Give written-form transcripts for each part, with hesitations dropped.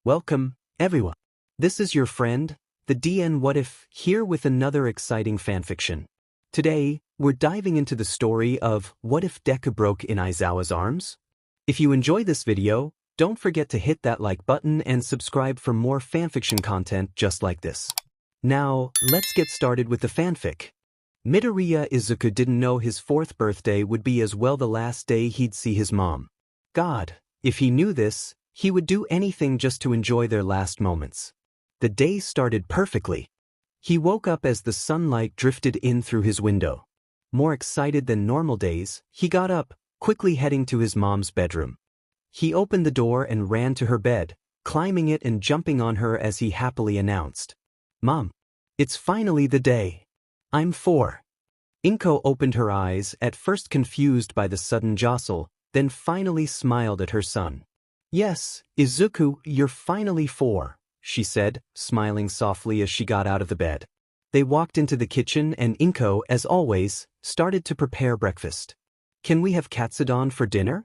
Welcome, everyone. This is your friend, the DN What If, here with another exciting fanfiction. Today, we're diving into the story of What If Deku Broke in Aizawa's Arms? If you enjoy this video, don't forget to hit that like button and subscribe for more fanfiction content just like this. Now, let's get started with the fanfic. Midoriya Izuku didn't know his 4th birthday would be as well the last day he'd see his mom. God, if he knew this, he would do anything just to enjoy their last moments. The day started perfectly. He woke up as the sunlight drifted in through his window. More excited than normal days, he got up, quickly heading to his mom's bedroom. He opened the door and ran to her bed, climbing it and jumping on her as he happily announced, "Mom, it's finally the day. I'm 4. Inko opened her eyes, at first confused by the sudden jostle, then finally smiled at her son. "Yes, Izuku, you're finally 4, she said, smiling softly as she got out of the bed. They walked into the kitchen and Inko, as always, started to prepare breakfast. "Can we have katsudon for dinner?"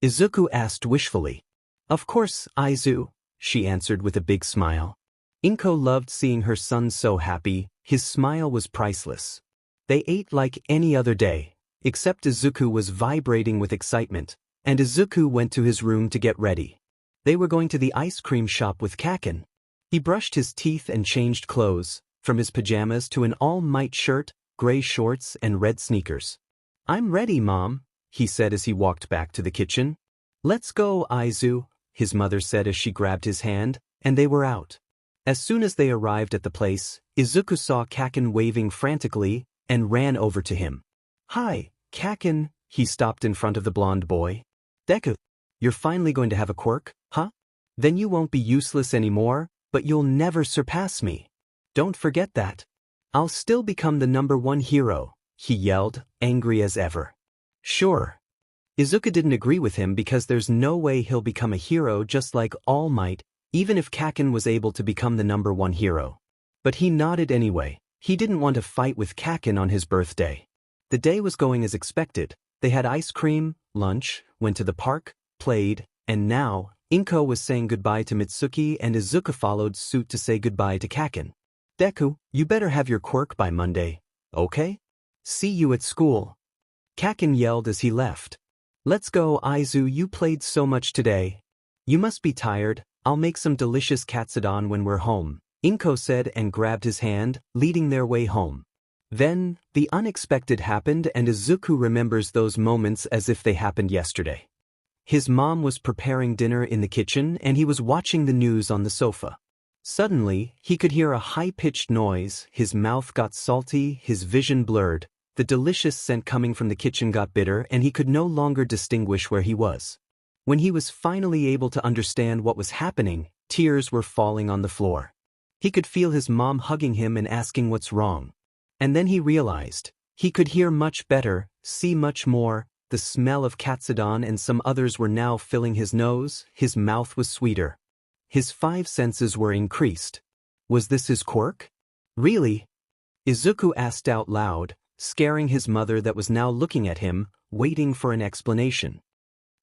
Izuku asked wishfully. "Of course, Aizu," she answered with a big smile. Inko loved seeing her son so happy, his smile was priceless. They ate like any other day, except Izuku was vibrating with excitement, and Izuku went to his room to get ready. They were going to the ice cream shop with Kaken. He brushed his teeth and changed clothes, from his pajamas to an all-might shirt, gray shorts and red sneakers. "I'm ready, Mom," he said as he walked back to the kitchen. "Let's go, Aizu," his mother said as she grabbed his hand, and they were out. As soon as they arrived at the place, Izuku saw Kaken waving frantically and ran over to him. "Hi, Kaken," he stopped in front of the blonde boy. "Deku, you're finally going to have a quirk, huh? Then you won't be useless anymore, but you'll never surpass me. Don't forget that. I'll still become the #1 hero," he yelled, angry as ever. "Sure." Izuku didn't agree with him because there's no way he'll become a hero just like All Might, even if Kaken was able to become the #1 hero. But he nodded anyway. He didn't want to fight with Kaken on his birthday. The day was going as expected. They had ice cream, lunch, went to the park, played, and now, Inko was saying goodbye to Mitsuki and Izuku followed suit to say goodbye to Kaken. "Deku, you better have your quirk by Monday, okay? See you at school." Kaken yelled as he left. "Let's go, Aizu, you played so much today. You must be tired. I'll make some delicious katsudon when we're home," Inko said and grabbed his hand, leading their way home. Then, the unexpected happened and Izuku remembers those moments as if they happened yesterday. His mom was preparing dinner in the kitchen and he was watching the news on the sofa. Suddenly, he could hear a high-pitched noise, his mouth got salty, his vision blurred, the delicious scent coming from the kitchen got bitter and he could no longer distinguish where he was. When he was finally able to understand what was happening, tears were falling on the floor. He could feel his mom hugging him and asking what's wrong. And then he realized, he could hear much better, see much more, the smell of katsudon and some others were now filling his nose, his mouth was sweeter. His 5 senses were increased. Was this his quirk? Really? Izuku asked out loud, scaring his mother that was now looking at him, waiting for an explanation.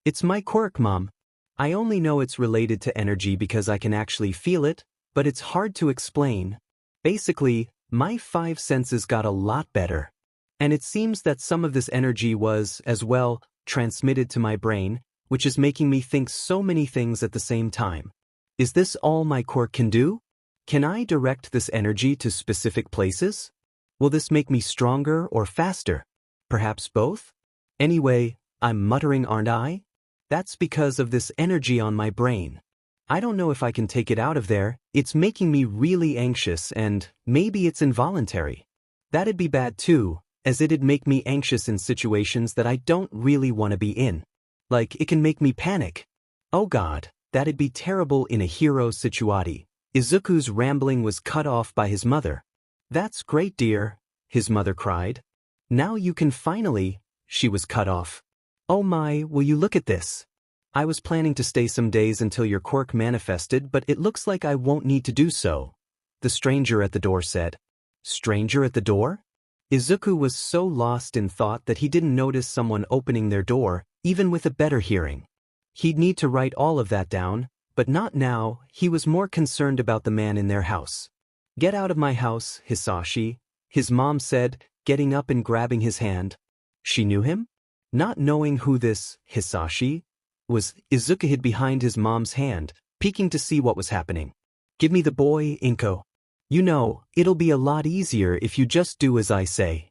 "It's my quirk, Mom. I only know it's related to energy because I can actually feel it, but it's hard to explain. Basically, my 5 senses got a lot better. And it seems that some of this energy was, as well, transmitted to my brain, which is making me think so many things at the same time. Is this all my quirk can do? Can I direct this energy to specific places? Will this make me stronger or faster? Perhaps both? Anyway, I'm muttering, aren't I? That's because of this energy on my brain. I don't know if I can take it out of there, it's making me really anxious and maybe it's involuntary. That'd be bad too, as it'd make me anxious in situations that I don't really want to be in. Like it can make me panic. Oh God, that'd be terrible in a hero situation." Izuku's rambling was cut off by his mother. "That's great, dear," his mother cried. "Now you can finally," she was cut off. "Oh my, will you look at this? I was planning to stay some days until your quirk manifested, but it looks like I won't need to do so," the stranger at the door said. Stranger at the door? Izuku was so lost in thought that he didn't notice someone opening their door, even with a better hearing. He'd need to write all of that down, But not now, he was more concerned about the man in their house. "Get out of my house, Hisashi," his mom said, getting up and grabbing his hand. She knew him? Not knowing who this Hisashi was, Izuku hid behind his mom's hand, peeking to see what was happening. "Give me the boy, Inko. You know, it'll be a lot easier if you just do as I say."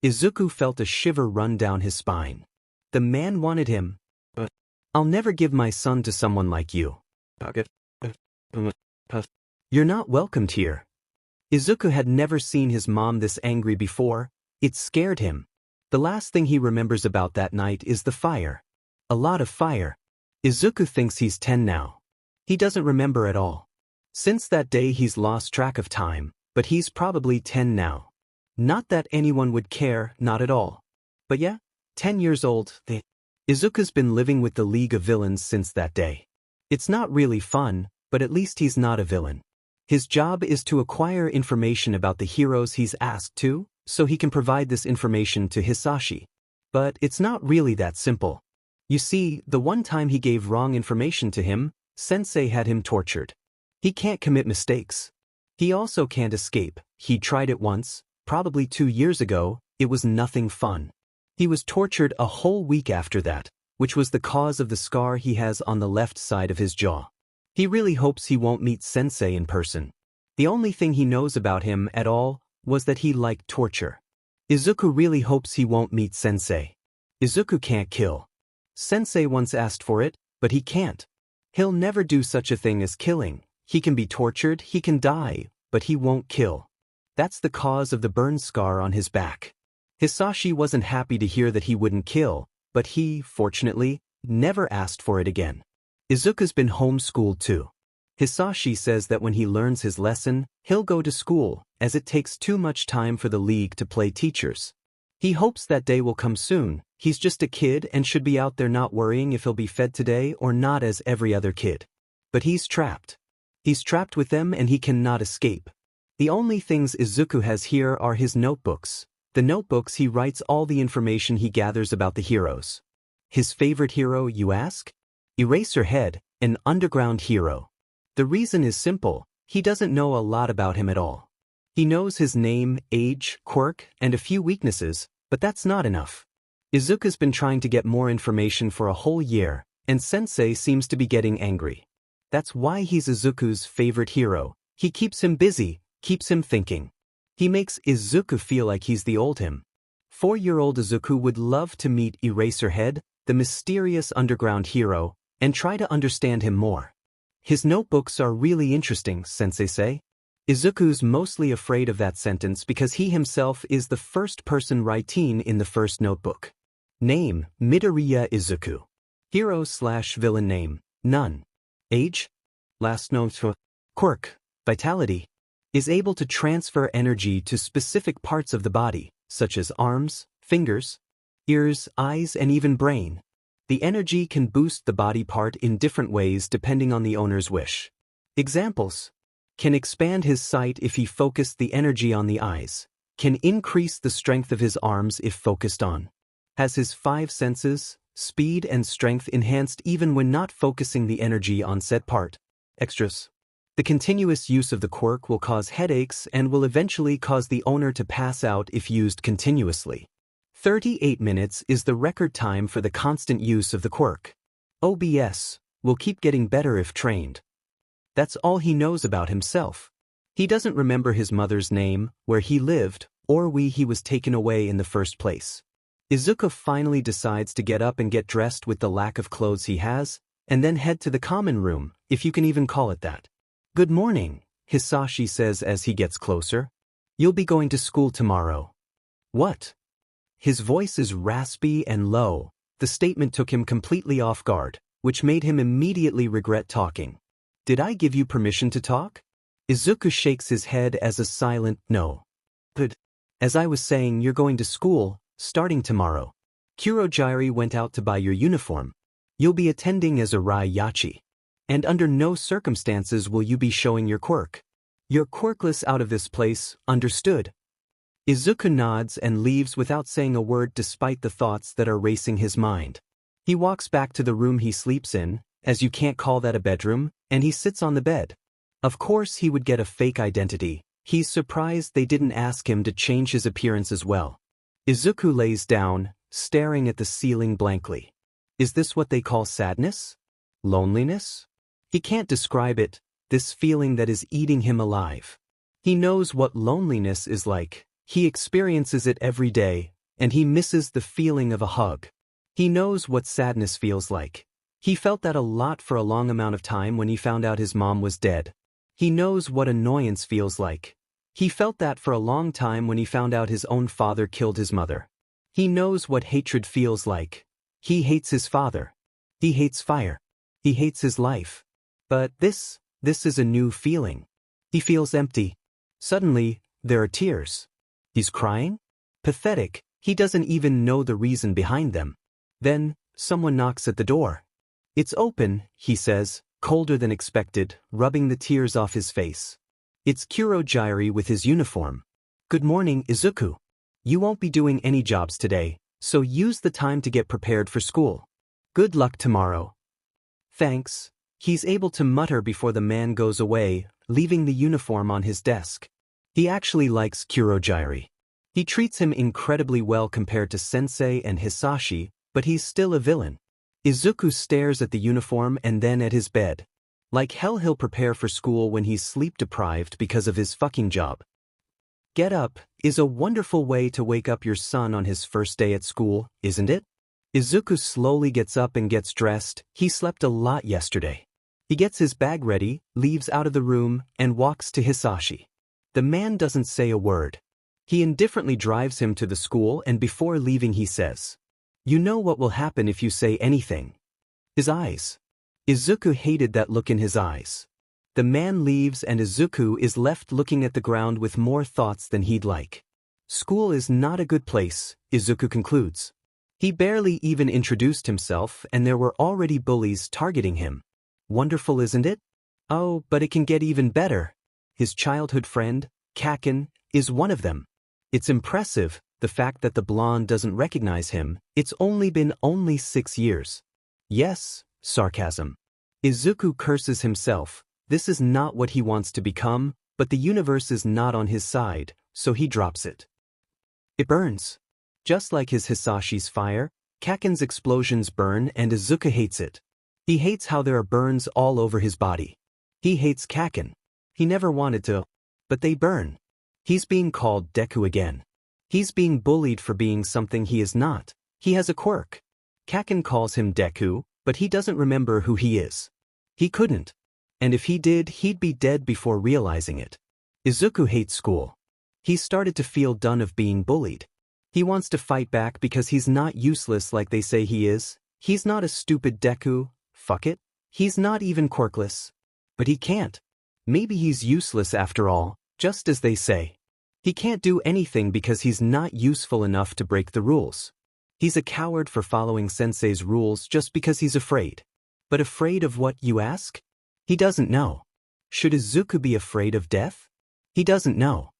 Izuku felt a shiver run down his spine. The man wanted him. "But I'll never give my son to someone like you. You're not welcomed here." Izuku had never seen his mom this angry before. It scared him. The last thing he remembers about that night is the fire. A lot of fire. Izuku thinks he's 10 now. He doesn't remember at all. Since that day he's lost track of time, but he's probably 10 now. Not that anyone would care, not at all. But yeah, 10 years old, Izuku's been living with the League of Villains since that day. It's not really fun, but at least he's not a villain. His job is to acquire information about the heroes he's asked to, so he can provide this information to Hisashi. But it's not really that simple. You see, the one time he gave wrong information to him, Sensei had him tortured. He can't commit mistakes. He also can't escape. He tried it once, probably 2 years ago. It was nothing fun. He was tortured a whole week after that, which was the cause of the scar he has on the left side of his jaw. He really hopes he won't meet Sensei in person. The only thing he knows about him at all was that he liked torture. Izuku really hopes he won't meet Sensei. Izuku can't kill. Sensei once asked for it, but he can't. He'll never do such a thing as killing. He can be tortured, he can die, but he won't kill. That's the cause of the burn scar on his back. Hisashi wasn't happy to hear that he wouldn't kill, but he, fortunately, never asked for it again. Izuku's been homeschooled too. Hisashi says that when he learns his lesson, he'll go to school, as it takes too much time for the League to play teachers. He hopes that day will come soon. He's just a kid and should be out there not worrying if he'll be fed today or not as every other kid. But he's trapped. He's trapped with them and he cannot escape. The only things Izuku has here are his notebooks. The notebooks he writes all the information he gathers about the heroes. His favorite hero, you ask? Eraserhead, an underground hero. The reason is simple, he doesn't know a lot about him at all. He knows his name, age, quirk, and a few weaknesses, but that's not enough. Izuku's been trying to get more information for a whole year, and Sensei seems to be getting angry. That's why he's Izuku's favorite hero. He keeps him busy, keeps him thinking. He makes Izuku feel like he's the old him. 4-year-old Izuku would love to meet Eraserhead, the mysterious underground hero, and try to understand him more. His notebooks are really interesting, Sensei say. Izuku's mostly afraid of that sentence because he himself is the first person writing in the first notebook. Name, Midoriya Izuku. Hero/villain name, none. Age? Last known for quirk, vitality. Is able to transfer energy to specific parts of the body, such as arms, fingers, ears, eyes, and even brain. The energy can boost the body part in different ways depending on the owner's wish. Examples: can expand his sight if he focused the energy on the eyes, can increase the strength of his arms if focused on. Has his 5 senses, speed and strength enhanced even when not focusing the energy on said part. Extras. The continuous use of the quirk will cause headaches and will eventually cause the owner to pass out if used continuously. 38 minutes is the record time for the constant use of the quirk. OBS will keep getting better if trained. That's all he knows about himself. He doesn't remember his mother's name, where he lived, or why he was taken away in the first place. Izuku finally decides to get up and get dressed with the lack of clothes he has, and then head to the common room, if you can even call it that. "Good morning," Hisashi says as he gets closer. "You'll be going to school tomorrow." "What?" His voice is raspy and low. The statement took him completely off guard, which made him immediately regret talking. "Did I give you permission to talk?" Izuku shakes his head as a silent no. "But, as I was saying, you're going to school, starting tomorrow. Kurogyari went out to buy your uniform. You'll be attending as a Rai-Yachi. And under no circumstances will you be showing your quirk. You're quirkless out of this place, understood?" Izuku nods and leaves without saying a word despite the thoughts that are racing his mind. He walks back to the room he sleeps in, As you can't call that a bedroom, and he sits on the bed. Of course he would get a fake identity. He's surprised they didn't ask him to change his appearance as well. Izuku lays down, staring at the ceiling blankly. Is this what they call sadness? Loneliness? He can't describe it, this feeling that is eating him alive. He knows what loneliness is like. He experiences it every day, and he misses the feeling of a hug. He knows what sadness feels like. He felt that a lot for a long amount of time when he found out his mom was dead. He knows what annoyance feels like. He felt that for a long time when he found out his own father killed his mother. He knows what hatred feels like. He hates his father. He hates fire. He hates his life. But this is a new feeling. He feels empty. Suddenly, there are tears. He's crying? Pathetic, he doesn't even know the reason behind them. Then, someone knocks at the door. It's open, he says, colder than expected, rubbing the tears off his face. It's Kurogyari with his uniform. Good morning, Izuku. You won't be doing any jobs today, so use the time to get prepared for school. Good luck tomorrow. Thanks. He's able to mutter before the man goes away, leaving the uniform on his desk. He actually likes Kurogyari. He treats him incredibly well compared to Sensei and Hisashi, but he's still a villain. Izuku stares at the uniform and then at his bed. Like hell he'll prepare for school when he's sleep-deprived because of his fucking job. Get up is a wonderful way to wake up your son on his first day at school, isn't it? Izuku slowly gets up and gets dressed. He slept a lot yesterday. He gets his bag ready, leaves out of the room, and walks to Hisashi. The man doesn't say a word. He indifferently drives him to the school and before leaving he says, "You know what will happen if you say anything." His eyes. Izuku hated that look in his eyes. The man leaves and Izuku is left looking at the ground with more thoughts than he'd like. School is not a good place, Izuku concludes. He barely even introduced himself and there were already bullies targeting him. Wonderful, isn't it? Oh, but it can get even better. His childhood friend, Kaken, is one of them. It's impressive, the fact that the blonde doesn't recognize him. It's only been 6 years. Yes, sarcasm. Izuku curses himself. This is not what he wants to become, but the universe is not on his side, so he drops it. It burns. Just like his Hisashi's fire, Kaken's explosions burn and Izuku hates it. He hates how there are burns all over his body. He hates Kaken. He never wanted to, but they burn. He's being called Deku again. He's being bullied for being something he is not. He has a quirk. Kaken calls him Deku, but he doesn't remember who he is. He couldn't. And if he did, he'd be dead before realizing it. Izuku hates school. He's started to feel done of being bullied. He wants to fight back because he's not useless like they say he is. He's not a stupid Deku, fuck it. He's not even quirkless. But he can't. Maybe he's useless after all, just as they say. He can't do anything because he's not useful enough to break the rules. He's a coward for following Sensei's rules just because he's afraid. But afraid of what, you ask? He doesn't know. Should Izuku be afraid of death? He doesn't know.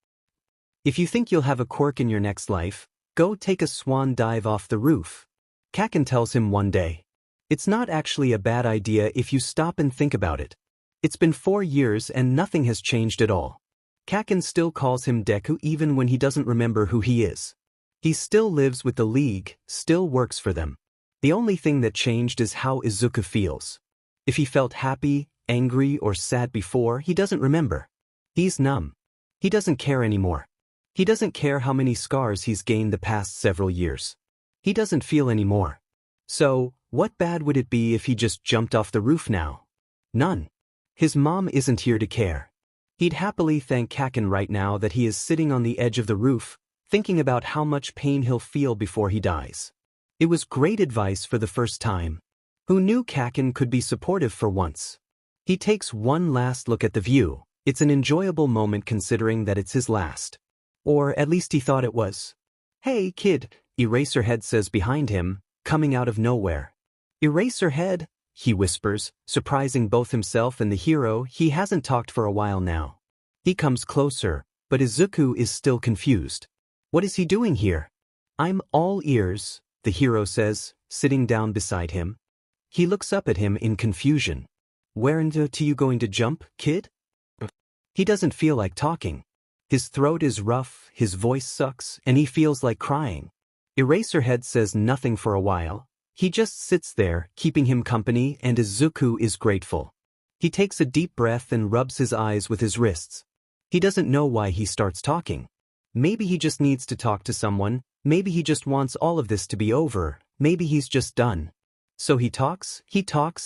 If you think you'll have a quirk in your next life, go take a swan dive off the roof. Kaken tells him one day. It's not actually a bad idea if you stop and think about it. It's been 4 years and nothing has changed at all. Kaken still calls him Deku even when he doesn't remember who he is. He still lives with the League, still works for them. The only thing that changed is how Izuku feels. If he felt happy, angry, or sad before, he doesn't remember. He's numb. He doesn't care anymore. He doesn't care how many scars he's gained the past several years. He doesn't feel anymore. So, what bad would it be if he just jumped off the roof now? None. His mom isn't here to care. He'd happily thank Kaken right now that he is sitting on the edge of the roof, thinking about how much pain he'll feel before he dies. It was great advice for the first time. Who knew Kaken could be supportive for once? He takes one last look at the view. It's an enjoyable moment considering that it's his last. Or at least he thought it was. Hey, kid, Eraserhead says behind him, coming out of nowhere. Eraserhead, he whispers, surprising both himself and the hero. He hasn't talked for a while now. He comes closer, but Izuku is still confused. What is he doing here? I'm all ears, the hero says, sitting down beside him. He looks up at him in confusion. Where into you going to jump, kid? He doesn't feel like talking. His throat is rough, his voice sucks, and he feels like crying. Eraserhead says nothing for a while. He just sits there, keeping him company, and Izuku is grateful. He takes a deep breath and rubs his eyes with his wrists. He doesn't know why he starts talking. Maybe he just needs to talk to someone, maybe he just wants all of this to be over, maybe he's just done. So he talks,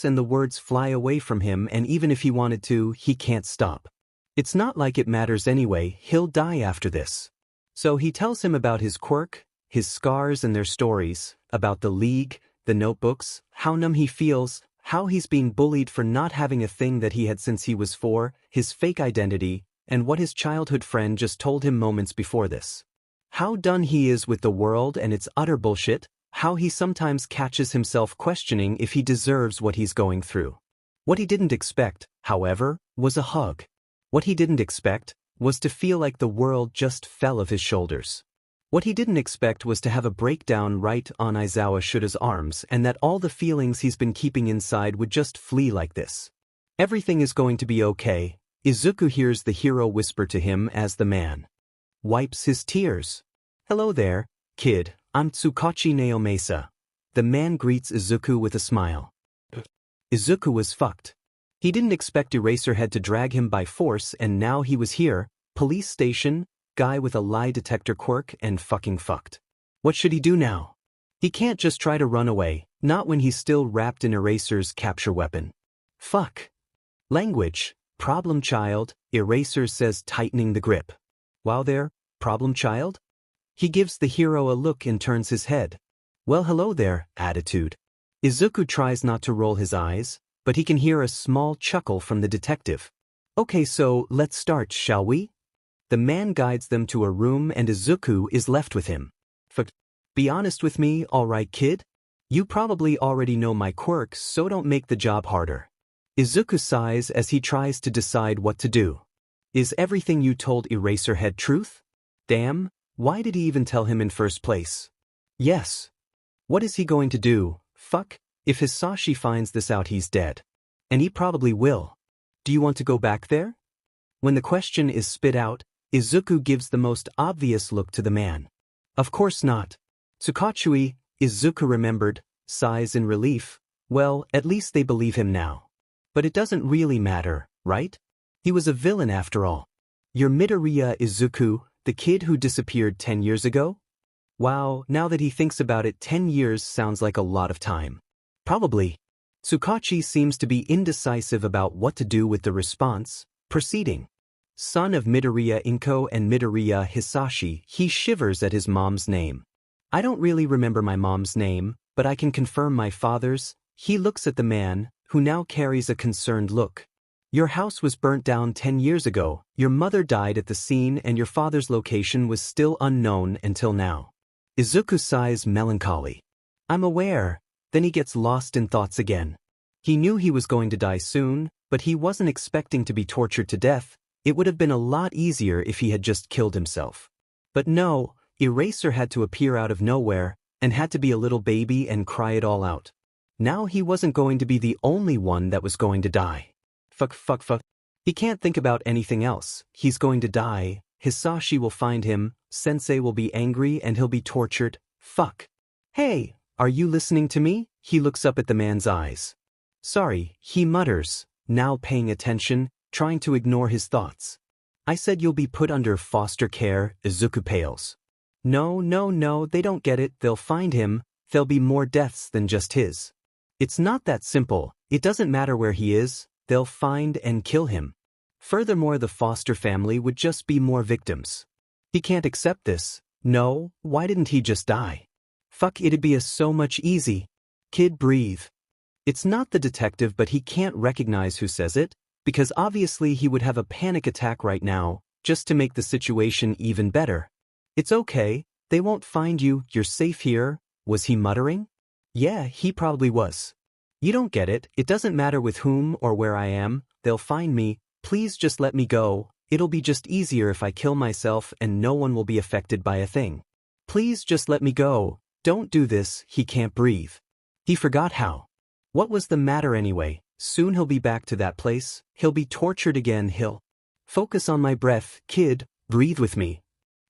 and the words fly away from him, and even if he wanted to, he can't stop. It's not like it matters anyway, he'll die after this. So he tells him about his quirk, his scars and their stories, about the league, the notebooks, how numb he feels, how he's being bullied for not having a thing that he had since he was 4, his fake identity, and what his childhood friend just told him moments before this. How done he is with the world and its utter bullshit, how he sometimes catches himself questioning if he deserves what he's going through. What he didn't expect, however, was a hug. What he didn't expect was to feel like the world just fell off his shoulders. What he didn't expect was to have a breakdown right on Aizawa Shura's arms, and that all the feelings he's been keeping inside would just flee like this. Everything is going to be okay, Izuku hears the hero whisper to him as the man wipes his tears. Hello there, kid, I'm Tsukachi Naomasa. The man greets Izuku with a smile. Izuku was fucked. He didn't expect Eraserhead to drag him by force, and now he was here, police station, guy with a lie detector quirk, and fucking fucked. What should he do now? He can't just try to run away, not when he's still wrapped in Eraser's capture weapon. Fuck. Language, problem child, Eraser says, tightening the grip. Wow there, problem child? He gives the hero a look and turns his head. Well, hello there, attitude. Izuku tries not to roll his eyes, but he can hear a small chuckle from the detective. Okay, so let's start, shall we? The man guides them to a room and Izuku is left with him. Be honest with me, alright kid? You probably already know my quirks, so don't make the job harder. Izuku sighs as he tries to decide what to do. Is everything you told Eraserhead truth? Damn, why did he even tell him in first place? Yes. What is he going to do? Fuck, if Hisashi finds this out he's dead. And he probably will. Do you want to go back there? When the question is spit out, Izuku gives the most obvious look to the man. Of course not. Tsukachui, Izuku remembered, sighs in relief. Well, at least they believe him now. But it doesn't really matter, right? He was a villain after all. You're Midoriya Izuku, the kid who disappeared 10 years ago? Wow, now that he thinks about it, 10 years sounds like a lot of time. Probably. Tsukachi seems to be indecisive about what to do with the response, proceeding. Son of Midoriya Inko and Midoriya Hisashi, he shivers at his mom's name. I don't really remember my mom's name, but I can confirm my father's. He looks at the man, who now carries a concerned look. Your house was burnt down 10 years ago, your mother died at the scene, and your father's location was still unknown until now. Izuku sighs melancholy. I'm aware. Then he gets lost in thoughts again. He knew he was going to die soon, but he wasn't expecting to be tortured to death. It would have been a lot easier if he had just killed himself. But no, Eraser had to appear out of nowhere, and had to be a little baby and cry it all out. Now he wasn't going to be the only one that was going to die. Fuck. He can't think about anything else. He's going to die, Hisashi will find him, Sensei will be angry and he'll be tortured. Fuck. Hey, are you listening to me? He looks up at the man's eyes. Sorry, he mutters, now paying attention, trying to ignore his thoughts. I said you'll be put under foster care, Izuku pales. No, they don't get it, they'll find him, there'll be more deaths than just his. It's not that simple, it doesn't matter where he is, they'll find and kill him. Furthermore, the foster family would just be more victims. He can't accept this. No, why didn't he just die? Fuck, it'd be so much easy. Kid, breathe. It's not the detective, but he can't recognize who says it, because obviously he would have a panic attack right now, just to make the situation even better. It's okay, they won't find you, you're safe here, was he muttering? Yeah, he probably was. You don't get it, it doesn't matter with whom or where I am, they'll find me, please just let me go, it'll be just easier if I kill myself and no one will be affected by a thing. Please just let me go, don't do this, he can't breathe. He forgot how. What was the matter anyway? Soon he'll be back to that place, he'll be tortured again, he'll focus on my breath, kid, breathe with me.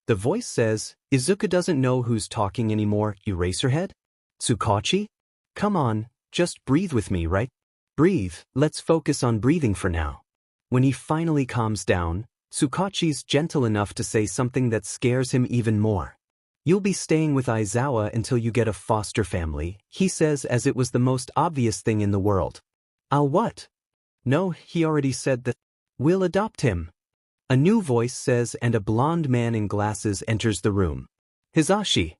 The voice says, Izuku doesn't know who's talking anymore, Eraserhead? Tsukachi? Come on, just breathe with me, right? Breathe, let's focus on breathing for now. When he finally calms down, Tsukachi's gentle enough to say something that scares him even more. You'll be staying with Aizawa until you get a foster family, he says as it was the most obvious thing in the world. I'll what? No, he already said that. We'll adopt him. A new voice says and a blonde man in glasses enters the room. Hizashi.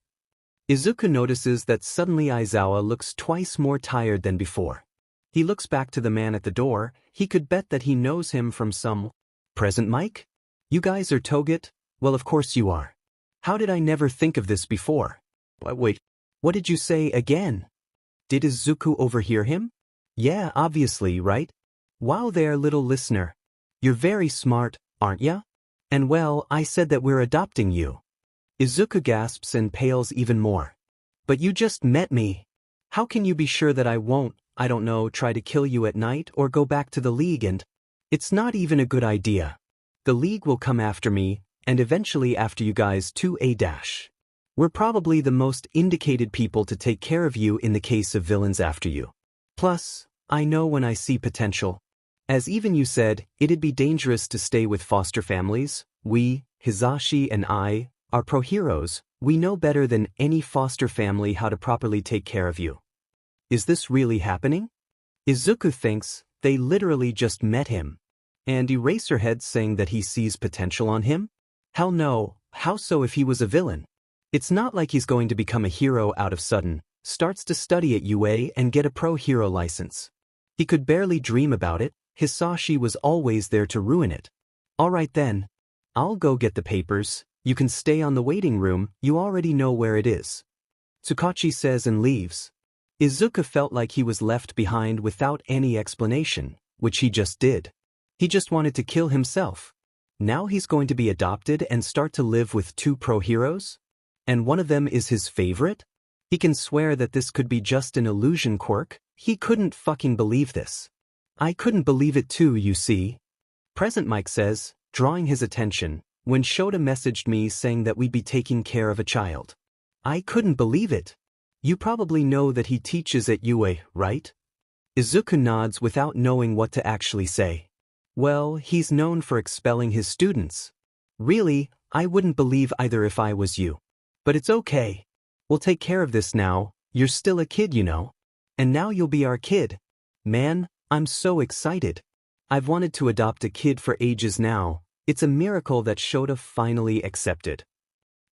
Izuku notices that suddenly Aizawa looks twice more tired than before. He looks back to the man at the door, he could bet that he knows him from some present Mike? You guys are Toget? Well, of course you are. How did I never think of this before? Wait, what did you say again? Did Izuku overhear him? Yeah, obviously, right? Wow there, little listener. You're very smart, aren't ya? And well, I said that we're adopting you. Izuku gasps and pales even more. But you just met me. How can you be sure that I won't, I don't know, try to kill you at night or go back to the League and… It's not even a good idea. The League will come after me, and eventually after you guys too, We're probably the most indicated people to take care of you in the case of villains after you. Plus, I know when I see potential. As even you said, it'd be dangerous to stay with foster families. We, Hizashi and I, are pro-heroes. We know better than any foster family how to properly take care of you. Is this really happening? Izuku thinks they literally just met him. And Eraserhead's saying that he sees potential on him? Hell no, how so if he was a villain? It's not like he's going to become a hero out of sudden, starts to study at UA and get a pro-hero license. He could barely dream about it, Hisashi was always there to ruin it. Alright then. I'll go get the papers, you can stay on the waiting room, you already know where it is. Tsukachi says and leaves. Izuku felt like he was left behind without any explanation, which he just did. He just wanted to kill himself. Now he's going to be adopted and start to live with two pro-heroes? And one of them is his favorite? He can swear that this could be just an illusion quirk. He couldn't fucking believe this. I couldn't believe it too, you see. Present Mike says, drawing his attention, when Shota messaged me saying that we'd be taking care of a child. I couldn't believe it. You probably know that he teaches at UA, right? Izuku nods without knowing what to actually say. Well, he's known for expelling his students. Really, I wouldn't believe either if I was you. But it's okay. We'll take care of this now, you're still a kid, you know. And now you'll be our kid. Man, I'm so excited. I've wanted to adopt a kid for ages now. It's a miracle that Shota finally accepted.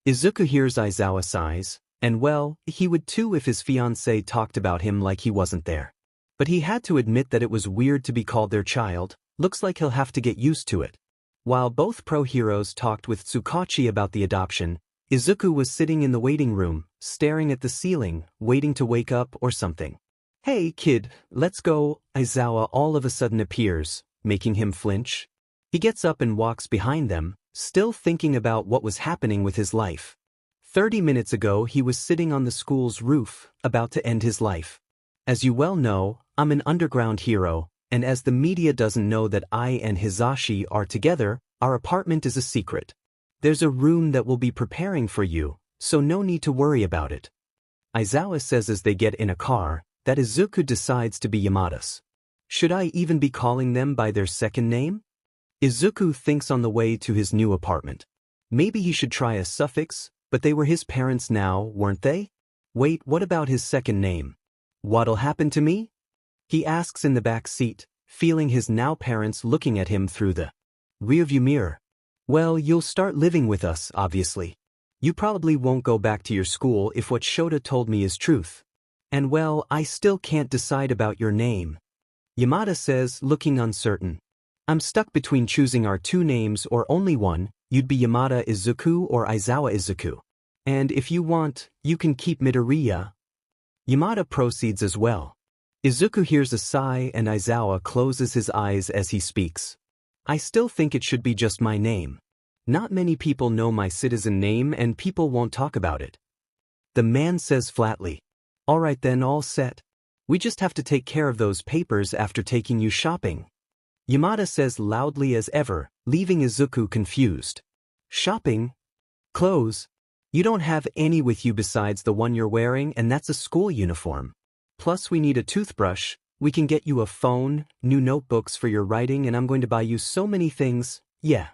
Izuku hears Aizawa sighs, and well, he would too if his fiancée talked about him like he wasn't there. But he had to admit that it was weird to be called their child. Looks like he'll have to get used to it. While both pro-heroes talked with Tsukachi about the adoption, Izuku was sitting in the waiting room, staring at the ceiling, waiting to wake up or something. Hey kid, let's go. Aizawa all of a sudden appears, making him flinch. He gets up and walks behind them, still thinking about what was happening with his life. 30 minutes ago he was sitting on the school's roof, about to end his life. As you well know, I'm an underground hero. And as the media doesn't know that I and Hizashi are together, our apartment is a secret. There's a room that will be preparing for you, so no need to worry about it. Aizawa says as they get in a car, that Izuku decides to be Yamada's. Should I even be calling them by their second name? Izuku thinks on the way to his new apartment. Maybe he should try a suffix, but they were his parents now, weren't they? Wait, what about his second name? What'll happen to me? He asks in the back seat, feeling his now parents looking at him through the rearview mirror. Well, you'll start living with us, obviously. You probably won't go back to your school if what Shota told me is truth. And well, I still can't decide about your name. Yamada says, looking uncertain. I'm stuck between choosing our two names or only one. You'd be Yamada Izuku or Aizawa Izuku. And if you want, you can keep Midoriya. Yamada proceeds as well. Izuku hears a sigh and Aizawa closes his eyes as he speaks. I still think it should be just my name. Not many people know my citizen name and people won't talk about it. The man says flatly. Alright then, all set. We just have to take care of those papers after taking you shopping. Yamada says loudly as ever, leaving Izuku confused. Shopping? Clothes? You don't have any with you besides the one you're wearing, and that's a school uniform. Plus we need a toothbrush, we can get you a phone, new notebooks for your writing, and I'm going to buy you so many things, yeah.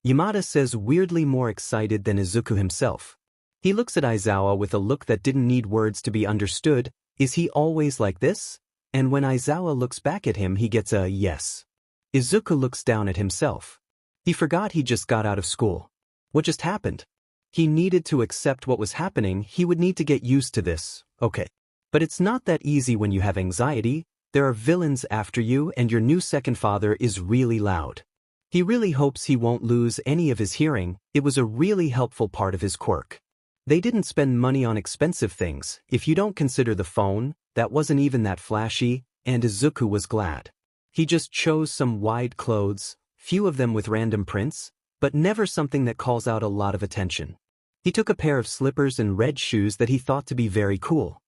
Yamada says, weirdly more excited than Izuku himself. He looks at Aizawa with a look that didn't need words to be understood. Is he always like this? And when Aizawa looks back at him, he gets a yes. Izuku looks down at himself. He forgot he just got out of school. What just happened? He needed to accept what was happening. He would need to get used to this, okay. But it's not that easy when you have anxiety. There are villains after you, and your new second father is really loud. He really hopes he won't lose any of his hearing. It was a really helpful part of his quirk. They didn't spend money on expensive things. If you don't consider the phone, that wasn't even that flashy, and Izuku was glad. He just chose some wide clothes, few of them with random prints, but never something that calls out a lot of attention. He took a pair of slippers and red shoes that he thought to be very cool.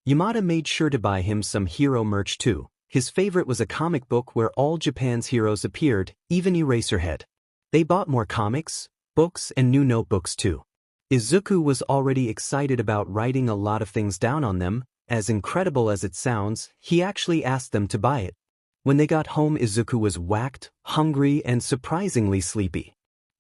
Yamada made sure to buy him some hero merch too. His favorite was a comic book where all Japan's heroes appeared, even Eraserhead. They bought more comics, books, and new notebooks too. Izuku was already excited about writing a lot of things down on them. As incredible as it sounds, he actually asked them to buy it. When they got home, Izuku was whacked, hungry, and surprisingly sleepy.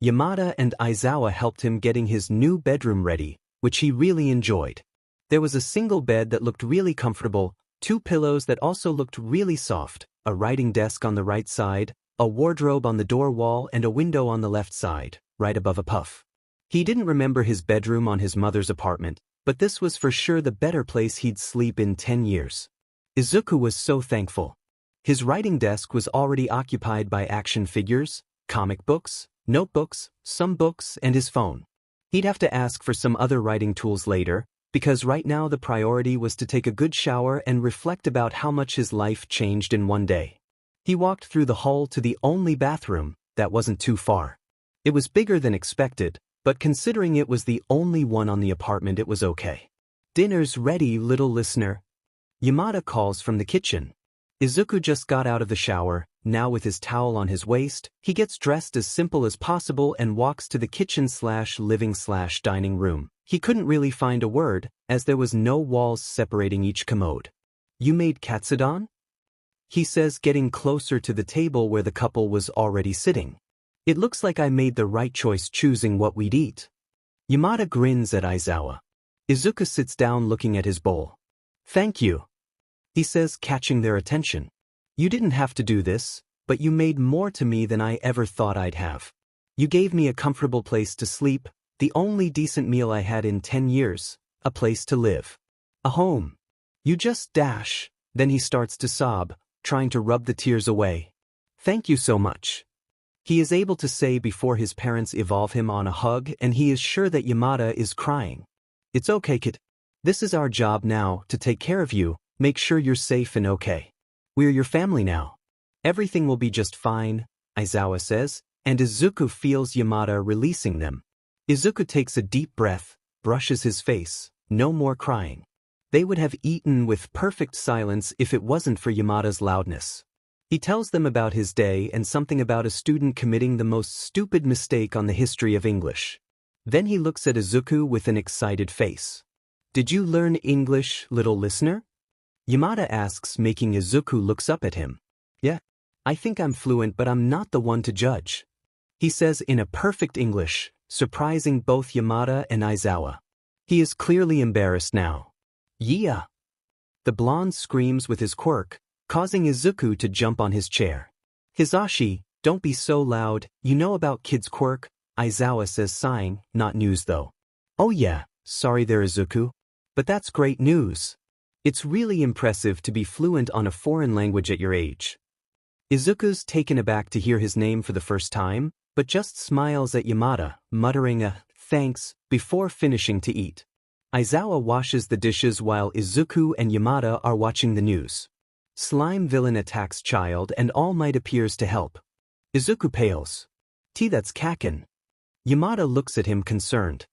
Yamada and Aizawa helped him getting his new bedroom ready, which he really enjoyed. There was a single bed that looked really comfortable, 2 pillows that also looked really soft, a writing desk on the right side, a wardrobe on the door wall, and a window on the left side, right above a puff. He didn't remember his bedroom on his mother's apartment, but this was for sure the better place he'd sleep in 10 years. Izuku was so thankful. His writing desk was already occupied by action figures, comic books, notebooks, some books, and his phone. He'd have to ask for some other writing tools later, because right now the priority was to take a good shower and reflect about how much his life changed in one day. He walked through the hall to the only bathroom. That wasn't too far. It was bigger than expected, but considering it was the only one on the apartment, it was okay. Dinner's ready, little listener. Yamada calls from the kitchen. Izuku just got out of the shower. Now with his towel on his waist, he gets dressed as simple as possible and walks to the kitchen/living/dining room. He couldn't really find a word, as there was no walls separating each commode. You made katsudon? He says, getting closer to the table where the couple was already sitting. It looks like I made the right choice choosing what we'd eat. Yamada grins at Aizawa. Izuku sits down looking at his bowl. Thank you, he says, catching their attention. You didn't have to do this, but you made more to me than I ever thought I'd have. You gave me a comfortable place to sleep, the only decent meal I had in 10 years, a place to live. A home. You just dash. Then he starts to sob, trying to rub the tears away. Thank you so much. He is able to say before his parents evolve him on a hug, and he is sure that Yamada is crying. It's okay, kid. This is our job now, to take care of you, make sure you're safe and okay. We're your family now. Everything will be just fine, Aizawa says, and Izuku feels Yamada releasing them. Izuku takes a deep breath, brushes his face. No more crying. They would have eaten with perfect silence if it wasn't for Yamada's loudness. He tells them about his day and something about a student committing the most stupid mistake on the history of English. Then he looks at Izuku with an excited face. Did you learn English, little listener? Yamada asks, making Izuku looks up at him. Yeah, I think I'm fluent, but I'm not the one to judge. He says in a perfect English, surprising both Yamada and Aizawa. He is clearly embarrassed now. Yeah. The blonde screams with his quirk, causing Izuku to jump on his chair. Hizashi, don't be so loud, you know about kid's quirk, Aizawa says, sighing. Not news though. Oh yeah, sorry there, Izuku. But that's great news. It's really impressive to be fluent on a foreign language at your age. Izuku's taken aback to hear his name for the first time, but just smiles at Yamada, muttering a thanks before finishing to eat. Aizawa washes the dishes while Izuku and Yamada are watching the news. Slime villain attacks child and All Might appears to help. Izuku pales. That's Kaken. Yamada looks at him concerned.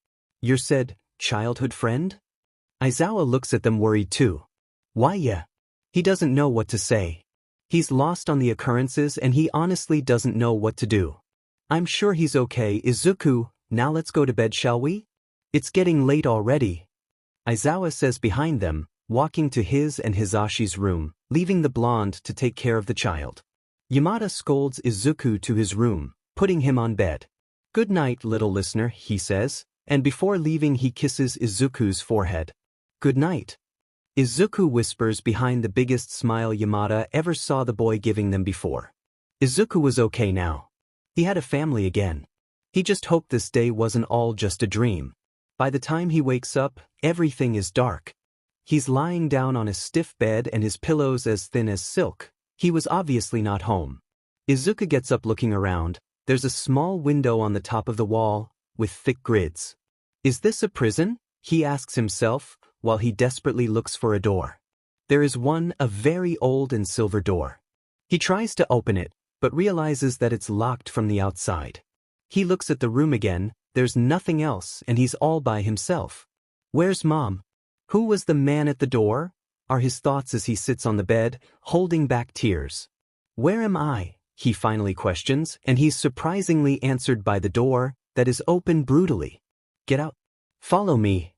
Your said childhood friend? Aizawa looks at them worried too. Why yeah. He doesn't know what to say. He's lost on the occurrences and he honestly doesn't know what to do. I'm sure he's okay, Izuku. Now let's go to bed, shall we? It's getting late already. Aizawa says behind them, walking to his and Hisashi's room, leaving the blonde to take care of the child. Yamada scolds Izuku to his room, putting him on bed. Good night, little listener, he says, and before leaving he kisses Izuku's forehead. Good night. Izuku whispers behind the biggest smile Yamada ever saw the boy giving them before. Izuku was okay now. He had a family again. He just hoped this day wasn't all just a dream. By the time he wakes up, everything is dark. He's lying down on a stiff bed and his pillows as thin as silk. He was obviously not home. Izuku gets up looking around. There's a small window on the top of the wall, with thick grids. Is this a prison? He asks himself, while he desperately looks for a door. There is one, a very old and silver door. He tries to open it, but realizes that it's locked from the outside. He looks at the room again, there's nothing else and he's all by himself. Where's Mom? Who was the man at the door? Are his thoughts as he sits on the bed, holding back tears. Where am I? He finally questions, and he's surprisingly answered by the door, that is open brutally. Get out. Follow me.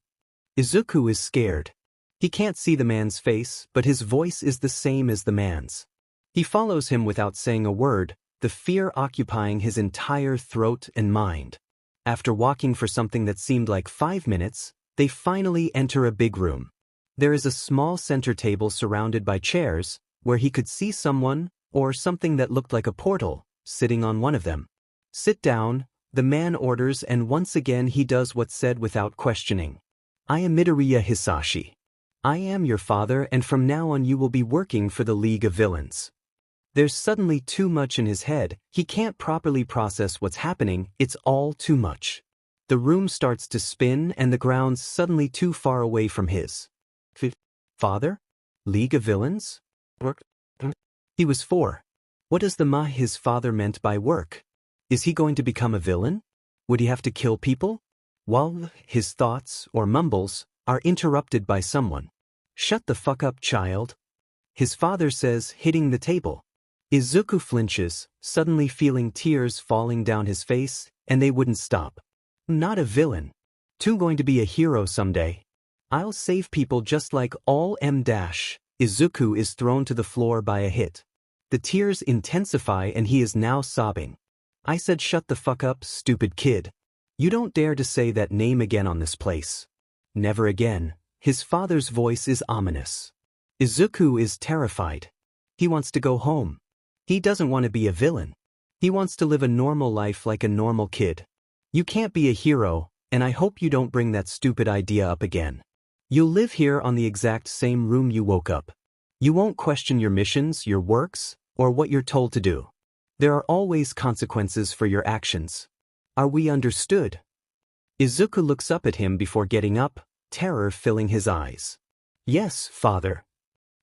Izuku is scared. He can't see the man's face, but his voice is the same as the man's. He follows him without saying a word, the fear occupying his entire throat and mind. After walking for something that seemed like 5 minutes, they finally enter a big room. There is a small center table surrounded by chairs, where he could see someone, or something that looked like a portal, sitting on one of them. Sit down, the man orders, and once again he does what's said without questioning. I am Midoriya Hisashi. I am your father and from now on you will be working for the League of Villains. There's suddenly too much in his head, he can't properly process what's happening, it's all too much. The room starts to spin and the ground's suddenly too far away from his. Father? League of Villains? Work? He was 4. What does his father meant by work? Is he going to become a villain? Would he have to kill people? While his thoughts, or mumbles, are interrupted by someone. Shut the fuck up, child. His father says, hitting the table. Izuku flinches, suddenly feeling tears falling down his face, and they wouldn't stop. Not a villain. Too going to be a hero someday. I'll save people just like all M-. Izuku is thrown to the floor by a hit. The tears intensify and he is now sobbing. I said shut the fuck up, stupid kid. You don't dare to say that name again on this place. Never again. His father's voice is ominous. Izuku is terrified. He wants to go home. He doesn't want to be a villain. He wants to live a normal life like a normal kid. You can't be a hero, and I hope you don't bring that stupid idea up again. You'll live here on the exact same room you woke up. You won't question your missions, your works, or what you're told to do. There are always consequences for your actions. Are we understood? Izuku looks up at him before getting up, terror filling his eyes. Yes, father.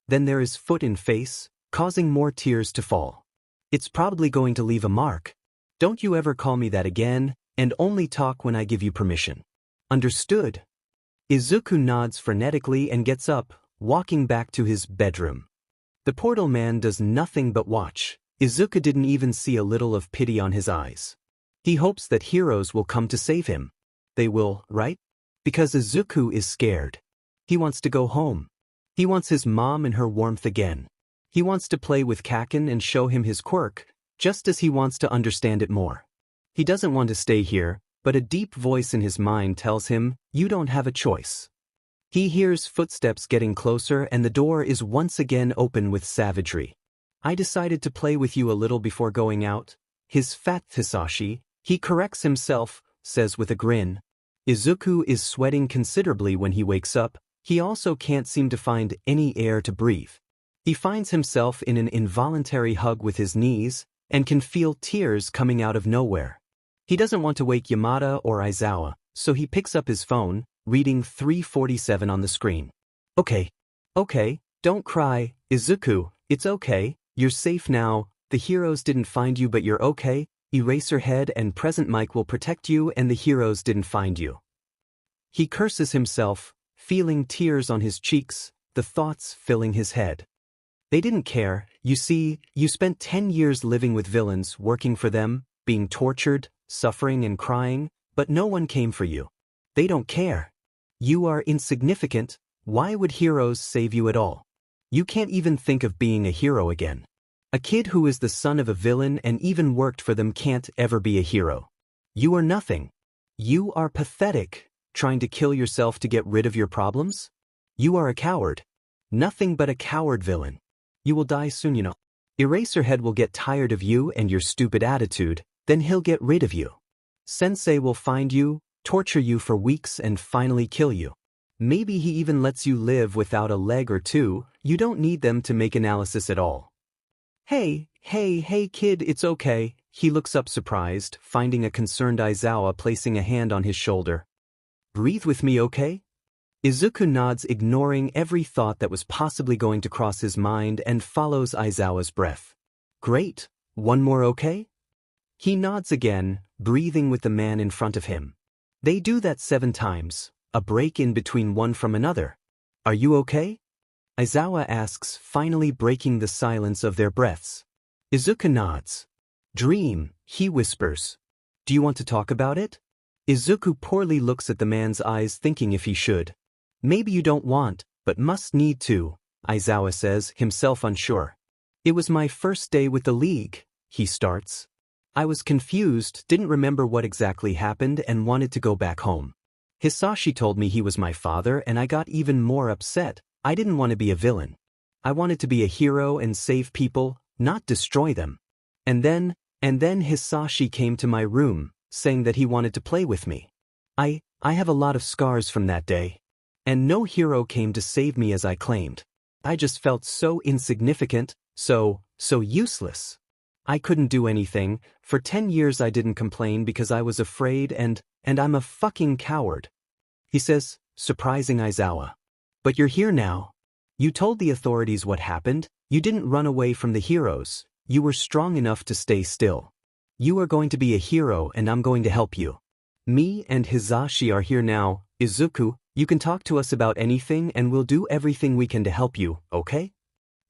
Then there is foot in face, causing more tears to fall. It's probably going to leave a mark. Don't you ever call me that again, and only talk when I give you permission. Understood? Izuku nods frenetically and gets up, walking back to his bedroom. The portal man does nothing but watch. Izuku didn't even see a little of pity on his eyes. He hopes that heroes will come to save him. They will, right? Because Izuku is scared. He wants to go home. He wants his mom and her warmth again. He wants to play with Kaken and show him his quirk, just as he wants to understand it more. He doesn't want to stay here, but a deep voice in his mind tells him, you don't have a choice. He hears footsteps getting closer and the door is once again open with savagery. I decided to play with you a little before going out. His fat Hisashi, he corrects himself, says with a grin. Izuku is sweating considerably when he wakes up. He also can't seem to find any air to breathe. He finds himself in an involuntary hug with his knees, and can feel tears coming out of nowhere. He doesn't want to wake Yamada or Aizawa, so he picks up his phone, reading 3:47 on the screen. Okay, don't cry, Izuku, it's okay, you're safe now, the heroes didn't find you but you're okay, Eraserhead and Present Mike will protect you and the heroes didn't find you. He curses himself, feeling tears on his cheeks, the thoughts filling his head. They didn't care. You see, you spent 10 years living with villains, working for them, being tortured, suffering and crying, but no one came for you. They don't care. You are insignificant. Why would heroes save you at all? You can't even think of being a hero again. A kid who is the son of a villain and even worked for them can't ever be a hero. You are nothing. You are pathetic. Trying to kill yourself to get rid of your problems? You are a coward. Nothing but a coward villain. You will die soon, you know. Eraserhead will get tired of you and your stupid attitude, then he'll get rid of you. Sensei will find you, torture you for weeks and finally kill you. Maybe he even lets you live without a leg or two. You don't need them to make analysis at all. Hey kid, it's okay. He looks up surprised, finding a concerned Aizawa placing a hand on his shoulder. Breathe with me, okay? Izuku nods, ignoring every thought that was possibly going to cross his mind, and follows Aizawa's breath. Great. One more, okay? He nods again, breathing with the man in front of him. They do that 7 times, a break in between one from another. Are you okay? Aizawa asks, finally breaking the silence of their breaths. Izuku nods. Dream, he whispers. Do you want to talk about it? Izuku poorly looks at the man's eyes, thinking if he should. Maybe you don't want, but must need to, Aizawa says, himself unsure. It was my first day with the league, he starts. I was confused, didn't remember what exactly happened, and wanted to go back home. Hisashi told me he was my father, and I got even more upset. I didn't want to be a villain. I wanted to be a hero and save people, not destroy them. And then Hisashi came to my room, saying that he wanted to play with me. I have a lot of scars from that day. And no hero came to save me as I claimed. I just felt so insignificant, so useless. I couldn't do anything. For 10 years I didn't complain because I was afraid, and I'm a fucking coward. He says, surprising Aizawa. But you're here now. You told the authorities what happened. You didn't run away from the heroes. You were strong enough to stay still. You are going to be a hero, and I'm going to help you. Me and Hisashi are here now. Izuku, you can talk to us about anything and we'll do everything we can to help you, okay?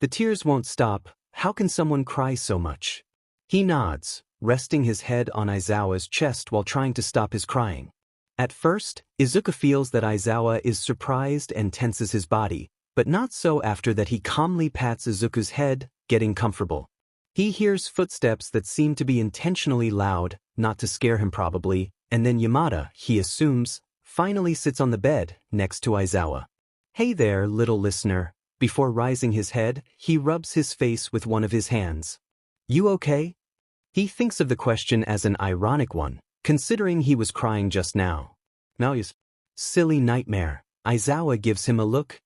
The tears won't stop. How can someone cry so much? He nods, resting his head on Aizawa's chest while trying to stop his crying. At first, Izuku feels that Aizawa is surprised and tenses his body, but not so after that. He calmly pats Izuku's head, getting comfortable. He hears footsteps that seem to be intentionally loud, not to scare him probably, and then Yamada, he assumes, finally sits on the bed, next to Aizawa. Hey there, little listener. Before rising his head, he rubs his face with one of his hands. You okay? He thinks of the question as an ironic one, considering he was crying just now. Now he's silly nightmare. Aizawa gives him a look.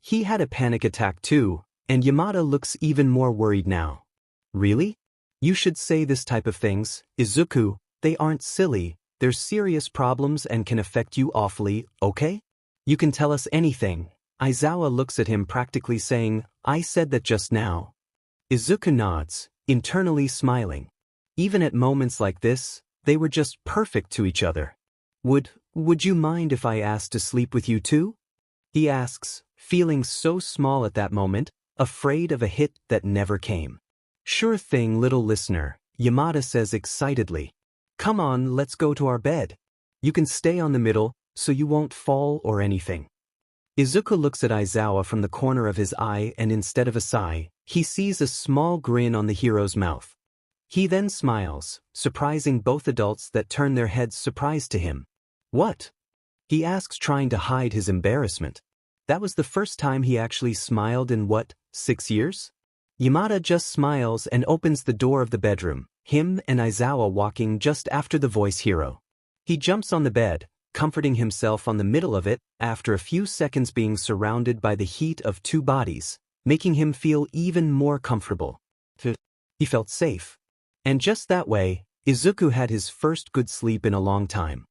He had a panic attack too, and Yamada looks even more worried now. Really? You should say this type of things, Izuku. They aren't silly. They're serious problems and can affect you awfully, okay? You can tell us anything. Aizawa looks at him, practically saying, I said that just now. Izuku nods, internally smiling. Even at moments like this, they were just perfect to each other. Would you mind if I asked to sleep with you too? He asks, feeling so small at that moment, afraid of a hit that never came. Sure thing, little listener, Yamada says excitedly. Come on, let's go to our bed. You can stay on the middle, so you won't fall or anything. Izuku looks at Aizawa from the corner of his eye, and instead of a sigh, he sees a small grin on the hero's mouth. He then smiles, surprising both adults that turn their heads surprised to him. What? He asks, trying to hide his embarrassment. That was the first time he actually smiled in 6 years? Yamada just smiles and opens the door of the bedroom, him and Aizawa walking just after the voice hero. He jumps on the bed, comforting himself on the middle of it, after a few seconds being surrounded by the heat of 2 bodies, making him feel even more comfortable. He felt safe. And just that way, Izuku had his first good sleep in a long time.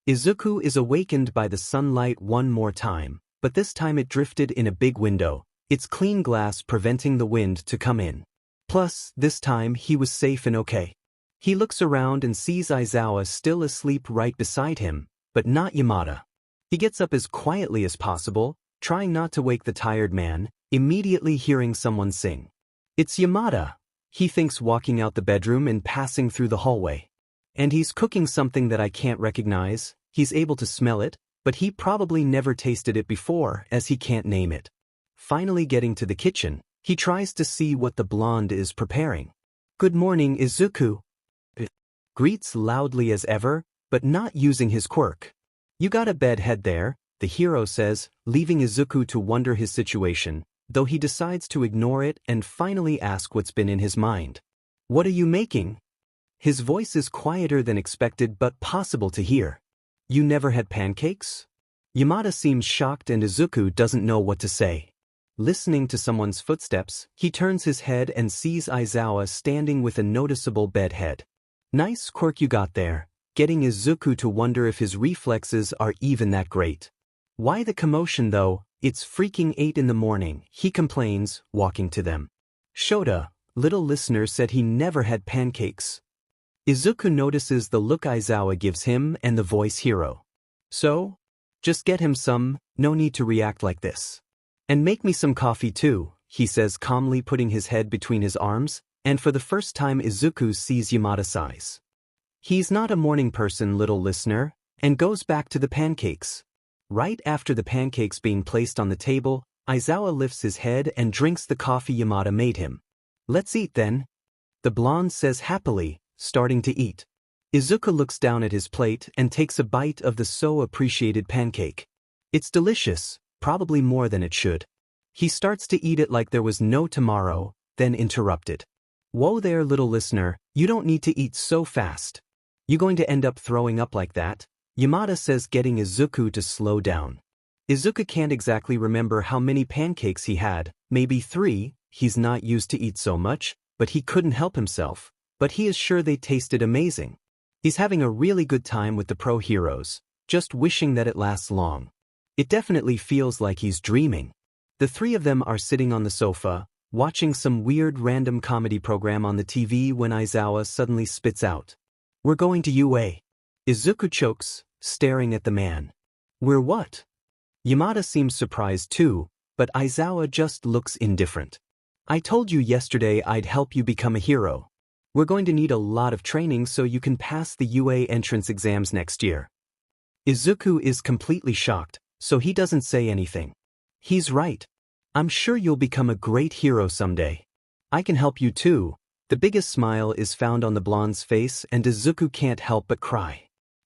Izuku is awakened by the sunlight one more time, but this time it drifted in a big window, its clean glass preventing the wind to come in. Plus, this time he was safe and okay. He looks around and sees Aizawa still asleep right beside him, but not Yamada. He gets up as quietly as possible, trying not to wake the tired man, immediately hearing someone sing. It's Yamada. He thinks, walking out the bedroom and passing through the hallway. And he's cooking something that I can't recognize. He's able to smell it, but he probably never tasted it before, as he can't name it. Finally getting to the kitchen, he tries to see what the blonde is preparing. Good morning, Izuku. Greets loudly as ever, but not using his quirk. You got a bed head there, the hero says, leaving Izuku to wonder his situation, though he decides to ignore it and finally ask what's been in his mind. What are you making? His voice is quieter than expected but possible to hear. You never had pancakes? Yamada seems shocked and Izuku doesn't know what to say. Listening to someone's footsteps, he turns his head and sees Aizawa standing with a noticeable bed head. Nice quirk you got there, getting Izuku to wonder if his reflexes are even that great. Why the commotion though? It's freaking 8 in the morning, he complains, walking to them. Shota, little listener, said he never had pancakes. Izuku notices the look Aizawa gives him and the voice hero. So? Just get him some, no need to react like this. And make me some coffee too, he says calmly, putting his head between his arms, and for the first time Izuku sees Yamada's eyes. He's not a morning person, little listener, and goes back to the pancakes. Right after the pancakes being placed on the table, Aizawa lifts his head and drinks the coffee Yamada made him. Let's eat then. The blonde says happily, starting to eat. Izuku looks down at his plate and takes a bite of the so appreciated pancake. It's delicious, probably more than it should. He starts to eat it like there was no tomorrow, then interrupted. Whoa there, little listener, you don't need to eat so fast. You going to end up throwing up like that? Yamada says, getting Izuku to slow down. Izuku can't exactly remember how many pancakes he had, maybe 3, he's not used to eat so much, but he couldn't help himself. But he is sure they tasted amazing. He's having a really good time with the pro heroes, just wishing that it lasts long. It definitely feels like he's dreaming. The 3 of them are sitting on the sofa, watching some weird random comedy program on the TV when Aizawa suddenly spits out. We're going to UA. Izuku chokes, staring at the man. We're what? Yamada seems surprised too, but Aizawa just looks indifferent. I told you yesterday I'd help you become a hero. We're going to need a lot of training so you can pass the UA entrance exams next year. Izuku is completely shocked, so he doesn't say anything. He's right. I'm sure you'll become a great hero someday. I can help you too. The biggest smile is found on the blonde's face and Izuku can't help but cry.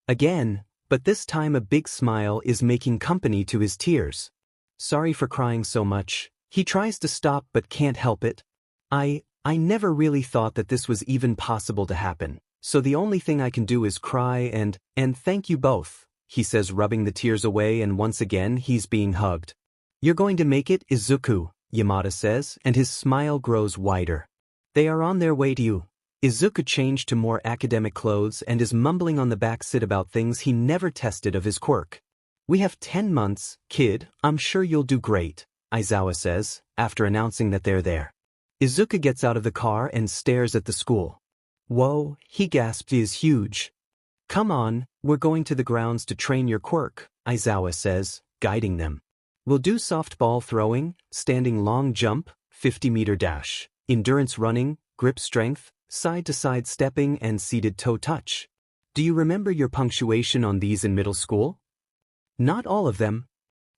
Again, but this time a big smile is making company to his tears. Sorry for crying so much. He tries to stop but can't help it. I never really thought that this was even possible to happen, so the only thing I can do is cry and thank you both, he says, rubbing the tears away, and once again he's being hugged. You're going to make it, Izuku, Yamada says, and his smile grows wider. They are on their way to you. Izuku changed to more academic clothes and is mumbling on the back seat about things he never tested of his quirk. We have 10 months, kid, I'm sure you'll do great, Aizawa says, after announcing that they're there. Izuku gets out of the car and stares at the school. Whoa, he gasped, he is huge. Come on, we're going to the grounds to train your quirk, Aizawa says, guiding them. We'll do softball throwing, standing long jump, 50-meter dash, endurance running, grip strength, side-to-side stepping, and seated toe touch. Do you remember your punctuation on these in middle school? Not all of them.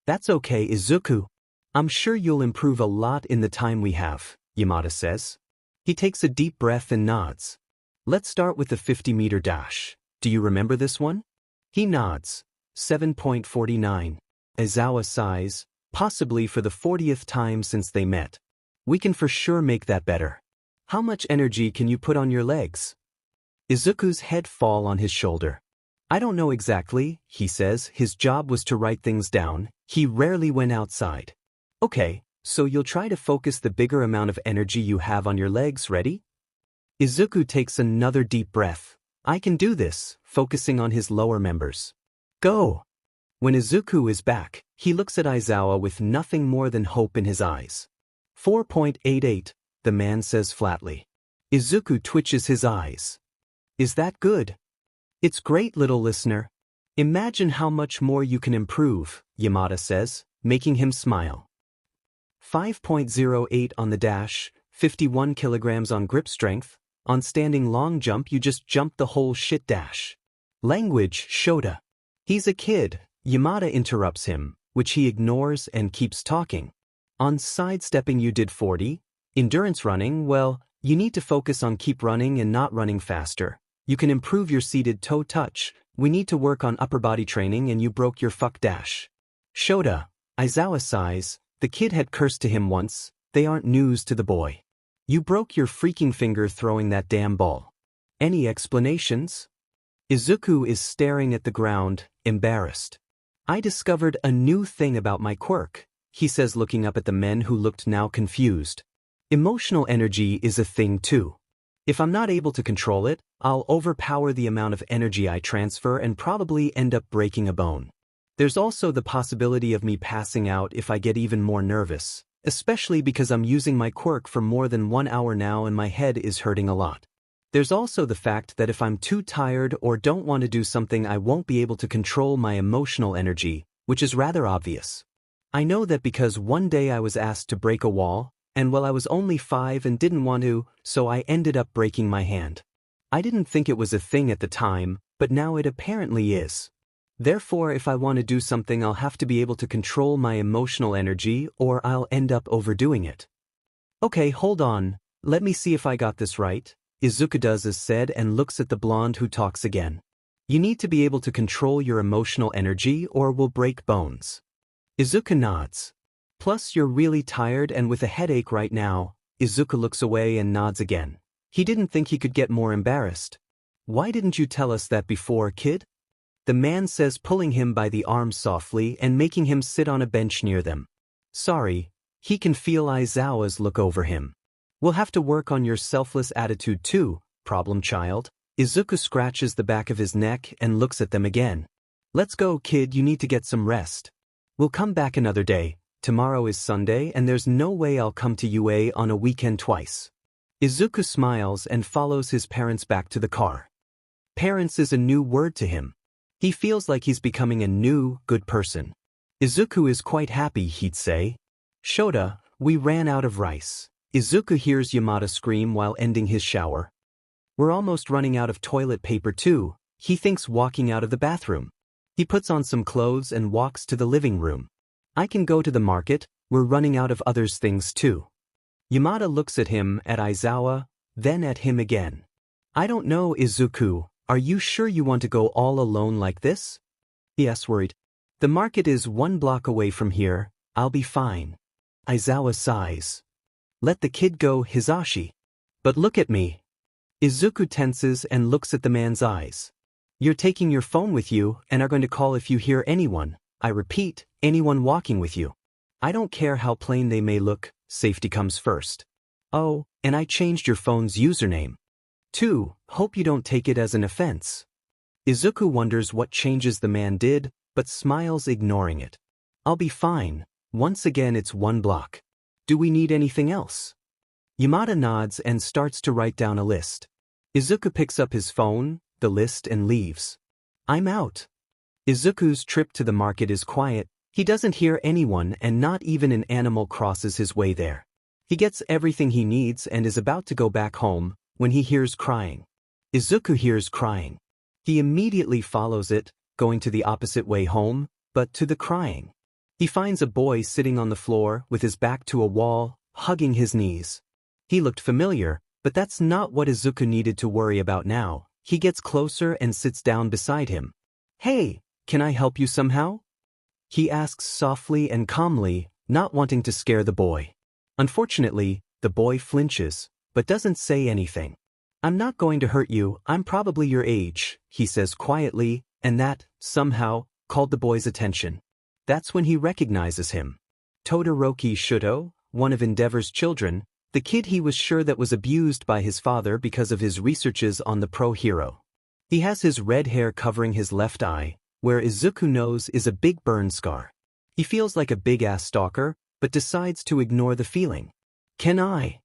That's okay, Izuku. I'm sure you'll improve a lot in the time we have, Yamada says. He takes a deep breath and nods. Let's start with the 50-meter dash. Do you remember this one? He nods. 7.49. Aizawa sighs, possibly for the 40th time since they met. We can for sure make that better. How much energy can you put on your legs? Izuku's head falls on his shoulder. I don't know exactly, he says. His job was to write things down. He rarely went outside. Okay, so you'll try to focus the bigger amount of energy you have on your legs, ready? Izuku takes another deep breath. I can do this, focusing on his lower members. Go! When Izuku is back, he looks at Aizawa with nothing more than hope in his eyes. 4.88, the man says flatly. Izuku twitches his eyes. Is that good? It's great, little listener. Imagine how much more you can improve, Yamada says, making him smile. 5.08 on the dash, 51 kilograms on grip strength. On standing long jump you just jumped the whole shit dash. Language, Shota. He's a kid, Yamada interrupts him, which he ignores and keeps talking. On sidestepping you did 40. Endurance running, well, you need to focus on keep running and not running faster. You can improve your seated toe touch. We need to work on upper body training and you broke your fuck dash. Shota. Aizawa sighs. The kid had cursed to him once. They aren't news to the boy. You broke your freaking finger throwing that damn ball. Any explanations? Izuku is staring at the ground, embarrassed. I discovered a new thing about my quirk, he says looking up at the men who looked now confused. Emotional energy is a thing too. If I'm not able to control it, I'll overpower the amount of energy I transfer and probably end up breaking a bone. There's also the possibility of me passing out if I get even more nervous, especially because I'm using my quirk for more than 1 hour now and my head is hurting a lot. There's also the fact that if I'm too tired or don't want to do something I won't be able to control my emotional energy, which is rather obvious. I know that because one day I was asked to break a wall, and well I was only 5 and didn't want to, so I ended up breaking my hand. I didn't think it was a thing at the time, but now it apparently is. Therefore if I want to do something I'll have to be able to control my emotional energy or I'll end up overdoing it. Okay, hold on, let me see if I got this right. Izuku does as said and looks at the blonde who talks again. You need to be able to control your emotional energy or we'll break bones. Izuku nods. Plus you're really tired and with a headache right now. Izuku looks away and nods again. He didn't think he could get more embarrassed. Why didn't you tell us that before, kid? The man says, pulling him by the arm softly and making him sit on a bench near them. Sorry, he can feel Aizawa's look over him. We'll have to work on your selfless attitude too, problem child. Izuku scratches the back of his neck and looks at them again. Let's go, kid, you need to get some rest. We'll come back another day. Tomorrow is Sunday and there's no way I'll come to UA on a weekend twice. Izuku smiles and follows his parents back to the car. Parents is a new word to him. He feels like he's becoming a new, good person. Izuku is quite happy, he'd say. Shota, we ran out of rice. Izuku hears Yamada scream while ending his shower. We're almost running out of toilet paper too, he thinks walking out of the bathroom. He puts on some clothes and walks to the living room. I can go to the market, we're running out of others things too. Yamada looks at him, at Aizawa, then at him again. I don't know, Izuku, are you sure you want to go all alone like this? Yes, worried. The market is 1 block away from here, I'll be fine. Aizawa sighs. Let the kid go, Hisashi. But look at me. Izuku tenses and looks at the man's eyes. You're taking your phone with you and are going to call if you hear anyone, I repeat, anyone walking with you. I don't care how plain they may look, safety comes first. Oh, and I changed your phone's username. 2. Hope you don't take it as an offense. Izuku wonders what changes the man did, but smiles ignoring it. I'll be fine. Once again it's 1 block. Do we need anything else? Yamada nods and starts to write down a list. Izuku picks up his phone, the list and leaves. I'm out. Izuku's trip to the market is quiet, he doesn't hear anyone and not even an animal crosses his way there. He gets everything he needs and is about to go back home, when he hears crying. Izuku hears crying. He immediately follows it, going to the opposite way home, but to the crying. He finds a boy sitting on the floor with his back to a wall, hugging his knees. He looked familiar, but that's not what Izuku needed to worry about now. He gets closer and sits down beside him. Hey, can I help you somehow? He asks softly and calmly, not wanting to scare the boy. Unfortunately, the boy flinches, but doesn't say anything. I'm not going to hurt you, I'm probably your age, he says quietly, and that, somehow, called the boy's attention. That's when he recognizes him. Todoroki Shuto, one of Endeavor's children, the kid he was sure that was abused by his father because of his researches on the pro-hero. He has his red hair covering his left eye, where Izuku knows is a big burn scar. He feels like a big-ass stalker, but decides to ignore the feeling. Can I?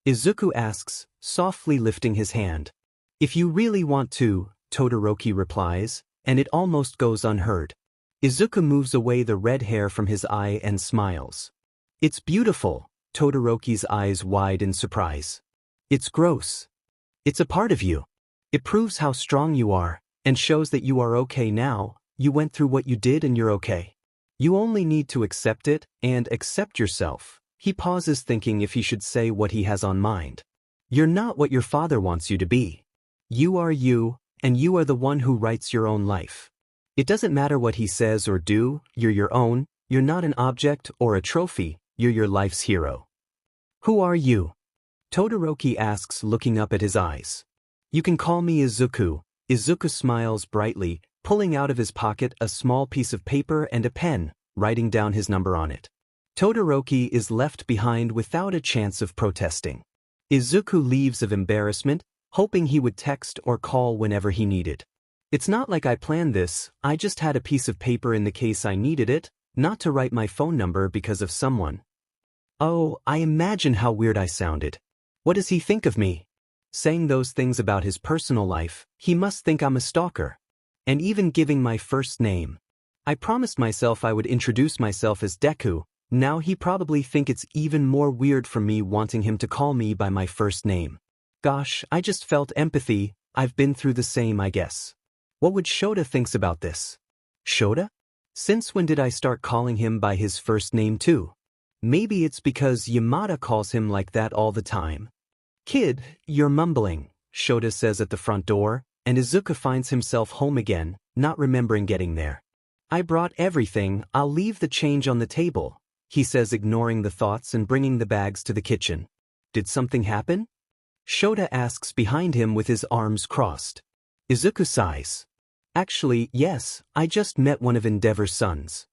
Izuku asks, softly lifting his hand. If you really want to, Todoroki replies, and it almost goes unheard. Izuku moves away the red hair from his eye and smiles. It's beautiful, Todoroki's eyes wide in surprise. It's gross. It's a part of you. It proves how strong you are, and shows that you are okay now. You went through what you did and you're okay. You only need to accept it, and accept yourself. He pauses thinking if he should say what he has on mind. You're not what your father wants you to be. You are you, and you are the one who writes your own life. It doesn't matter what he says or do, you're your own, you're not an object or a trophy, you're your life's hero. Who are you? Todoroki asks, looking up at his eyes. You can call me Izuku. Izuku smiles brightly, pulling out of his pocket a small piece of paper and a pen, writing down his number on it. Todoroki is left behind without a chance of protesting. Izuku leaves of embarrassment, hoping he would text or call whenever he needed. It's not like I planned this, I just had a piece of paper in the case I needed it, not to write my phone number because of someone. Oh, I imagine how weird I sounded. What does he think of me? Saying those things about his personal life, he must think I'm a stalker. And even giving my first name. I promised myself I would introduce myself as Deku, now he probably think it's even more weird for me wanting him to call me by my first name. Gosh, I just felt empathy, I've been through the same I guess. What would Shota thinks about this? Shota? Since when did I start calling him by his first name too? Maybe it's because Yamada calls him like that all the time. Kid, you're mumbling, Shota says at the front door, and Izuku finds himself home again, not remembering getting there. I brought everything, I'll leave the change on the table, he says, ignoring the thoughts and bringing the bags to the kitchen. Did something happen? Shota asks behind him with his arms crossed. Izuku sighs. Actually, yes, I just met one of Endeavor's sons.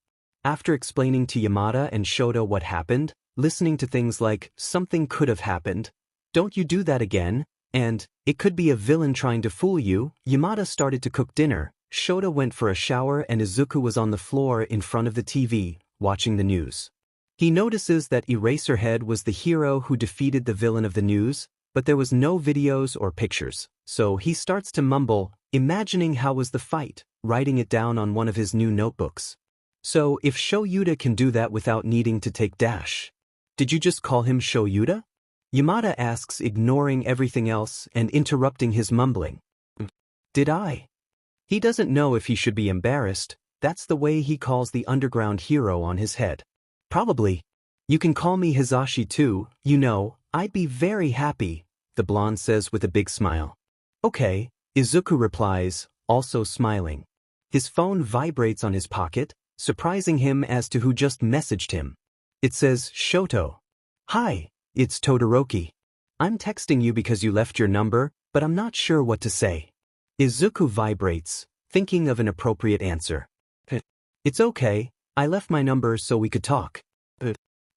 After explaining to Yamada and Shota what happened, listening to things like, something could have happened, don't you do that again, and, it could be a villain trying to fool you, Yamada started to cook dinner, Shota went for a shower and Izuku was on the floor in front of the TV, watching the news. He notices that Eraserhead was the hero who defeated the villain of the news, but there was no videos or pictures, so he starts to mumble, imagining how was the fight, writing it down on one of his new notebooks. So if Shoyuta can do that without needing to take dash. Did you just call him Shoyuta? Yamada asks, ignoring everything else and interrupting his mumbling. Did I? He doesn't know if he should be embarrassed, that's the way he calls the underground hero on his head. Probably. You can call me Hizashi too, you know, I'd be very happy, the blonde says with a big smile. Okay, Izuku replies, also smiling. His phone vibrates on his pocket, surprising him as to who just messaged him. It says, Shoto. Hi, it's Todoroki. I'm texting you because you left your number, but I'm not sure what to say. Izuku vibrates, thinking of an appropriate answer. It's okay, I left my number so we could talk.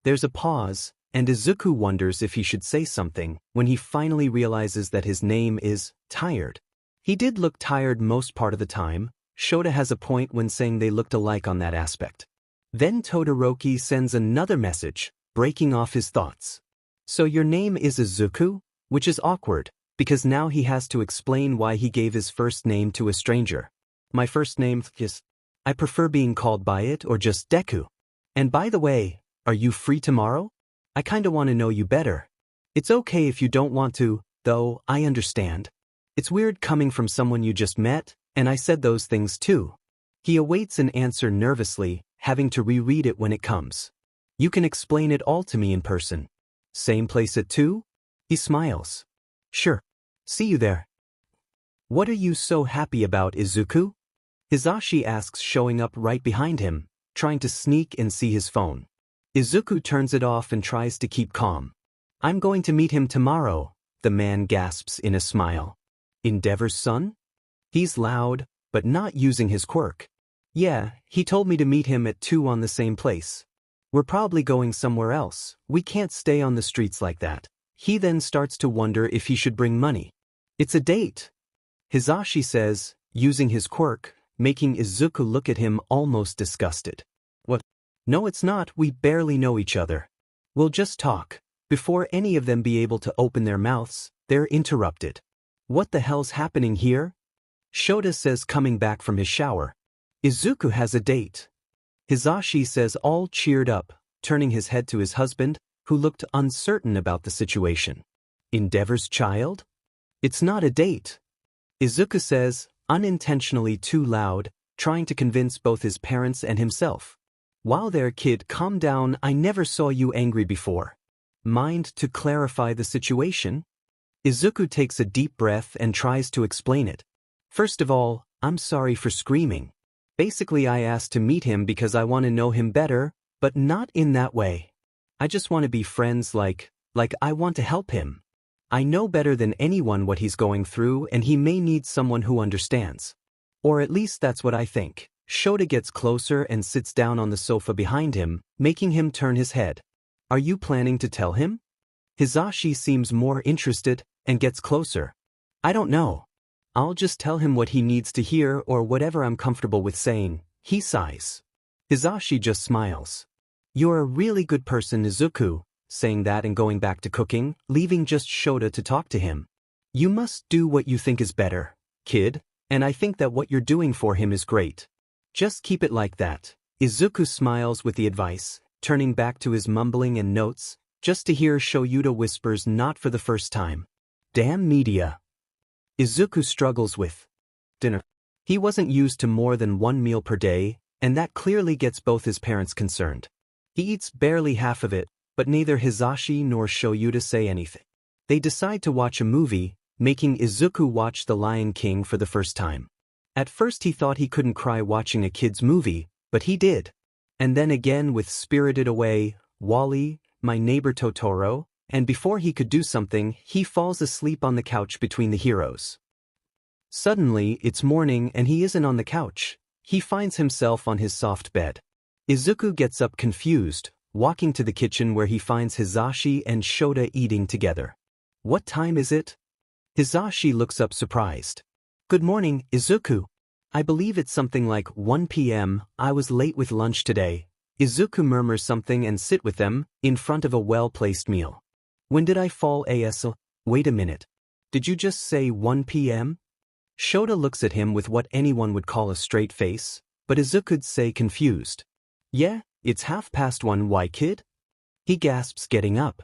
There's a pause, and Izuku wonders if he should say something when he finally realizes that his name is Tired. He did look tired most part of the time. Shota has a point when saying they looked alike on that aspect. Then Todoroki sends another message, breaking off his thoughts. So your name is Izuku? Which is awkward, because now he has to explain why he gave his first name to a stranger. My first name is... I prefer being called by it or just Deku. And by the way, are you free tomorrow? I kinda want to know you better. It's okay if you don't want to, though, I understand. It's weird coming from someone you just met, and I said those things too. He awaits an answer nervously, having to reread it when it comes. You can explain it all to me in person. Same place at 2? He smiles. Sure. See you there. What are you so happy about, Izuku? Hizashi asks, showing up right behind him, trying to sneak and see his phone. Izuku turns it off and tries to keep calm. I'm going to meet him tomorrow, the man gasps in a smile. Endeavor's son? He's loud, but not using his quirk. Yeah, he told me to meet him at 2 on the same place. We're probably going somewhere else, we can't stay on the streets like that. He then starts to wonder if he should bring money. It's a date. Hizashi says, using his quirk, making Izuku look at him almost disgusted. What? No, it's not, we barely know each other. We'll just talk. Before any of them be able to open their mouths, they're interrupted. What the hell's happening here? Shota says, coming back from his shower. Izuku has a date. Hizashi says, all cheered up. turning his head to his husband, who looked uncertain about the situation. Endeavor's child? It's not a date. Izuku says, unintentionally too loud, trying to convince both his parents and himself. While there, kid, calm down, I never saw you angry before. Mind to clarify the situation? Izuku takes a deep breath and tries to explain it. First of all, I'm sorry for screaming. Basically, I asked to meet him because I want to know him better, but not in that way. I just want to be friends like I want to help him. I know better than anyone what he's going through, and he may need someone who understands. Or at least that's what I think. Shota gets closer and sits down on the sofa behind him, making him turn his head. Are you planning to tell him? Hisashi seems more interested and gets closer. I don't know. I'll just tell him what he needs to hear or whatever I'm comfortable with saying. He sighs. Hisashi just smiles. You're a really good person, Izuku, saying that and going back to cooking, leaving just Shota to talk to him. You must do what you think is better, kid, and I think that what you're doing for him is great. Just keep it like that. Izuku smiles with the advice, turning back to his mumbling and notes, just to hear Shoyuta whispers not for the first time. Damn media. Izuku struggles with dinner. He wasn't used to more than one meal per day, and that clearly gets both his parents concerned. He eats barely half of it, but neither Hisashi nor Shoyuta say anything. They decide to watch a movie, making Izuku watch The Lion King for the first time. At first he thought he couldn't cry watching a kid's movie, but he did. And then again with Spirited Away, WALL-E, My Neighbor Totoro, and before he could do something, he falls asleep on the couch between the heroes. Suddenly, it's morning and he isn't on the couch. He finds himself on his soft bed. Izuku gets up confused, walking to the kitchen where he finds Hisashi and Shota eating together. What time is it? Hisashi looks up surprised. Good morning, Izuku. I believe it's something like 1 p.m. I was late with lunch today. Izuku murmurs something and sit with them, in front of a well-placed meal. When did I fall asleep? Wait a minute. Did you just say 1 p.m.? Shota looks at him with what anyone would call a straight face, but Izuku'd say confused. Yeah, it's 1:30. Why, kid? He gasps, getting up.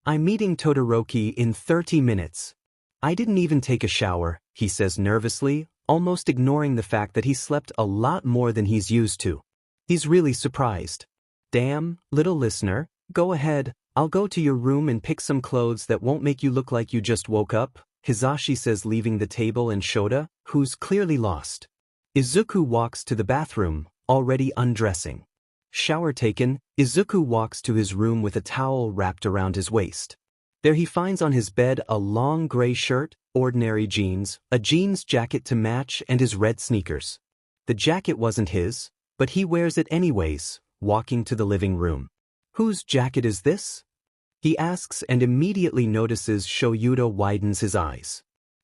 I'm meeting Todoroki in 30 minutes. I didn't even take a shower, he says nervously, almost ignoring the fact that he slept a lot more than he's used to. He's really surprised. Damn, little listener, go ahead, I'll go to your room and pick some clothes that won't make you look like you just woke up, Hisashi says, leaving the table and Shota, who's clearly lost. Izuku walks to the bathroom, already undressing. Shower taken, Izuku walks to his room with a towel wrapped around his waist. There he finds on his bed a long gray shirt, ordinary jeans, a jeans jacket to match, and his red sneakers. The jacket wasn't his, but he wears it anyways, walking to the living room. Whose jacket is this? He asks and immediately notices Shoyuta widens his eyes.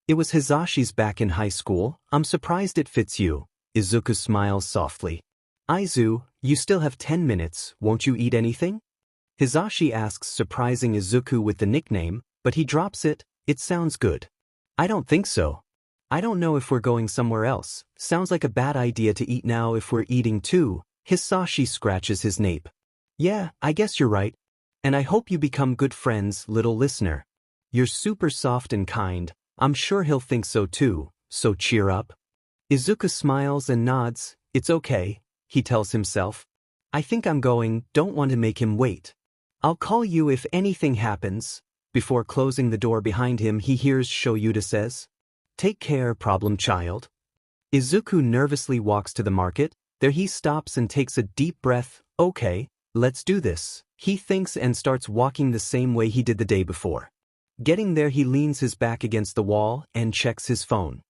It was Hisashi's back in high school. I'm surprised it fits you. Izuku smiles softly. Aizu, you still have 10 minutes, won't you eat anything? Hisashi asks, surprising Izuku with the nickname, but he drops it. It sounds good. I don't think so. I don't know if we're going somewhere else. Sounds like a bad idea to eat now if we're eating too. Hisashi scratches his nape. Yeah, I guess you're right. And I hope you become good friends, little listener. You're super soft and kind. I'm sure he'll think so too, so cheer up. Izuku smiles and nods. It's okay, he tells himself. I think I'm going, don't want to make him wait. I'll call you if anything happens. Before closing the door behind him, he hears Shoyuta says, Take care, problem child. Izuku nervously walks to the market. There he stops and takes a deep breath. Okay, let's do this, he thinks, and starts walking the same way he did the day before. Getting there, he leans his back against the wall and checks his phone.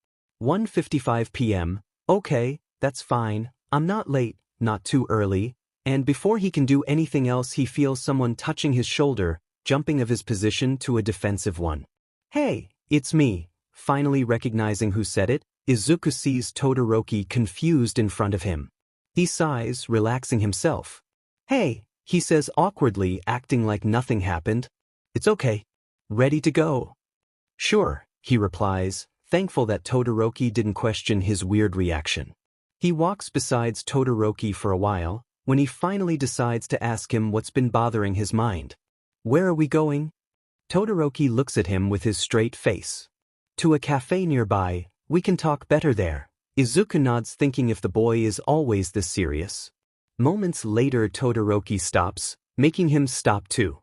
1:55 p.m. Okay, that's fine. I'm not late, not too early. And before he can do anything else, he feels someone touching his shoulder, jumping of his position to a defensive one. Hey, it's me. Finally recognizing who said it, Izuku sees Todoroki confused in front of him. He sighs, relaxing himself. Hey, he says awkwardly, acting like nothing happened. It's okay. Ready to go. Sure, he replies, thankful that Todoroki didn't question his weird reaction. He walks beside Todoroki for a while, when he finally decides to ask him what's been bothering his mind. Where are we going? Todoroki looks at him with his straight face. To a cafe nearby, we can talk better there. Izuku nods, thinking if the boy is always this serious. Moments later, Todoroki stops, making him stop too.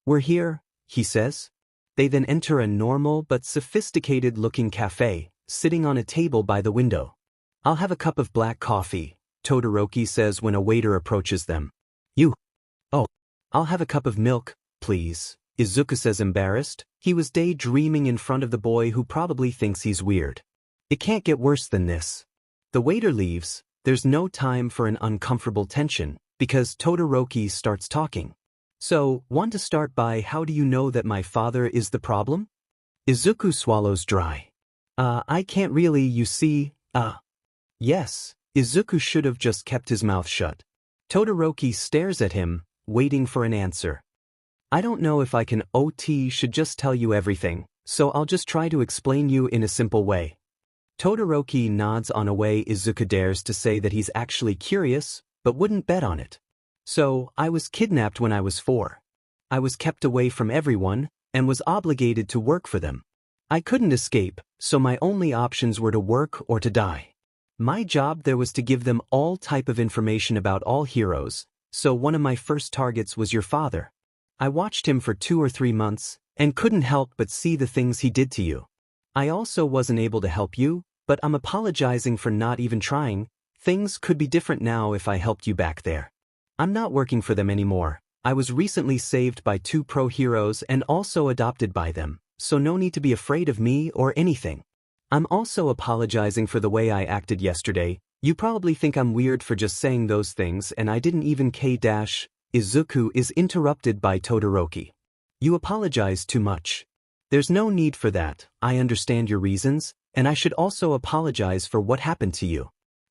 We're here, he says. They then enter a normal but sophisticated-looking cafe, sitting on a table by the window. I'll have a cup of black coffee, Todoroki says when a waiter approaches them. You. Oh. I'll have a cup of milk, please, Izuku says, embarrassed. He was daydreaming in front of the boy who probably thinks he's weird. It can't get worse than this. The waiter leaves. There's no time for an uncomfortable tension, because Todoroki starts talking. So, want to start by how do you know that my father is the problem? Izuku swallows dry. I can't really, you see, Yes, Izuku should have just kept his mouth shut. Todoroki stares at him, waiting for an answer. I don't know if I can should just tell you everything, so I'll just try to explain you in a simple way. Todoroki nods on a way Izuku dares to say that he's actually curious, but wouldn't bet on it. So, I was kidnapped when I was 4. I was kept away from everyone, and was obligated to work for them. I couldn't escape, so my only options were to work or to die. My job there was to give them all type of information about all heroes, so one of my first targets was your father. I watched him for 2 or 3 months, and couldn't help but see the things he did to you. I also wasn't able to help you, but I'm apologizing for not even trying. Things could be different now if I helped you back there. I'm not working for them anymore. I was recently saved by 2 pro heroes and also adopted by them, so no need to be afraid of me or anything. I'm also apologizing for the way I acted yesterday. You probably think I'm weird for just saying those things, and I didn't even Izuku is interrupted by Todoroki. You apologize too much. There's no need for that. I understand your reasons, and I should also apologize for what happened to you.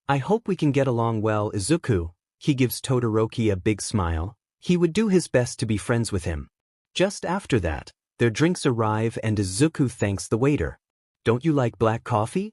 I hope we can get along well, Izuku. He gives Todoroki a big smile. He would do his best to be friends with him. Just after that, their drinks arrive and Izuku thanks the waiter. Don't you like black coffee?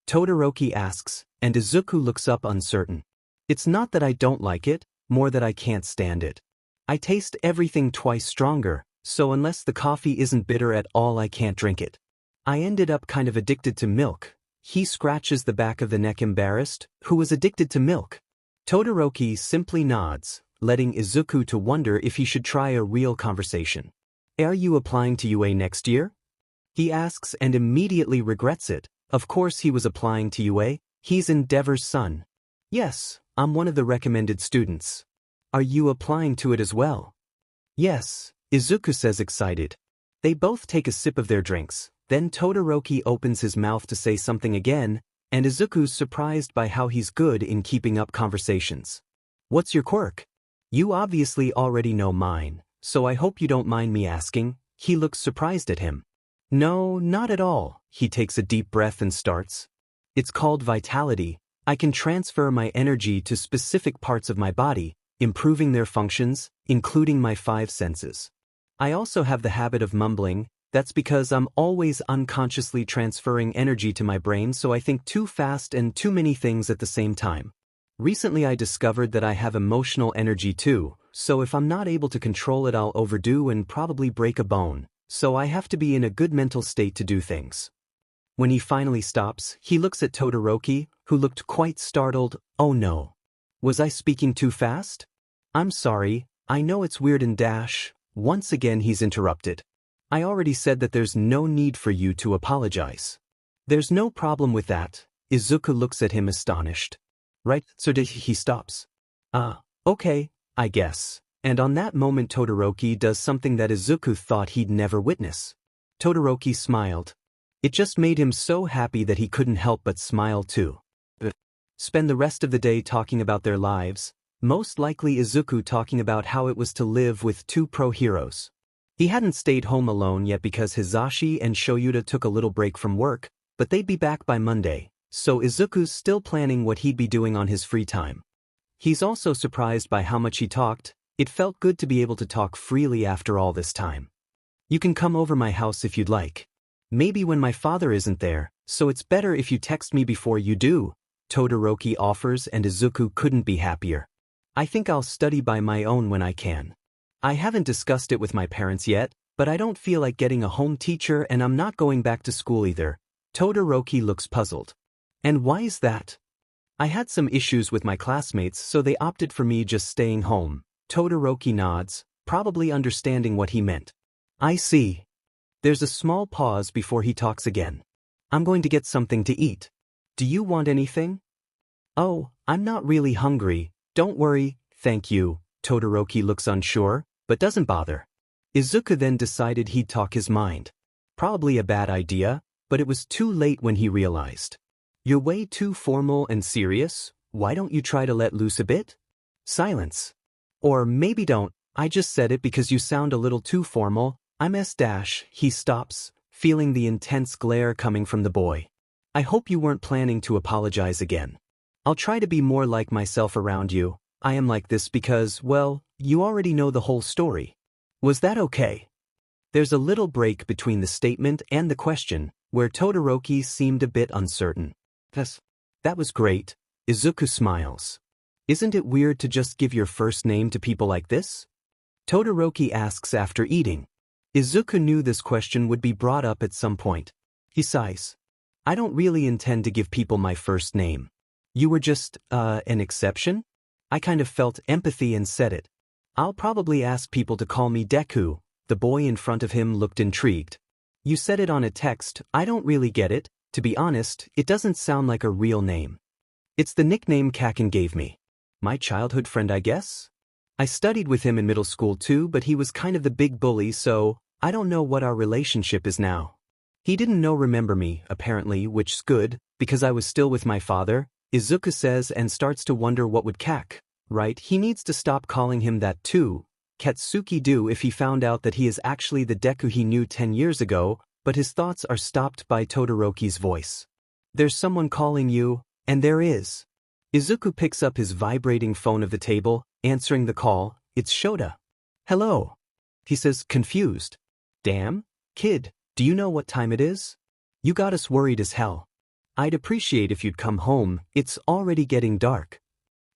Todoroki asks, and Izuku looks up uncertain. It's not that I don't like it, more that I can't stand it. I taste everything twice stronger, so unless the coffee isn't bitter at all I can't drink it. I ended up kind of addicted to milk. He scratches the back of the neck, embarrassed. Who was addicted to milk? Todoroki simply nods, letting Izuku to wonder if he should try a real conversation. Are you applying to UA next year? He asks and immediately regrets it. Of course he was applying to UA. He's Endeavor's son. Yes, I'm one of the recommended students. Are you applying to it as well? Yes, Izuku says, excited. They both take a sip of their drinks. Then Todoroki opens his mouth to say something again, and Izuku's surprised by how he's good in keeping up conversations. What's your quirk? You obviously already know mine, so I hope you don't mind me asking. He looks surprised at him. No, not at all. He takes a deep breath and starts. It's called vitality. I can transfer my energy to specific parts of my body, improving their functions, including my 5 senses. I also have the habit of mumbling. That's because I'm always unconsciously transferring energy to my brain, so I think too fast and too many things at the same time. Recently I discovered that I have emotional energy too, so if I'm not able to control it I'll overdo and probably break a bone, so I have to be in a good mental state to do things. When he finally stops, he looks at Todoroki, who looked quite startled. Oh no. Was I speaking too fast? I'm sorry, I know it's weird and once again he's interrupted. I already said that there's no need for you to apologize. There's no problem with that. Izuku looks at him astonished. Right, so he stops. Okay, I guess. And on that moment Todoroki does something that Izuku thought he'd never witness. Todoroki smiled. It just made him so happy that he couldn't help but smile too. Spend the rest of the day talking about their lives, most likely Izuku talking about how it was to live with 2 pro heroes. He hadn't stayed home alone yet because Hizashi and Shoyuta took a little break from work, but they'd be back by Monday, so Izuku's still planning what he'd be doing on his free time. He's also surprised by how much he talked. It felt good to be able to talk freely after all this time. You can come over my house if you'd like. Maybe when my father isn't there, so it's better if you text me before you do, Todoroki offers, and Izuku couldn't be happier. I think I'll study by my own when I can. I haven't discussed it with my parents yet, but I don't feel like getting a home teacher and I'm not going back to school either. Todoroki looks puzzled. And why is that? I had some issues with my classmates, so they opted for me just staying home. Todoroki nods, probably understanding what he meant. I see. There's a small pause before he talks again. I'm going to get something to eat. Do you want anything? Oh, I'm not really hungry. Don't worry, thank you. Todoroki looks unsure, but doesn't bother. Izuku then decided he'd talk his mind. Probably a bad idea, but it was too late when he realized. You're way too formal and serious, why don't you try to let loose a bit? Silence. Or maybe don't, I just said it because you sound a little too formal. I'm S-. He stops, feeling the intense glare coming from the boy. I hope you weren't planning to apologize again. I'll try to be more like myself around you. I am like this because, well, you already know the whole story. Was that okay? There's a little break between the statement and the question, where Todoroki seemed a bit uncertain. Yes. That was great. Izuku smiles. Isn't it weird to just give your first name to people like this? Todoroki asks after eating. Izuku knew this question would be brought up at some point. He sighs. I don't really intend to give people my first name. You were just, an exception? I kind of felt empathy and said it. I'll probably ask people to call me Deku. The boy in front of him looked intrigued. You said it on a text, I don't really get it. To be honest, it doesn't sound like a real name. It's the nickname Kaken gave me. My childhood friend, I guess? I studied with him in middle school too, but he was kind of the big bully, so I don't know what our relationship is now. He didn't remember me, apparently, which's good, because I was still with my father, Izuku says and starts to wonder what would right? He needs to stop calling him that too. Katsuki do if he found out that he is actually the Deku he knew 10 years ago, but his thoughts are stopped by Todoroki's voice. There's someone calling you, and there is. Izuku picks up his vibrating phone of the table, answering the call. It's Shota. Hello. He says, confused. Damn, kid, do you know what time it is? You got us worried as hell. I'd appreciate if you'd come home, it's already getting dark.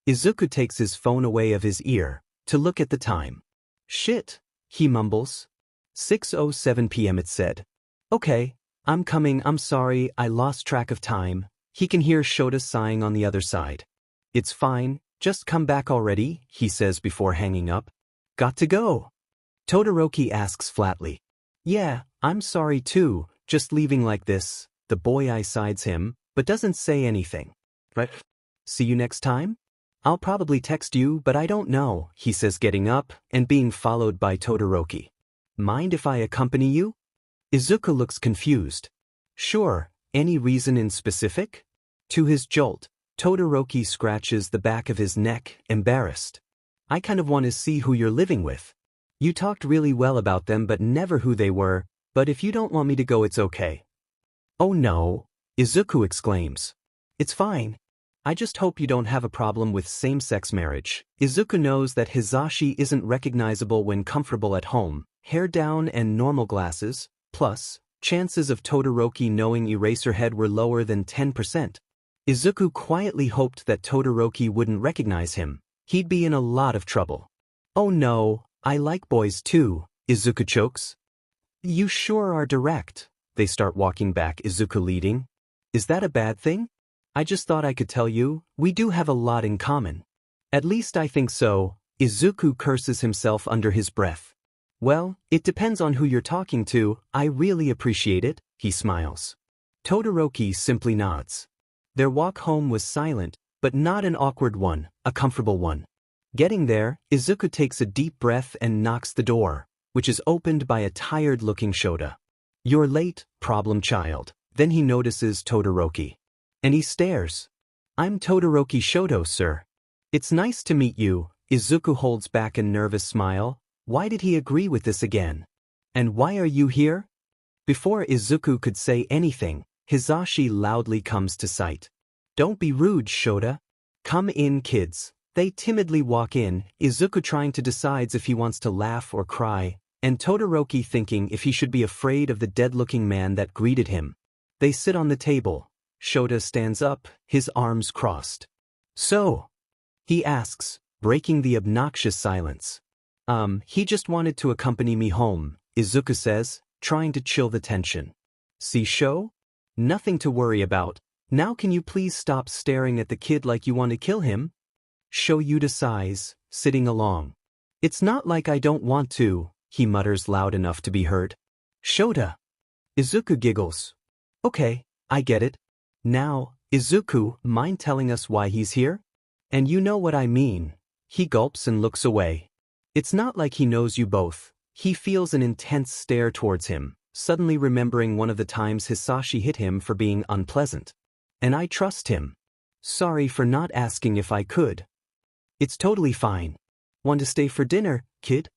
Izuku takes his phone away of his ear, to look at the time. Shit, he mumbles. 6:07 p.m. it said. Okay, I'm coming, I'm sorry, I lost track of time. He can hear Shota sighing on the other side. It's fine, just come back already, he says before hanging up. Got to go? Todoroki asks flatly. Yeah, I'm sorry too, just leaving like this. The boy eyesides him, but doesn't say anything. Right? See you next time? I'll probably text you, but I don't know, he says getting up and being followed by Todoroki. Mind if I accompany you? Izuku looks confused. Sure, any reason in specific? To his jolt, Todoroki scratches the back of his neck, embarrassed. I kind of want to see who you're living with. You talked really well about them but never who they were, but if you don't want me to go it's okay. Oh no, Izuku exclaims. It's fine. I just hope you don't have a problem with same-sex marriage. Izuku knows that Hizashi isn't recognizable when comfortable at home, hair down and normal glasses, plus, chances of Todoroki knowing Eraserhead were lower than 10%. Izuku quietly hoped that Todoroki wouldn't recognize him. He'd be in a lot of trouble. Oh no, I like boys too, Izuku chokes. You sure are direct. They start walking back, Izuku leading. Is that a bad thing? I just thought I could tell you, we do have a lot in common. At least I think so. Izuku curses himself under his breath. Well, it depends on who you're talking to, I really appreciate it, he smiles. Todoroki simply nods. Their walk home was silent, but not an awkward one, a comfortable one. Getting there, Izuku takes a deep breath and knocks the door, which is opened by a tired-looking Shota. You're late, problem child. Then he notices Todoroki. And he stares. I'm Todoroki Shoto, sir. It's nice to meet you. Izuku holds back a nervous smile. Why did he agree with this again? And why are you here? Before Izuku could say anything, Hizashi loudly comes to sight. Don't be rude, Shota. Come in, kids. They timidly walk in, Izuku trying to decide if he wants to laugh or cry, and Todoroki thinking if he should be afraid of the dead-looking man that greeted him. They sit on the table. Shota stands up, his arms crossed. So? He asks, breaking the obnoxious silence. He just wanted to accompany me home, Izuku says, trying to chill the tension. See show? Nothing to worry about. Now can you please stop staring at the kid like you want to kill him? Sho Yuta sighs, sitting along. It's not like I don't want to, he mutters loud enough to be heard. Shota. Izuku giggles. Okay, I get it. Now, Izuku, mind telling us why he's here? And you know what I mean. He gulps and looks away. It's not like he knows you both. He feels an intense stare towards him, suddenly remembering one of the times Hisashi hit him for being unpleasant. And I trust him. Sorry for not asking if I could. It's totally fine. Want to stay for dinner, kid?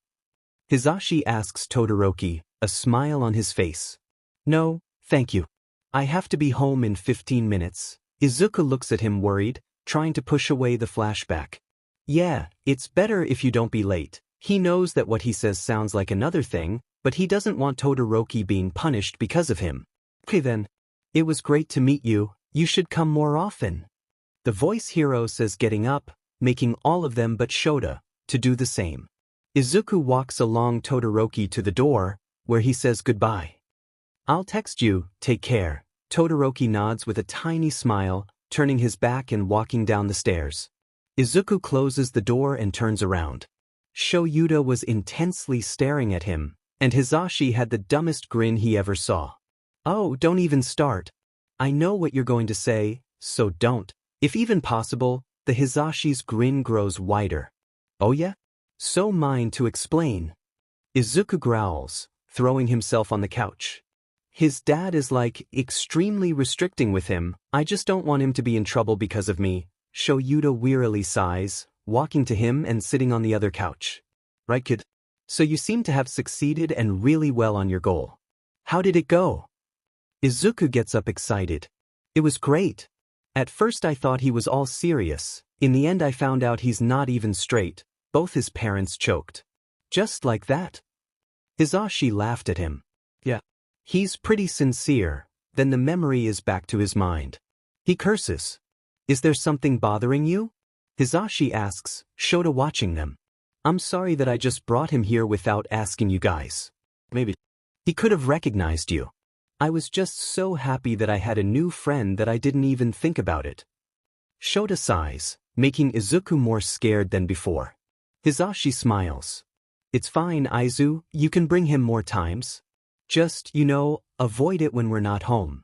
Hisashi asks Todoroki, a smile on his face. No, thank you. I have to be home in 15 minutes. Izuku looks at him worried, trying to push away the flashback. Yeah, it's better if you don't be late. He knows that what he says sounds like another thing, but he doesn't want Todoroki being punished because of him. Okay then. It was great to meet you. You should come more often. The voice hero says, getting up, making all of them but Shota to do the same. Izuku walks along Todoroki to the door, where he says goodbye. I'll text you, take care. Todoroki nods with a tiny smile, turning his back and walking down the stairs. Izuku closes the door and turns around. Sho Yuta was intensely staring at him, and Hisashi had the dumbest grin he ever saw. Oh, don't even start. I know what you're going to say, so don't. If even possible, the Hisashi's grin grows wider. Oh yeah? So mine to explain. Izuku growls, throwing himself on the couch. His dad is like extremely restricting with him. I just don't want him to be in trouble because of me. Sho Yuta wearily sighs, walking to him and sitting on the other couch. Right, kid? So you seem to have succeeded and really well on your goal. How did it go? Izuku gets up excited. It was great. At first I thought he was all serious. In the end I found out he's not even straight. Both his parents choked. Just like that. Hisashi laughed at him. Yeah. He's pretty sincere. Then the memory is back to his mind. He curses. Is there something bothering you? Hisashi asks, Shota watching them. I'm sorry that I just brought him here without asking you guys. Maybe. He could have recognized you. I was just so happy that I had a new friend that I didn't even think about it. Shota sighs, making Izuku more scared than before. Hisashi smiles. It's fine, Aizu, you can bring him more times. Just, avoid it when we're not home.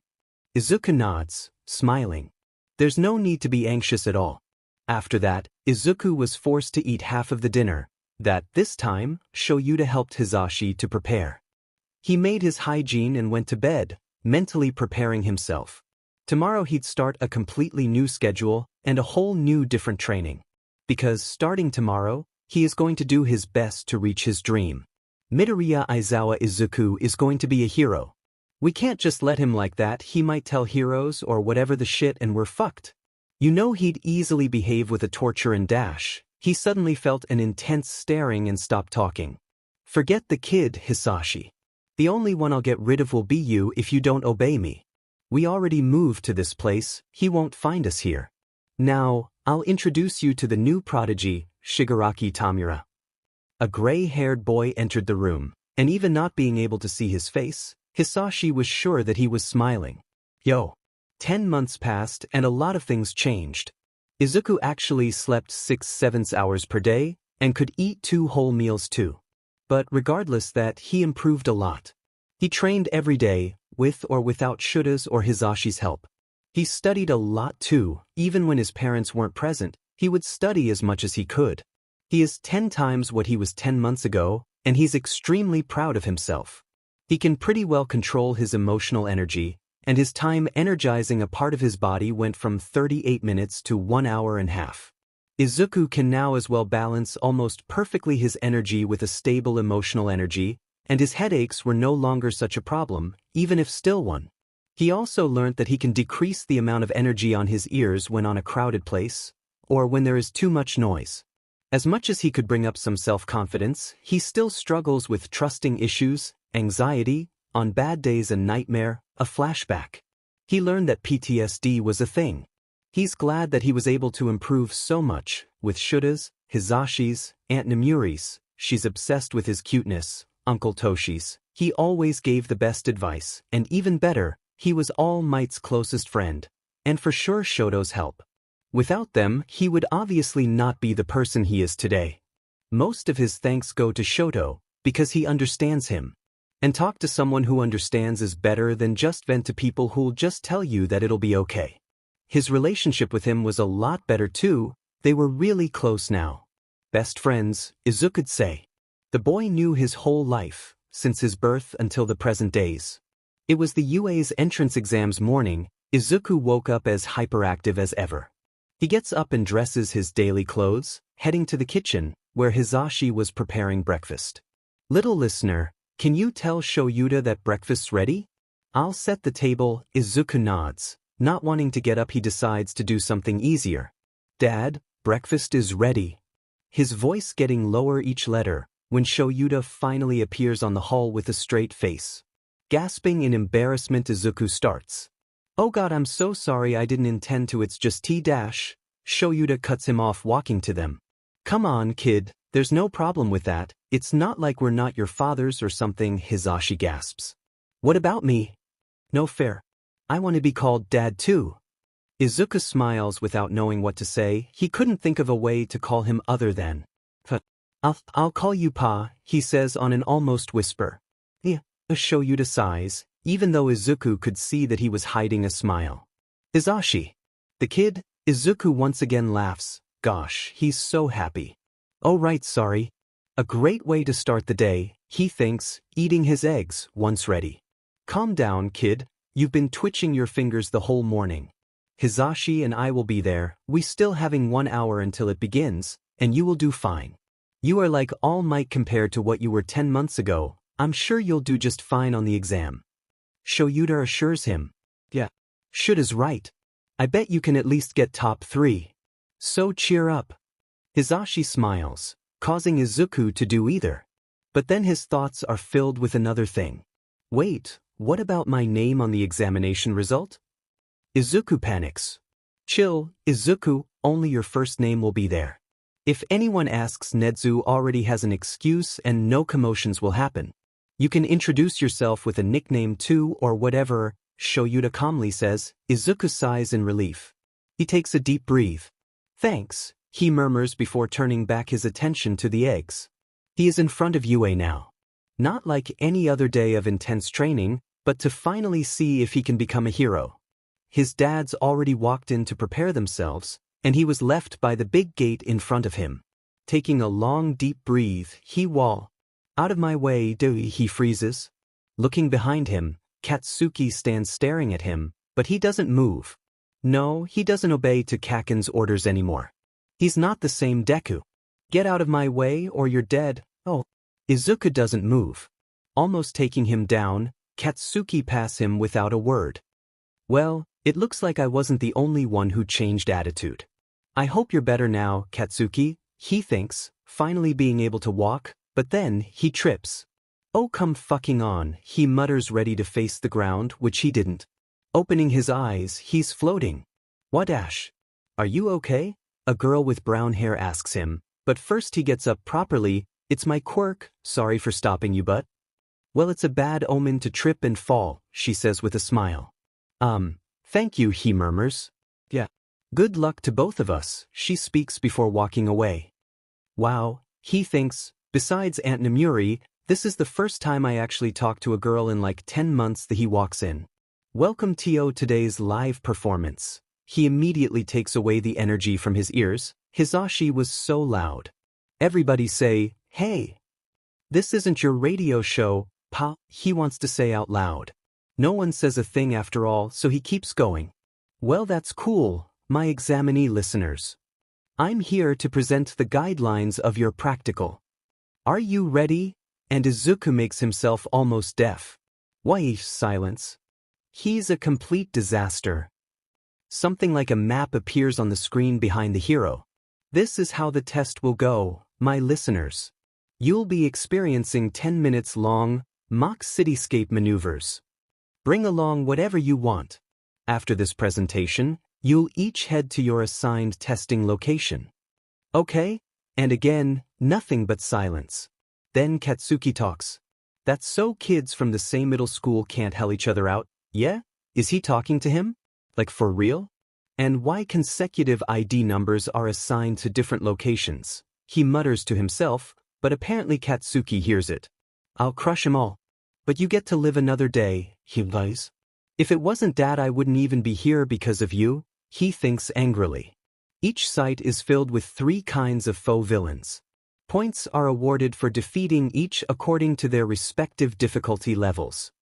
Izuku nods, smiling. There's no need to be anxious at all. After that, Izuku was forced to eat half of the dinner that, this time, Sho Yuta helped Hisashi to prepare. He made his hygiene and went to bed, mentally preparing himself. Tomorrow he'd start a completely new schedule and a whole new different training. Because starting tomorrow, he is going to do his best to reach his dream. Midoriya Aizawa Izuku is going to be a hero. We can't just let him like that. He might tell heroes or whatever the shit and we're fucked. He'd easily behave with a torture and dash. He suddenly felt an intense staring and stopped talking. Forget the kid, Hisashi. The only one I'll get rid of will be you if you don't obey me. We already moved to this place, he won't find us here. Now, I'll introduce you to the new prodigy, Shigaraki Tamura. A gray-haired boy entered the room, and even not being able to see his face, Hisashi was sure that he was smiling. Yo. 10 months passed and a lot of things changed. Izuku actually slept 6-7 hours per day, and could eat 2 whole meals too. But regardless that, he improved a lot. He trained every day, with or without Shuta's or Hisashi's help. He studied a lot too, even when his parents weren't present, he would study as much as he could. He is 10 times what he was 10 months ago, and he's extremely proud of himself. He can pretty well control his emotional energy, and his time energizing a part of his body went from 38 minutes to 1 hour and a half. Izuku can now as well balance almost perfectly his energy with a stable emotional energy, and his headaches were no longer such a problem, even if still one. He also learned that he can decrease the amount of energy on his ears when on a crowded place, or when there is too much noise. As much as he could bring up some self-confidence, he still struggles with trusting issues, anxiety, on bad days a nightmare, a flashback. He learned that PTSD was a thing. He's glad that he was able to improve so much, with Shuta's, Hisashi's, Aunt Namuri's, she's obsessed with his cuteness, Uncle Toshi's, he always gave the best advice, and even better, he was All Might's closest friend. And for sure Shoto's help. Without them, he would obviously not be the person he is today. Most of his thanks go to Shoto, because he understands him. And talk to someone who understands is better than just vent to people who'll just tell you that it'll be okay. His relationship with him was a lot better too, they were really close now. Best friends, Izuku'd say. The boy knew his whole life, since his birth until the present days. It was the UA's entrance exams morning. Izuku woke up as hyperactive as ever. He gets up and dresses his daily clothes, heading to the kitchen, where Hisashi was preparing breakfast. Little listener, can you tell Shoyuta that breakfast's ready? I'll set the table, Izuku nods. Not wanting to get up, he decides to do something easier. Dad, breakfast is ready. His voice getting lower each letter, when Shoyuta finally appears on the hall with a straight face. Gasping in embarrassment, Izuku starts. Oh God, I'm so sorry, I didn't intend to, it's just tea dash. Shoyuta cuts him off, walking to them. Come on, kid, there's no problem with that, it's not like we're not your fathers or something, Hisashi gasps. What about me? No fair. I want to be called Dad too. Izuku smiles without knowing what to say, he couldn't think of a way to call him other than. I'll call you Pa, he says on an almost whisper. Yeah, Shoyuta sighs, even though Izuku could see that he was hiding a smile. Hisashi. The kid, Izuku once again laughs, gosh, he's so happy. Oh right, sorry. A great way to start the day, he thinks, eating his eggs, once ready. Calm down, kid, you've been twitching your fingers the whole morning. Hisashi and I will be there, we still having 1 hour until it begins, and you will do fine. You are like All Might compared to what you were 10 months ago, I'm sure you'll do just fine on the exam. Shoyuta assures him. Yeah. Should is right. I bet you can at least get top 3. So cheer up. Hisashi smiles, causing Izuku to do either. But then his thoughts are filled with another thing. Wait, what about my name on the examination result? Izuku panics. Chill, Izuku, only your first name will be there. If anyone asks, Nedzu already has an excuse and no commotions will happen. You can introduce yourself with a nickname too or whatever, Shoyuta calmly says. Izuku sighs in relief. He takes a deep breath. Thanks, he murmurs before turning back his attention to the eggs. He is in front of UA now. Not like any other day of intense training, but to finally see if he can become a hero. His dads already walked in to prepare themselves, and he was left by the big gate in front of him. Taking a long deep breath, he out of my way, he freezes. Looking behind him, Katsuki stands staring at him, but he doesn't move. No, he doesn't obey to Kaken's orders anymore. He's not the same Deku. Get out of my way or you're dead. Oh. Izuku doesn't move. Almost taking him down, Katsuki passes him without a word. Well, it looks like I wasn't the only one who changed attitude. I hope you're better now, Katsuki, he thinks, finally being able to walk, but then he trips. Oh come fucking on, he mutters, ready to face the ground, which he didn't. Opening his eyes, he's floating. What Ash? Are you okay? A girl with brown hair asks him, but first he gets up properly. It's my quirk, sorry for stopping you but. Well, it's a bad omen to trip and fall, she says with a smile. Thank you, he murmurs. Yeah. Good luck to both of us, she speaks before walking away. Wow, he thinks, besides Aunt Namuri, this is the first time I actually talked to a girl in like 10 months. That he walks in. Welcome to today's live performance. He immediately takes away the energy from his ears. Hisashi was so loud. Everybody say, hey. This isn't your radio show, Pa, he wants to say out loud. No one says a thing after all, so he keeps going. Well, that's cool, my examinee listeners. I'm here to present the guidelines of your practical. Are you ready? And Izuku makes himself almost deaf. Why silence? He's a complete disaster. Something like a map appears on the screen behind the hero. This is how the test will go, my listeners. You'll be experiencing 10 minutes long mock cityscape maneuvers. Bring along whatever you want. After this presentation, you'll each head to your assigned testing location. Okay? And again, nothing but silence. Then Katsuki talks. That's so kids from the same middle school can't hell each other out, yeah? Is he talking to him? Like for real? And why consecutive ID numbers are assigned to different locations? He mutters to himself, but apparently Katsuki hears it. I'll crush 'em all. But you get to live another day, he lies. If it wasn't Dad, I wouldn't even be here because of you, he thinks angrily. Each site is filled with 3 kinds of faux villains. Points are awarded for defeating each according to their respective difficulty levels.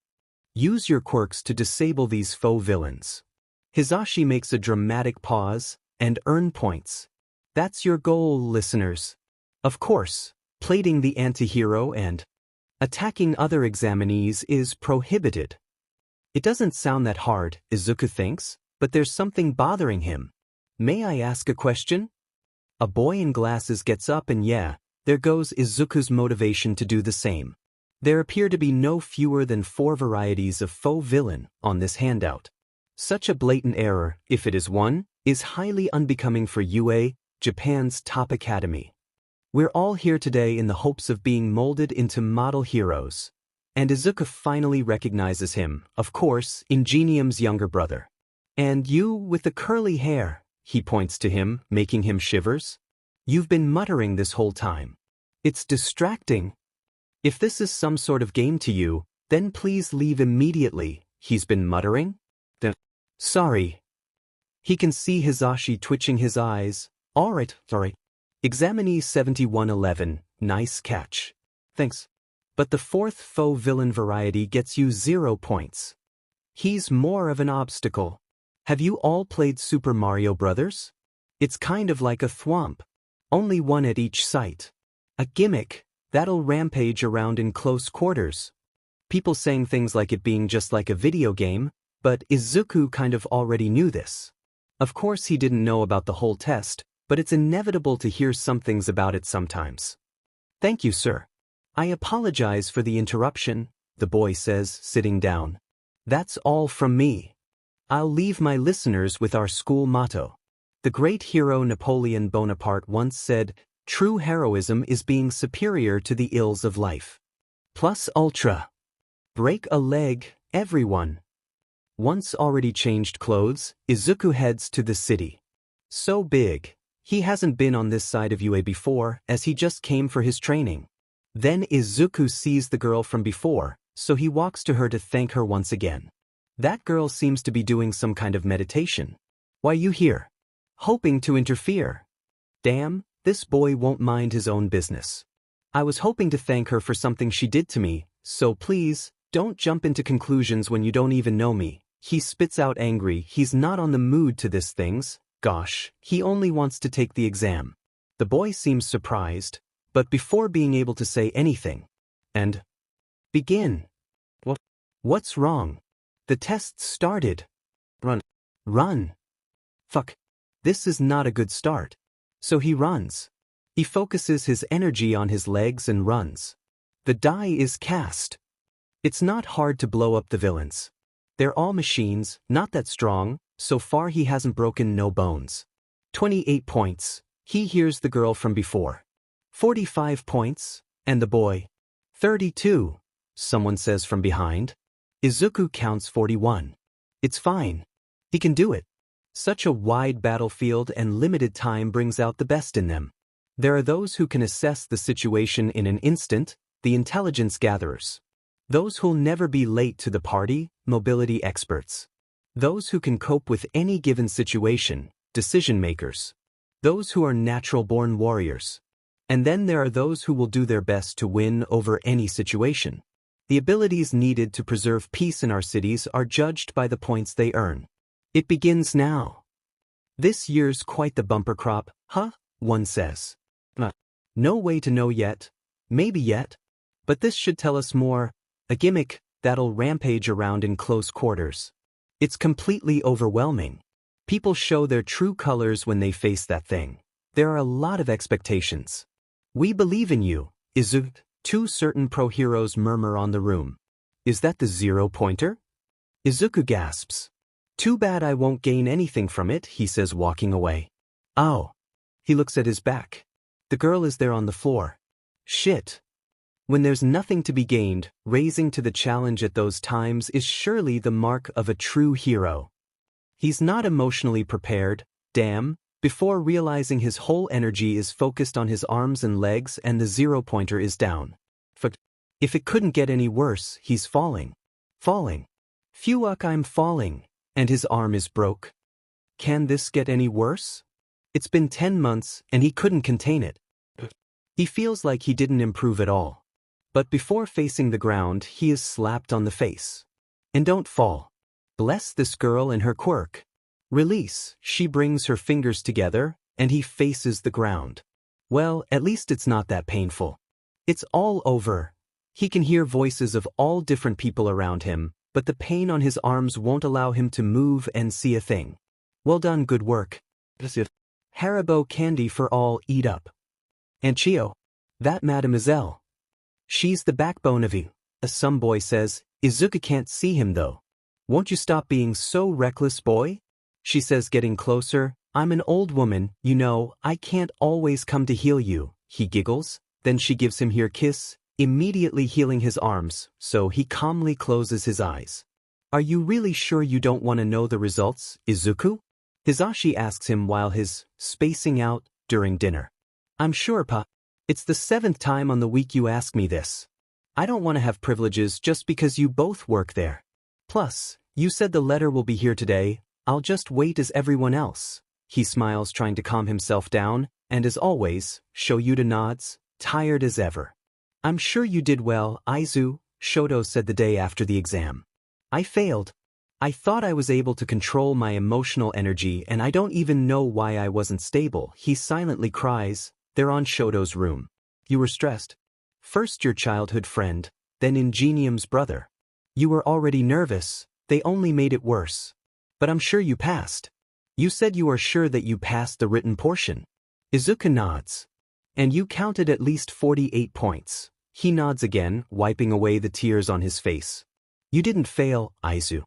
Use your quirks to disable these faux villains. Hizashi makes a dramatic pause and earn points. That's your goal, listeners. Of course, plating the anti-hero and attacking other examinees is prohibited. It doesn't sound that hard, Izuku thinks, but there's something bothering him. May I ask a question? A boy in glasses gets up and yeah, there goes Izuku's motivation to do the same. There appear to be no fewer than 4 varieties of faux villain on this handout. Such a blatant error, if it is one, is highly unbecoming for UA, Japan's top academy. We're all here today in the hopes of being molded into model heroes. And Izuku finally recognizes him, of course, Ingenium's younger brother. And you with the curly hair, he points to him, making him shivers. You've been muttering this whole time. It's distracting. If this is some sort of game to you, then please leave immediately, he's been muttering. Sorry. He can see Hizashi twitching his eyes. Alright, sorry. Examinee 7111, nice catch. Thanks. But the 4th faux villain variety gets you 0 points. He's more of an obstacle. Have you all played Super Mario Bros? It's kind of like a thwomp. Only one at each site. A gimmick that'll rampage around in close quarters. People saying things like it being just like a video game, but Izuku kind of already knew this. Of course he didn't know about the whole test, but it's inevitable to hear some things about it sometimes. Thank you, sir. I apologize for the interruption, the boy says, sitting down. That's all from me. I'll leave my listeners with our school motto. The great hero Napoleon Bonaparte once said, true heroism is being superior to the ills of life. Plus ultra. Break a leg, everyone. Once already changed clothes, Izuku heads to the city. So big. He hasn't been on this side of UA before, as he just came for his training. Then Izuku sees the girl from before, so he walks to her to thank her once again. That girl seems to be doing some kind of meditation. Why you here? Hoping to interfere. Damn, this boy won't mind his own business. I was hoping to thank her for something she did to me, so please, don't jump into conclusions when you don't even know me. He spits out angry. He's not on the mood to this things. Gosh, he only wants to take the exam. The boy seems surprised, but before being able to say anything, and begin. What's wrong? The test started. Run. Fuck. This is not a good start. So he runs. He focuses his energy on his legs and runs. The die is cast. It's not hard to blow up the villains. They're all machines, not that strong, so far he hasn't broken no bones. 28 points. He hears the girl from before. 45 points, and the boy. 32, someone says from behind. Izuku counts 41. It's fine. He can do it. Such a wide battlefield and limited time brings out the best in them. There are those who can assess the situation in an instant, the intelligence gatherers. Those who'll never be late to the party, mobility experts. Those who can cope with any given situation, decision makers. Those who are natural-born warriors. And then there are those who will do their best to win over any situation. The abilities needed to preserve peace in our cities are judged by the points they earn. It begins now. This year's quite the bumper crop, huh? One says. No way to know yet. Maybe yet. But this should tell us more. A gimmick that'll rampage around in close quarters. It's completely overwhelming. People show their true colors when they face that thing. There are a lot of expectations. We believe in you, Izuku. 2 certain pro-heroes murmur on the room. Is that the 0-pointer? Izuku gasps. Too bad I won't gain anything from it, he says walking away. Oh. He looks at his back. The girl is there on the floor. Shit. When there's nothing to be gained, raising to the challenge at those times is surely the mark of a true hero. He's not emotionally prepared, damn, before realizing his whole energy is focused on his arms and legs and the 0-pointer is down. If it couldn't get any worse, he's falling. Falling. Fuck, I'm falling. And his arm is broke. Can this get any worse? It's been 10 months, and he couldn't contain it. He feels like he didn't improve at all. But before facing the ground, he is slapped on the face. And don't fall. Bless this girl and her quirk. Release. She brings her fingers together, and he faces the ground. Well, at least it's not that painful. It's all over. He can hear voices of all different people around him, but the pain on his arms won't allow him to move and see a thing. Well done, good work. Haribo candy for all, eat up. And Chio. That mademoiselle. She's the backbone of you. Some boy says, Izuku can't see him though. Won't you stop being so reckless, boy? She says, getting closer, I'm an old woman, you know, I can't always come to heal you. He giggles, then she gives him her kiss, immediately healing his arms, so he calmly closes his eyes. Are you really sure you don't want to know the results, Izuku? Hisashi asks him while he's spacing out during dinner. I'm sure, Pa. It's the 7th time on the week you ask me this. I don't want to have privileges just because you both work there. Plus, you said the letter will be here today, I'll just wait as everyone else. He smiles, trying to calm himself down, and as always, Shoyuta nods, tired as ever. I'm sure you did well, Aizu, Shoto said the day after the exam. I failed. I thought I was able to control my emotional energy and I don't even know why I wasn't stable. He silently cries. They're on Shoto's room. You were stressed. First your childhood friend, then Ingenium's brother. You were already nervous, they only made it worse. But I'm sure you passed. You said you are sure that you passed the written portion. Izuku nods. And you counted at least 48 points. He nods again, wiping away the tears on his face. You didn't fail, Aizu.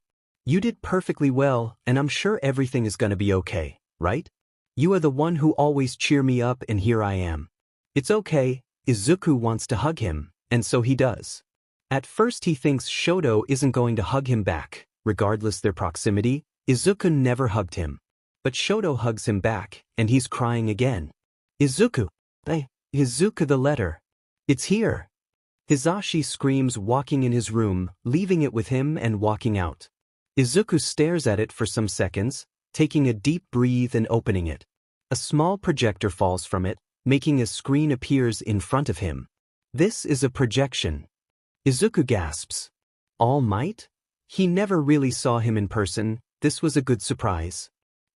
You did perfectly well, and I'm sure everything is gonna be okay, right? You are the one who always cheer me up and here I am. It's okay, Izuku wants to hug him, and so he does. At first he thinks Shoto isn't going to hug him back. Regardless their proximity, Izuku never hugged him. But Shoto hugs him back, and he's crying again. Izuku. Izuku, the letter. It's here. Hisashi screams, walking in his room, leaving it with him and walking out. Izuku stares at it for some seconds, taking a deep breath and opening it. A small projector falls from it, making a screen appears in front of him. This is a projection. Izuku gasps. All Might? He never really saw him in person. This was a good surprise.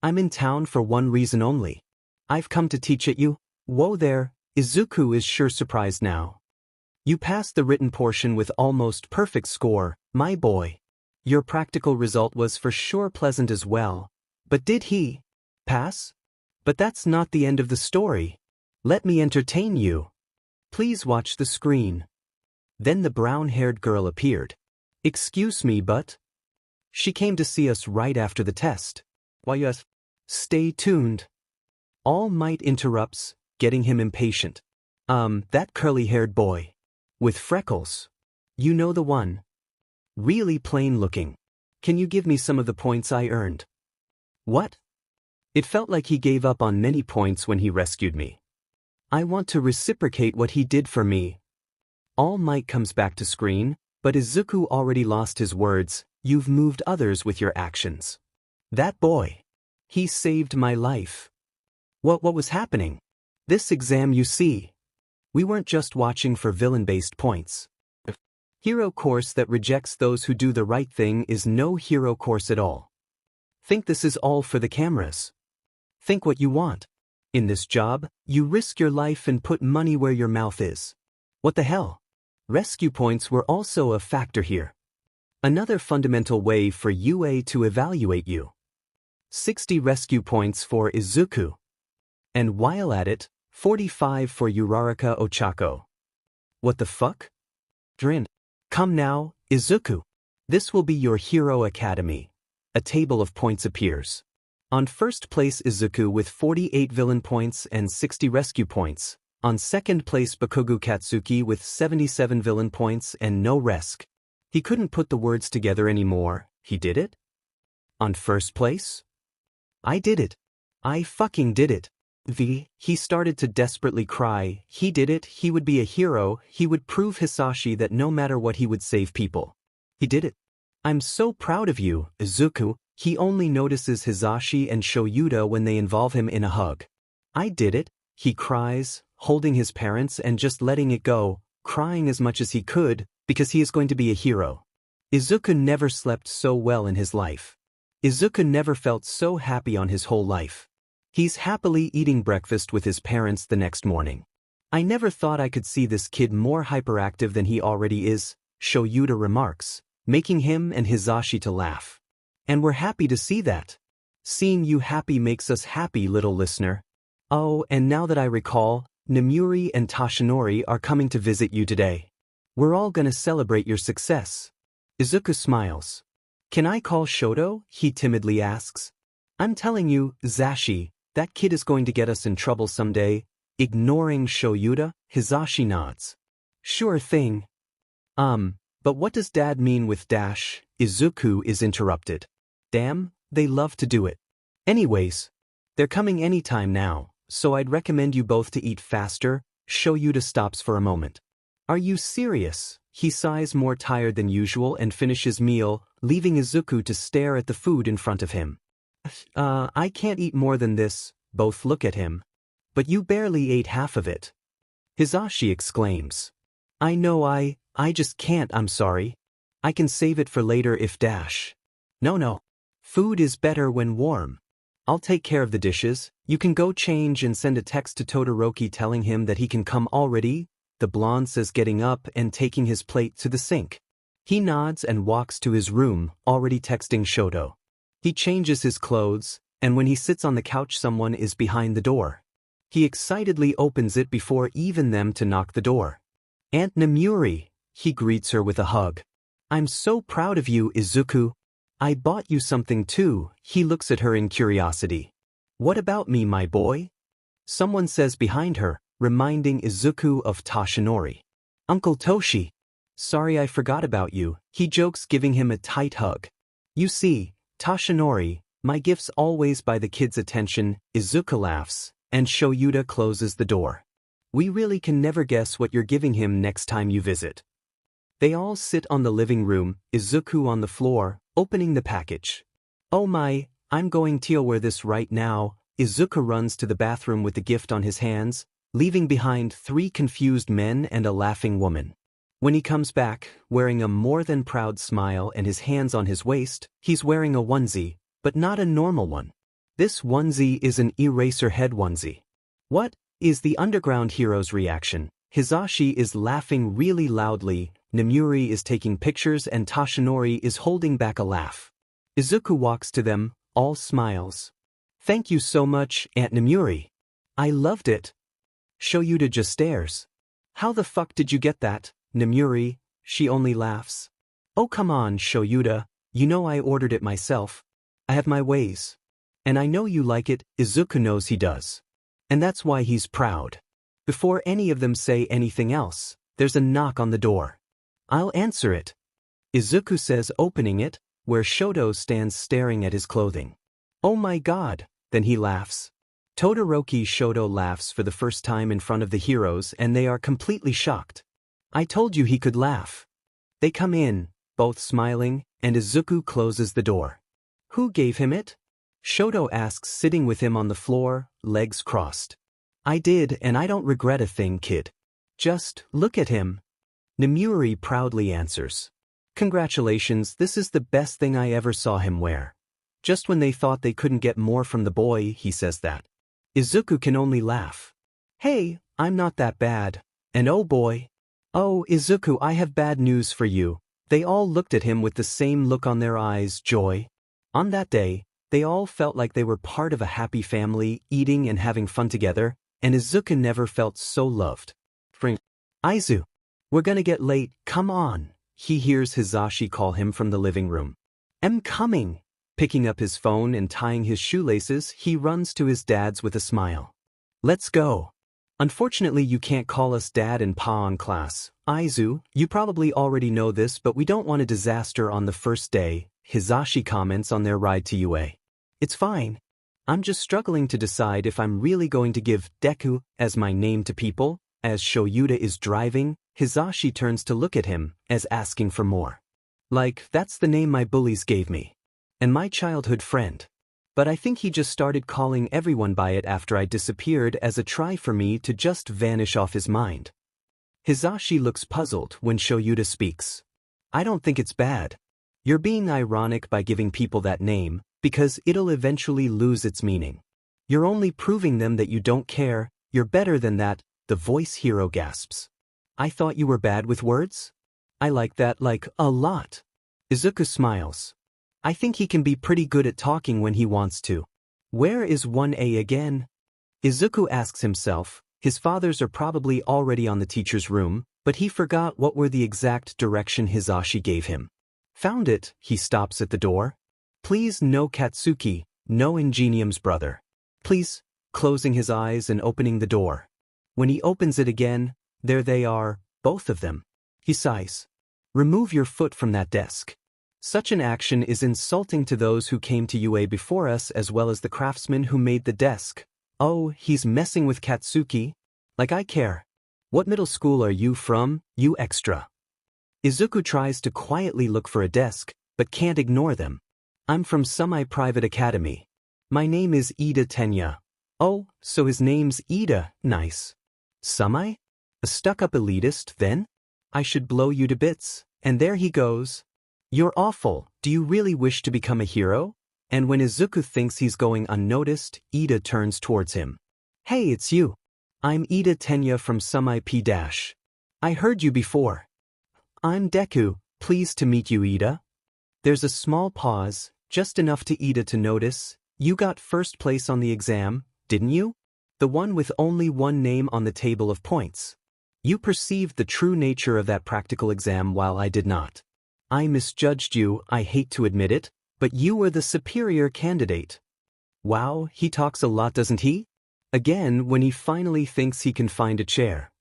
I'm in town for one reason only. I've come to teach at you. Whoa there, Izuku is sure surprised now. You passed the written portion with almost perfect score, my boy. Your practical result was for sure pleasant as well. But did he pass? But that's not the end of the story. Let me entertain you. Please watch the screen. Then the brown-haired girl appeared. Excuse me, but... She came to see us right after the test. Why yes? Stay tuned. All Might interrupts, getting him impatient. That curly-haired boy. With freckles. You know the one. Really plain looking. Can you give me some of the points I earned? What? It felt like he gave up on many points when he rescued me. I want to reciprocate what he did for me. All Might comes back to screen, but Izuku already lost his words. You've moved others with your actions. That boy. He saved my life. What was happening? This exam, you see. We weren't just watching for villain-based points. Hero course that rejects those who do the right thing is no hero course at all. Think this is all for the cameras. Think what you want. In this job, you risk your life and put money where your mouth is. What the hell? Rescue points were also a factor here. Another fundamental way for UA to evaluate you. 60 rescue points for Izuku. And while at it, 45 for Uraraka Ochako. What the fuck? Drin. Come now, Izuku. This will be your Hero Academy. A table of points appears. On first place Izuku with 48 villain points and 60 rescue points. On second place Bakugo Katsuki with 77 villain points and no resk. He couldn't put the words together anymore. He did it? On first place? I did it. I fucking did it. He started to desperately cry. He did it. He would be a hero. He would prove Hisashi that no matter what he would save people. He did it. I'm so proud of you, Izuku. He only notices Hisashi and Shoyuta when they involve him in a hug. I did it. He cries, holding his parents and just letting it go, crying as much as he could, because he is going to be a hero. Izuku never slept so well in his life. Izuku never felt so happy on his whole life. He's happily eating breakfast with his parents the next morning. I never thought I could see this kid more hyperactive than he already is, Shoyuta remarks, making him and Hisashi to laugh. And we're happy to see that. Seeing you happy makes us happy, little listener. Oh, and now that I recall, Namuri and Toshinori are coming to visit you today. We're all gonna celebrate your success. Izuku smiles. Can I call Shoto? He timidly asks. I'm telling you, Zashi, that kid is going to get us in trouble someday. Ignoring Shoyuta, Hisashi nods. Sure thing. But what does Dad mean with dash? Izuku is interrupted. Damn, they love to do it. Anyways, they're coming anytime now, so I'd recommend you both to eat faster. Shoyuta stops for a moment. Are you serious? He sighs, more tired than usual, and finishes meal, leaving Izuku to stare at the food in front of him. I can't eat more than this. Both look at him. But you barely ate half of it. Hisashi exclaims. I know I just can't, I'm sorry. I can save it for later if dash. No. Food is better when warm. I'll take care of the dishes. You can go change and send a text to Todoroki telling him that he can come already, the blonde says, getting up and taking his plate to the sink. He nods and walks to his room, already texting Shoto. He changes his clothes, and when he sits on the couch someone is behind the door. He excitedly opens it before even them to knock the door. Aunt Namuri, he greets her with a hug. I'm so proud of you, Izuku. I bought you something too. He looks at her in curiosity. What about me, my boy? Someone says behind her, reminding Izuku of Toshinori. Uncle Toshi. Sorry, I forgot about you, he jokes, giving him a tight hug. You see, Toshinori, my gifts always buy the kids attention. Izuku laughs, and Shoyuta closes the door. We really can never guess what you're giving him next time you visit. They all sit on the living room, Izuku on the floor, opening the package. Oh my, I'm going to wear this right now. Izuku runs to the bathroom with the gift on his hands, leaving behind 3 confused men and a laughing woman. When he comes back, wearing a more than proud smile and his hands on his waist, he's wearing a onesie, but not a normal one. This onesie is an eraser head onesie. What is the underground hero's reaction? Hisashi is laughing really loudly, Namuri is taking pictures, and Toshinori is holding back a laugh. Izuku walks to them, all smiles. Thank you so much, Aunt Namuri. I loved it. Shoyuta just stares. How the fuck did you get that, Namuri? She only laughs. Oh come on, Shoyuta, you know I ordered it myself. I have my ways. And I know you like it. Izuku knows he does. And that's why he's proud. Before any of them say anything else, there's a knock on the door. I'll answer it. Izuku says, opening it, where Shoto stands staring at his clothing. Oh my god, then he laughs. Todoroki Shoto laughs for the first time in front of the heroes, and they are completely shocked. I told you he could laugh. They come in, both smiling, and Izuku closes the door. Who gave him it? Shoto asks, sitting with him on the floor, legs crossed. I did, and I don't regret a thing, kid. Just look at him. Namuri proudly answers. Congratulations, this is the best thing I ever saw him wear. Just when they thought they couldn't get more from the boy, he says that. Izuku can only laugh. Hey, I'm not that bad. And oh boy. Oh, Izuku, I have bad news for you. They all looked at him with the same look on their eyes, joy. On that day, they all felt like they were part of a happy family, eating and having fun together, and Izuku never felt so loved. Aizu. We're gonna get late, come on. He hears Hisashi call him from the living room. I'm coming. Picking up his phone and tying his shoelaces, he runs to his dad's with a smile. Let's go. Unfortunately, you can't call us dad and pa in class. Aizu, you probably already know this, but we don't want a disaster on the first day, Hizashi comments on their ride to UA. It's fine. I'm just struggling to decide if I'm really going to give Deku as my name to people. As Shoyuta is driving, Hizashi turns to look at him, as asking for more. Like, that's the name my bullies gave me. And my childhood friend. But I think he just started calling everyone by it after I disappeared as a try for me to just vanish off his mind. Hizashi looks puzzled when Shoyuta speaks. I don't think it's bad. You're being ironic by giving people that name, because it'll eventually lose its meaning. You're only proving them that you don't care. You're better than that, the voice hero gasps. I thought you were bad with words? I like that, like, a lot. Izuku smiles. I think he can be pretty good at talking when he wants to. Where is 1A again? Izuku asks himself. His fathers are probably already on the teacher's room, but he forgot what were the exact direction Hizashi gave him. Found it, he stops at the door. Please, no Katsuki, no Ingenium's brother. Please, closing his eyes and opening the door. When he opens it again, there they are, both of them. He sighs. Remove your foot from that desk. Such an action is insulting to those who came to UA before us as well as the craftsman who made the desk. Oh, he's messing with Katsuki? Like I care. What middle school are you from, you extra? Izuku tries to quietly look for a desk, but can't ignore them. I'm from semi-private academy. My name is Ida Tenya. Oh, so his name's Ida, nice. Semi? A stuck-up elitist, then? I should blow you to bits, and there he goes. You're awful, do you really wish to become a hero? And when Izuku thinks he's going unnoticed, Ida turns towards him. Hey, it's you. I'm Ida Tenya from Semi-P-. I heard you before. I'm Deku, pleased to meet you, Ida. There's a small pause, just enough to Ida to notice. You got first place on the exam, didn't you? The one with only one name on the table of points. You perceived the true nature of that practical exam while I did not. I misjudged you, I hate to admit it, but you were the superior candidate. Wow, he talks a lot, doesn't he? Again, when he finally thinks he can find a chair.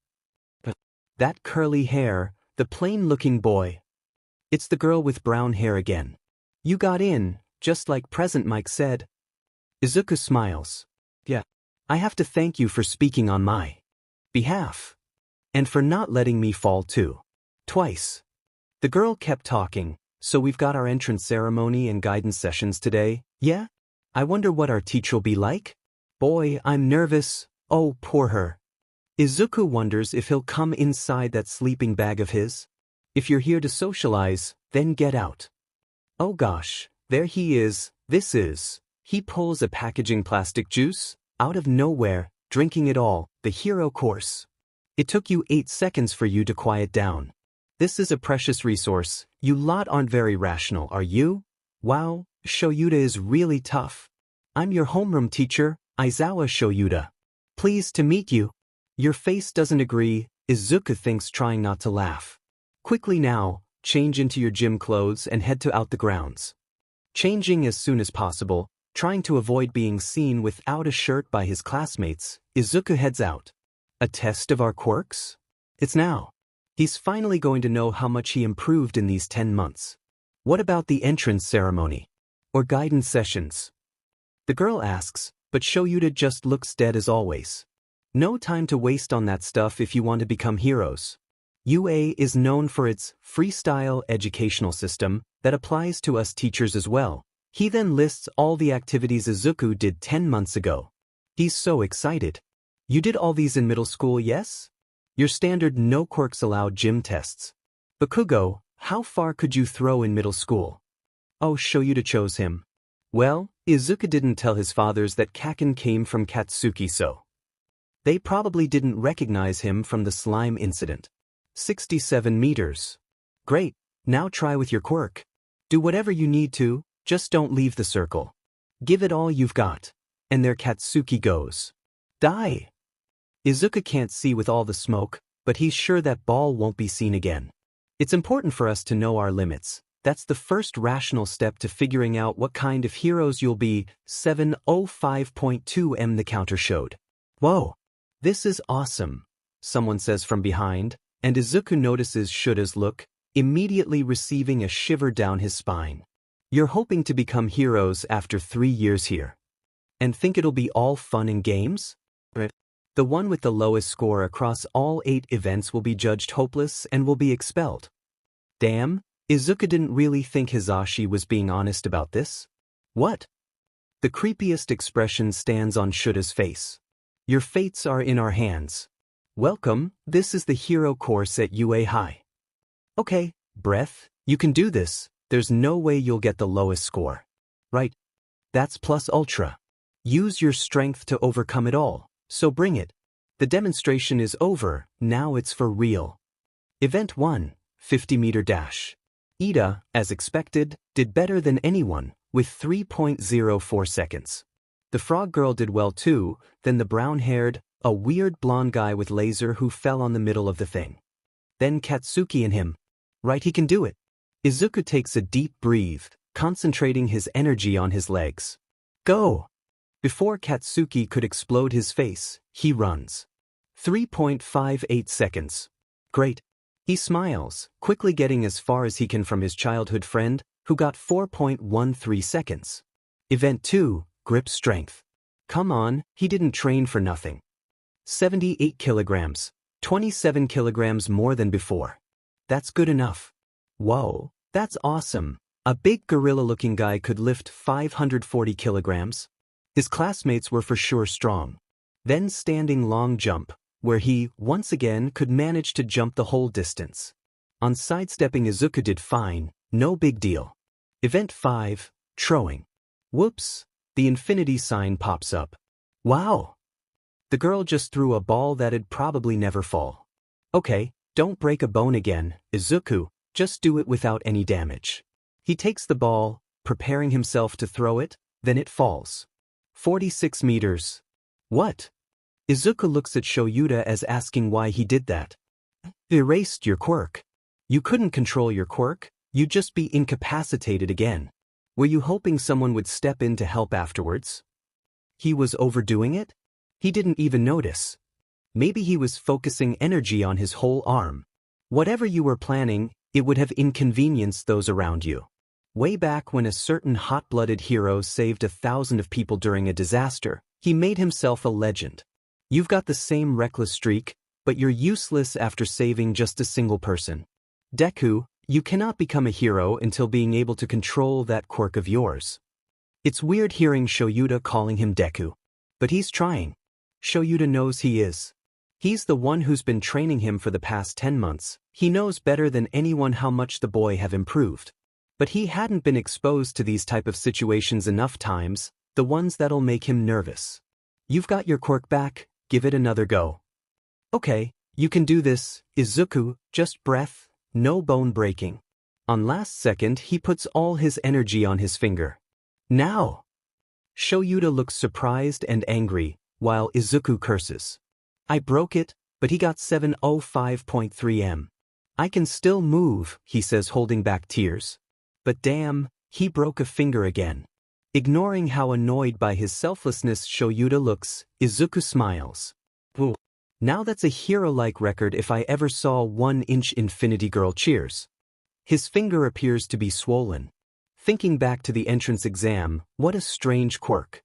But that curly hair, the plain-looking boy. It's the girl with brown hair again. You got in, just like Present Mike said. Izuku smiles. Yeah. I have to thank you for speaking on my behalf. And for not letting me fall too. Twice. The girl kept talking. So we've got our entrance ceremony and guidance sessions today, yeah? I wonder what our teacher'll be like? Boy, I'm nervous. Oh, poor her. Izuku wonders if he'll come inside that sleeping bag of his. If you're here to socialize, then get out. Oh gosh, there he is. This is. He pulls a packaging plastic juice, out of nowhere, drinking it all, the hero course. It took you 8 seconds for you to quiet down. This is a precious resource. You lot aren't very rational, are you? Wow, Shoyuta is really tough. I'm your homeroom teacher, Aizawa Shoyuta. Pleased to meet you. Your face doesn't agree, Izuku thinks, trying not to laugh. Quickly now, change into your gym clothes and head to out the grounds. Changing as soon as possible, trying to avoid being seen without a shirt by his classmates, Izuku heads out. A test of our quirks? It's now. He's finally going to know how much he improved in these 10 months. What about the entrance ceremony? Or guidance sessions? The girl asks, but Shoyuta just looks dead as always. No time to waste on that stuff if you want to become heroes. UA is known for its freestyle educational system that applies to us teachers as well. He then lists all the activities Izuku did 10 months ago. He's so excited. You did all these in middle school, yes? Your standard no quirks allowed gym tests. Bakugo, how far could you throw in middle school? Oh, Shoyuta chose him. Well, Izuku didn't tell his fathers that Kaken came from Katsuki, so they probably didn't recognize him from the slime incident. 67 meters. Great, now try with your quirk. Do whatever you need to, just don't leave the circle. Give it all you've got. And there Katsuki goes. Die! Izuku can't see with all the smoke, but he's sure that ball won't be seen again. It's important for us to know our limits. That's the first rational step to figuring out what kind of heroes you'll be. 705.2 the counter showed. Whoa! This is awesome, someone says from behind, and Izuku notices Shuta's look, immediately receiving a shiver down his spine. You're hoping to become heroes after 3 years here. And think it'll be all fun and games? The one with the lowest score across all 8 events will be judged hopeless and will be expelled. Damn, Izuku didn't really think Hisashi was being honest about this. What? The creepiest expression stands on Shuta's face. Your fates are in our hands. Welcome, this is the hero course at UA High. Okay, Breath, you can do this, there's no way you'll get the lowest score. Right. That's plus ultra. Use your strength to overcome it all, so bring it. The demonstration is over, now it's for real. Event 1, 50-meter dash. Ida, as expected, did better than anyone, with 3.04 seconds. The frog girl did well too, then the brown-haired, a weird blonde guy with laser who fell on the middle of the thing. Then Katsuki and him. Right, he can do it. Izuku takes a deep breath, concentrating his energy on his legs. Go! Before Katsuki could explode his face, he runs. 3.58 seconds. Great. He smiles, quickly getting as far as he can from his childhood friend, who got 4.13 seconds. Event 2, grip strength. Come on, he didn't train for nothing. 78 kilograms, 27 kilograms more than before. That's good enough. Whoa, that's awesome. A big gorilla-looking guy could lift 540 kilograms. His classmates were for sure strong. Then standing long jump, where he, once again, could manage to jump the whole distance. On sidestepping, Izuku did fine, no big deal. Event 5, throwing. Whoops, the infinity sign pops up. Wow! The girl just threw a ball that'd probably never fall. Okay, don't break a bone again, Izuku, just do it without any damage. He takes the ball, preparing himself to throw it, then it falls. 46 meters. What? Izuku looks at Shoyuta as asking why he did that. Erased your quirk. You couldn't control your quirk, you'd just be incapacitated again. Were you hoping someone would step in to help afterwards? He was overdoing it? He didn't even notice. Maybe he was focusing energy on his whole arm. Whatever you were planning, it would have inconvenienced those around you. Way back when a certain hot-blooded hero saved 1,000 of people during a disaster, he made himself a legend. You've got the same reckless streak, but you're useless after saving just a single person. Deku, you cannot become a hero until being able to control that quirk of yours. It's weird hearing Shoyuta calling him Deku. But he's trying. Shoyuta knows he is. He's the one who's been training him for the past 10 months. He knows better than anyone how much the boy have improved. But he hadn't been exposed to these type of situations enough times, the ones that'll make him nervous. You've got your quirk back, give it another go. Okay, you can do this, Izuku, just breath, no bone breaking. On last second he puts all his energy on his finger. Now! Shoyuta looks surprised and angry, while Izuku curses. I broke it, but he got 705.3 m. I can still move, he says holding back tears. But damn, he broke a finger again. Ignoring how annoyed by his selflessness Shoyuta looks, Izuku smiles. Ooh. Now that's a hero-like record if I ever saw 1-inch Infinity Girl cheers. His finger appears to be swollen. Thinking back to the entrance exam, what a strange quirk.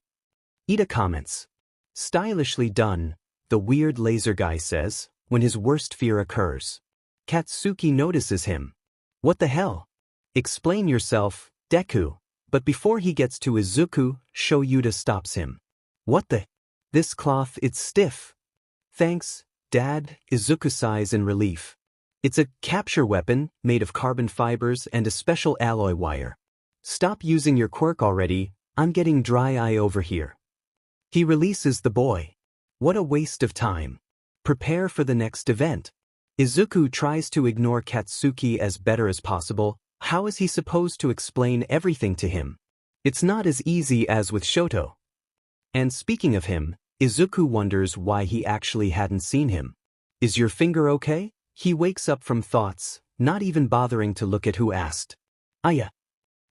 Ida comments. Stylishly done, the weird laser guy says, when his worst fear occurs. Katsuki notices him. What the hell? Explain yourself, Deku. But before he gets to Izuku, Shoyuta stops him. What the? This cloth, it's stiff. Thanks, Dad, Izuku sighs in relief. It's a capture weapon, made of carbon fibers and a special alloy wire. Stop using your quirk already, I'm getting dry eye over here. He releases the boy. What a waste of time. Prepare for the next event. Izuku tries to ignore Katsuki as better as possible. How is he supposed to explain everything to him? It's not as easy as with Shoto. And speaking of him, Izuku wonders why he actually hadn't seen him. Is your finger okay? He wakes up from thoughts, not even bothering to look at who asked. Aya.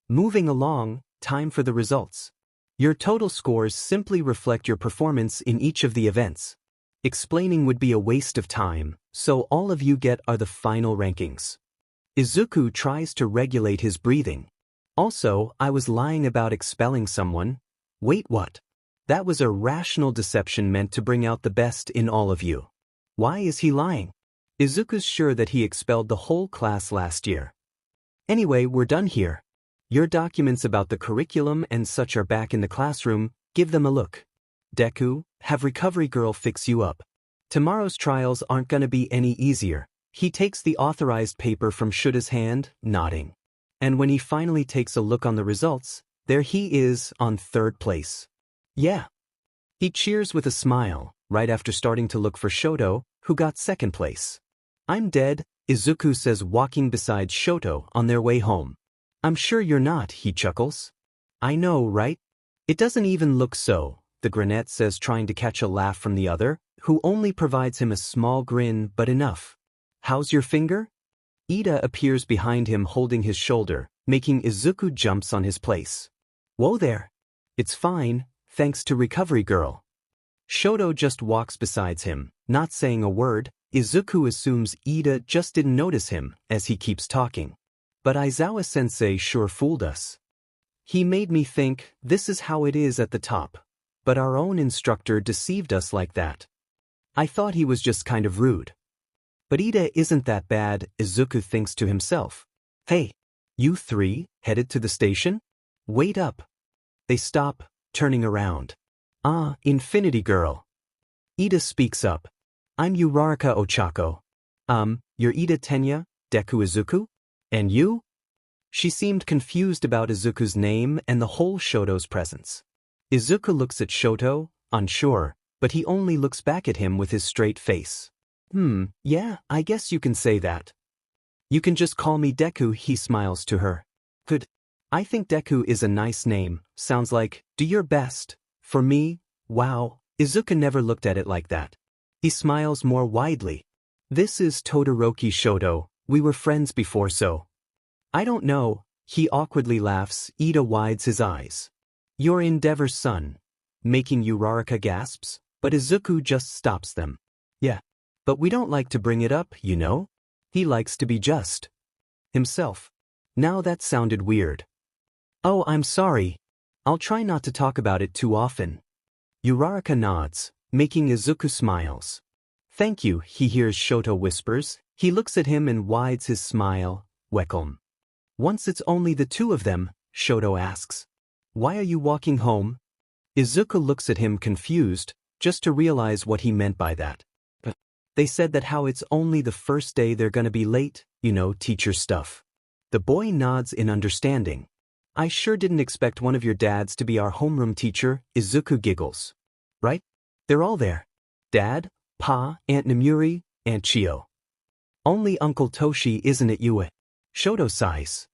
Moving along, time for the results. Your total scores simply reflect your performance in each of the events. Explaining would be a waste of time, so all of you get are the final rankings. Izuku tries to regulate his breathing. Also, I was lying about expelling someone. Wait, what? That was a rational deception meant to bring out the best in all of you. Why is he lying? Izuku's sure that he expelled the whole class last year. Anyway, we're done here. Your documents about the curriculum and such are back in the classroom, give them a look. Deku, have Recovery Girl fix you up. Tomorrow's trials aren't gonna be any easier. He takes the authorized paper from Shuta's hand, nodding. And when he finally takes a look on the results, there he is on 3rd place. Yeah. He cheers with a smile, right after starting to look for Shoto, who got 2nd place. I'm dead, Izuku says walking beside Shoto on their way home. I'm sure you're not, he chuckles. I know, right? It doesn't even look so, the Granette says trying to catch a laugh from the other, who only provides him a small grin but enough. How's your finger? Ida appears behind him holding his shoulder, making Izuku jumps on his place. Whoa there. It's fine, thanks to Recovery Girl. Shoto just walks beside him, not saying a word. Izuku assumes Ida just didn't notice him as he keeps talking. But Aizawa-sensei sure fooled us. He made me think this is how it is at the top. But our own instructor deceived us like that. I thought he was just kind of rude. But Ida isn't that bad, Izuku thinks to himself. Hey, you 3, headed to the station? Wait up. They stop, turning around. Ah, Infinity Girl. Ida speaks up. I'm Uraraka Ochako. You're Ida Tenya, Deku Izuku? And you? She seemed confused about Izuku's name and the whole Shoto's presence. Izuku looks at Shoto, unsure, but he only looks back at him with his straight face. Yeah, I guess you can say that. You can just call me Deku, he smiles to her. Good. I think Deku is a nice name, sounds like, do your best. For me, wow, Izuku never looked at it like that. He smiles more widely. This is Todoroki Shoto, we were friends before so. I don't know, he awkwardly laughs, Ida wides his eyes. You're Endeavor's son. Making Uraraka gasps, but Izuku just stops them. Yeah. But we don't like to bring it up, you know? He likes to be just himself. Now that sounded weird. Oh, I'm sorry. I'll try not to talk about it too often. Uraraka nods, making Izuku smiles. Thank you, he hears Shoto whispers. He looks at him and wides his smile. Welcome. Once it's only the 2 of them, Shoto asks. Why are you walking home? Izuku looks at him confused, just to realize what he meant by that. They said that how it's only the first day they're gonna be late, you know, teacher stuff. The boy nods in understanding. I sure didn't expect one of your dads to be our homeroom teacher, Izuku giggles. Right? They're all there. Dad, Pa, Aunt Namuri, Aunt Chio. Only Uncle Toshi isn't it Yue? Shoto sighs.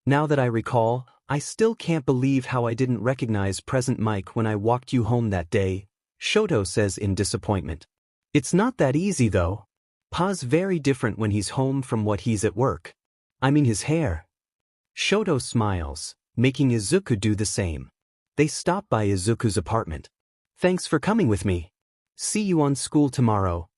Now that I recall, I still can't believe how I didn't recognize Present Mike when I walked you home that day, Shoto says in disappointment. It's not that easy though. Pa's very different when he's home from what he's at work. I mean his hair. Shoto smiles, making Izuku do the same. They stop by Izuku's apartment. Thanks for coming with me. See you on school tomorrow.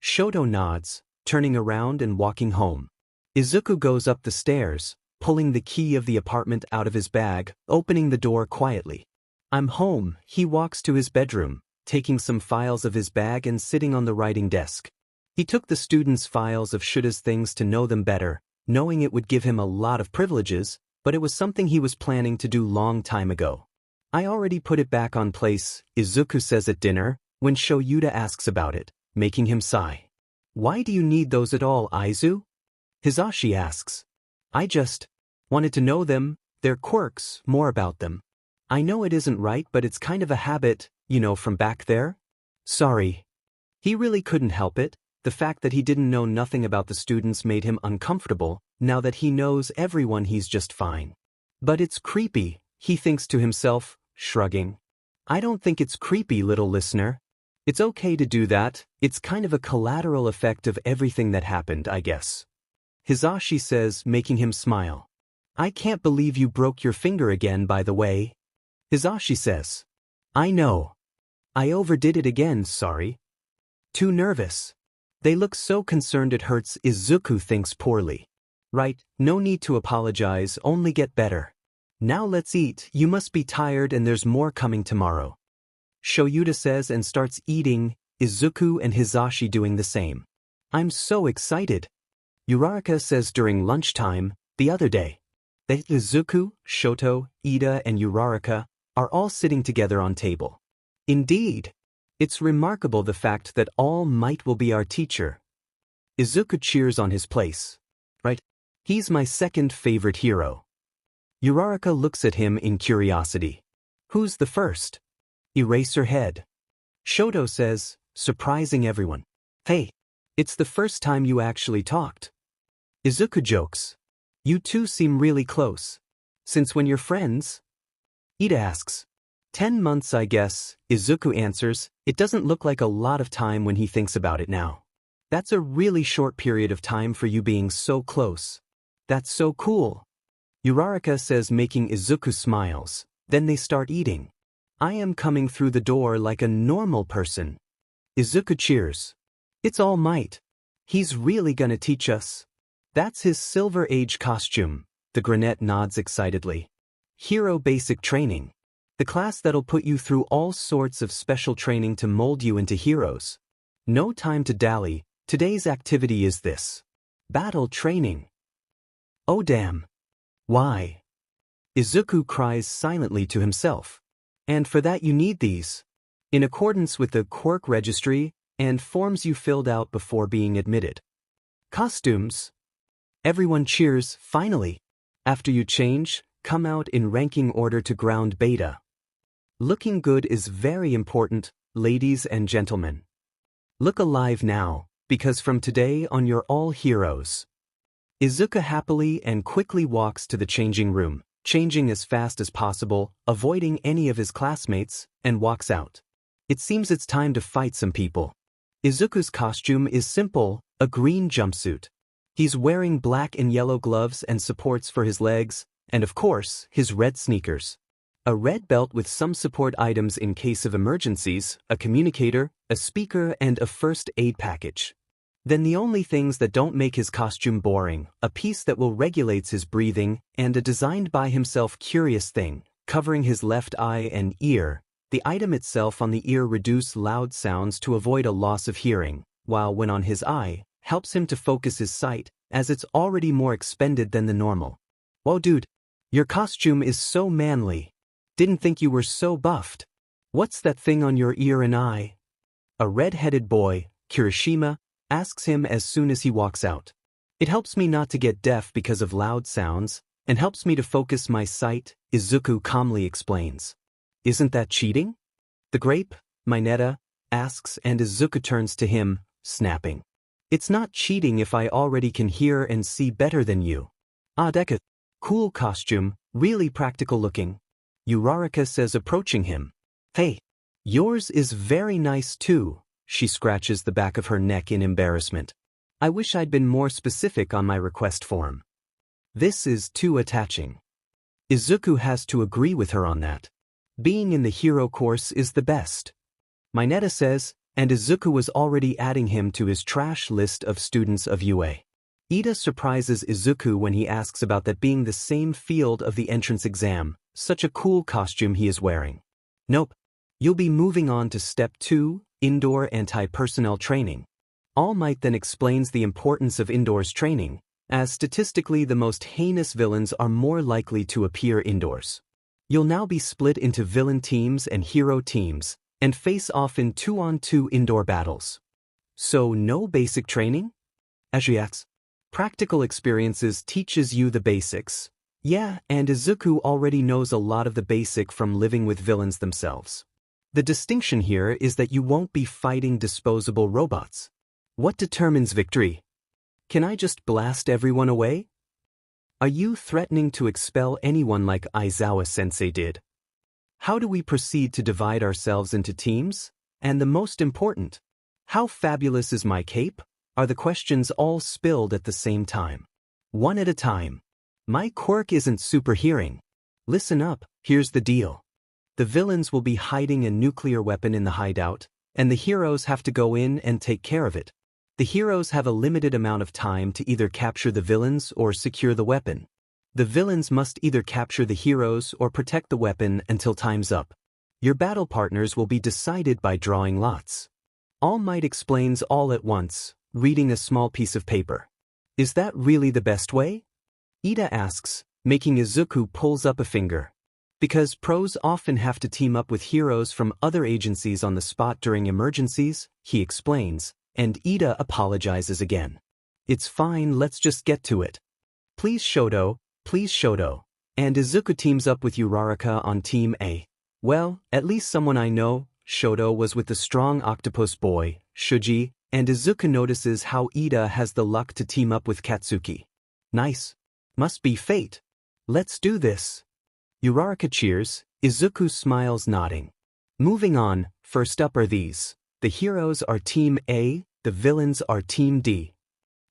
Shoto nods, turning around and walking home. Izuku goes up the stairs, pulling the key of the apartment out of his bag, opening the door quietly. I'm home, he walks to his bedroom, taking some files of his bag and sitting on the writing desk. He took the students' files of Shuta's things to know them better, knowing it would give him a lot of privileges, but it was something he was planning to do long time ago. I already put it back on place, Izuku says at dinner, when Shoyuta asks about it, making him sigh. Why do you need those at all, Aizu? Hisashi asks. I just wanted to know them, their quirks, more about them. I know it isn't right, but it's kind of a habit, you know, from back there? Sorry. He really couldn't help it. The fact that he didn't know nothing about the students made him uncomfortable. Now that he knows everyone, he's just fine. But it's creepy, he thinks to himself, shrugging. I don't think it's creepy, little listener. It's okay to do that, it's kind of a collateral effect of everything that happened, I guess. Hisashi says, making him smile. I can't believe you broke your finger again, by the way. Hisashi says. I know. I overdid it again, sorry. Too nervous. They look so concerned it hurts. Izuku thinks poorly. Right, no need to apologize, only get better. Now let's eat, you must be tired and there's more coming tomorrow. Shoyuta says and starts eating, Izuku and Hizashi doing the same. I'm so excited. Uraraka says during lunchtime, the other day. That Izuku, Shoto, Ida and Uraraka are all sitting together on table. Indeed. It's remarkable the fact that All Might will be our teacher. Izuku cheers on his place. Right? He's my second favorite hero. Uraraka looks at him in curiosity. Who's the first? Eraserhead. Shoto says, surprising everyone. Hey, it's the first time you actually talked. Izuku jokes. You two seem really close. Since when you're friends? Ida asks. 10 months I guess, Izuku answers. It doesn't look like a lot of time when he thinks about it now. That's a really short period of time for you being so close. That's so cool. Uraraka says, making Izuku smiles. Then they start eating. I am coming through the door like a normal person. Izuku cheers. It's All Might. He's really gonna teach us. That's his Silver Age costume. The Granette nods excitedly. Hero Basic Training. The class that'll put you through all sorts of special training to mold you into heroes. No time to dally, today's activity is this. Battle training. Oh damn. Why? Izuku cries silently to himself. And for that you need these. In accordance with the quirk registry and forms you filled out before being admitted. Costumes. Everyone cheers, finally. After you change, come out in ranking order to ground beta. Looking good is very important, ladies and gentlemen. Look alive now, because from today on you're all heroes. Izuku happily and quickly walks to the changing room, changing as fast as possible, avoiding any of his classmates, and walks out. It seems it's time to fight some people. Izuku's costume is simple, a green jumpsuit. He's wearing black and yellow gloves and supports for his legs, and of course, his red sneakers. A red belt with some support items in case of emergencies, a communicator, a speaker and a first aid package. Then the only things that don't make his costume boring, a piece that will regulates his breathing, and a designed by himself curious thing, covering his left eye and ear. The item itself on the ear reduce loud sounds to avoid a loss of hearing, while when on his eye, helps him to focus his sight, as it's already more expended than the normal. Whoa dude, your costume is so manly. Didn't think you were so buffed. What's that thing on your ear and eye? A red-headed boy, Kirishima, asks him as soon as he walks out. It helps me not to get deaf because of loud sounds, and helps me to focus my sight, Izuku calmly explains. Isn't that cheating? The grape, Mineta, asks and Izuku turns to him, snapping. It's not cheating if I already can hear and see better than you. Ah Deku. Cool costume, really practical looking. Uraraka says approaching him. Hey, yours is very nice too. She scratches the back of her neck in embarrassment. I wish I'd been more specific on my request form. This is too attaching. Izuku has to agree with her on that. Being in the hero course is the best. Mineta says, and Izuku was already adding him to his trash list of students of UA. Ida surprises Izuku when he asks about that being the same field of the entrance exam, such a cool costume he is wearing. Nope. You'll be moving on to Step 2, Indoor Anti-Personnel Training. All Might then explains the importance of indoors training, as statistically the most heinous villains are more likely to appear indoors. You'll now be split into villain teams and hero teams, and face off in 2-on-2 indoor battles. So no basic training? Ajiax. Practical experiences teaches you the basics. Yeah, and Izuku already knows a lot of the basic from living with villains themselves. The distinction here is that you won't be fighting disposable robots. What determines victory? Can I just blast everyone away? Are you threatening to expel anyone like Aizawa-sensei did? How do we proceed to divide ourselves into teams? And the most important, how fabulous is my cape? Are the questions all spilled at the same time. One at a time. My quirk isn't super hearing. Listen up, here's the deal. The villains will be hiding a nuclear weapon in the hideout, and the heroes have to go in and take care of it. The heroes have a limited amount of time to either capture the villains or secure the weapon. The villains must either capture the heroes or protect the weapon until time's up. Your battle partners will be decided by drawing lots. All Might explains all at once, reading a small piece of paper. Is that really the best way? Ida asks, making Izuku pulls up a finger. Because pros often have to team up with heroes from other agencies on the spot during emergencies, he explains, and Ida apologizes again. It's fine, let's just get to it. Please Shoto, and Izuku teams up with Uraraka on Team A. Well, at least someone I know. Shoto was with the strong octopus boy, Shuji, and Izuku notices how Ida has the luck to team up with Katsuki. Nice. Must be fate. Let's do this. Uraraka cheers, Izuku smiles nodding. Moving on, first up are these. The heroes are Team A, the villains are Team D.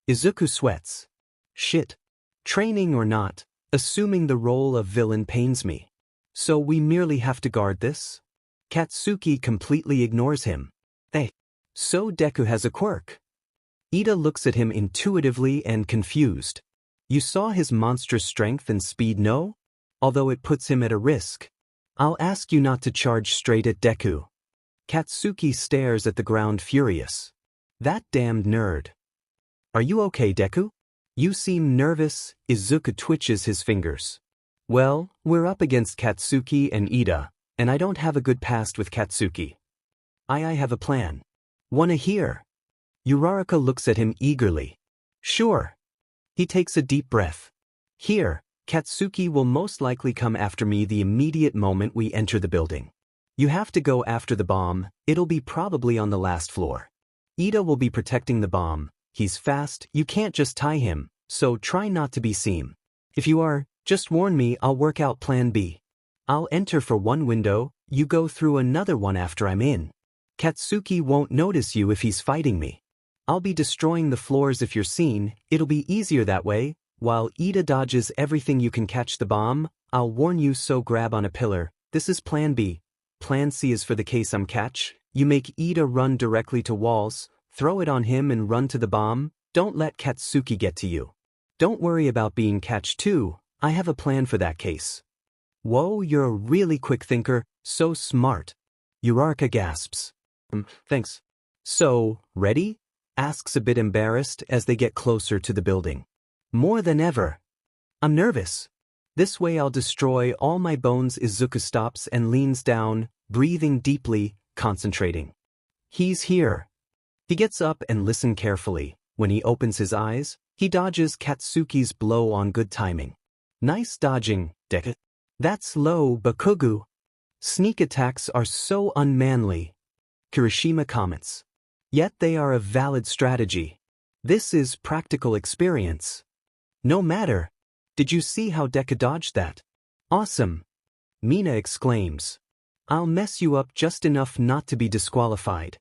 Izuku sweats. Shit. Training or not, assuming the role of villain pains me. So we merely have to guard this? Katsuki completely ignores him. Hey. So Deku has a quirk. Ida looks at him intuitively and confused. You saw his monstrous strength and speed, no? Although it puts him at a risk. I'll ask you not to charge straight at Deku. Katsuki stares at the ground furious. That damned nerd. Are you okay, Deku? You seem nervous. Izuku twitches his fingers. Well, we're up against Katsuki and Ida, and I don't have a good past with Katsuki. I have a plan. Wanna hear? Uraraka looks at him eagerly. Sure. He takes a deep breath. Here, Katsuki will most likely come after me the immediate moment we enter the building. You have to go after the bomb, it'll be probably on the last floor. Ida will be protecting the bomb, he's fast, you can't just tie him, so try not to be seen. If you are, just warn me, I'll work out plan B. I'll enter for one window, you go through another one after I'm in. Katsuki won't notice you if he's fighting me. I'll be destroying the floors if you're seen, it'll be easier that way. While Ida dodges everything you can catch the bomb, I'll warn you, so grab on a pillar. This is plan B. Plan C is for the case I'm catch. You make Ida run directly to walls, throw it on him and run to the bomb. Don't let Katsuki get to you. Don't worry about being catched too, I have a plan for that case. Whoa, you're a really quick thinker, so smart. Uraraka gasps. Thanks. So, ready? Asks a bit embarrassed as they get closer to the building. More than ever. I'm nervous. This way I'll destroy all my bones. Izuku stops and leans down, breathing deeply, concentrating. He's here. He gets up and listens carefully. When he opens his eyes, he dodges Katsuki's blow on good timing. Nice dodging, Deku. That's low, Bakugu. Sneak attacks are so unmanly. Kirishima comments. Yet they are a valid strategy. This is practical experience. No matter. Did you see how Deku dodged that? Awesome. Mina exclaims. I'll mess you up just enough not to be disqualified.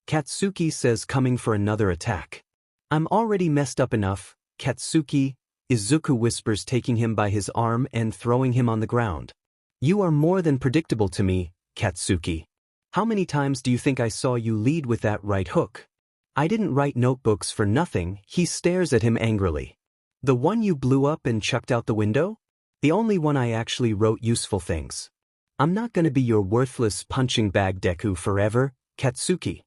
Katsuki says, coming for another attack. I'm already messed up enough, Katsuki, Izuku whispers, taking him by his arm and throwing him on the ground. You are more than predictable to me, Katsuki. How many times do you think I saw you lead with that right hook? I didn't write notebooks for nothing. He stares at him angrily. The one you blew up and chucked out the window? The only one I actually wrote useful things. I'm not gonna be your worthless punching bag Deku forever, Katsuki.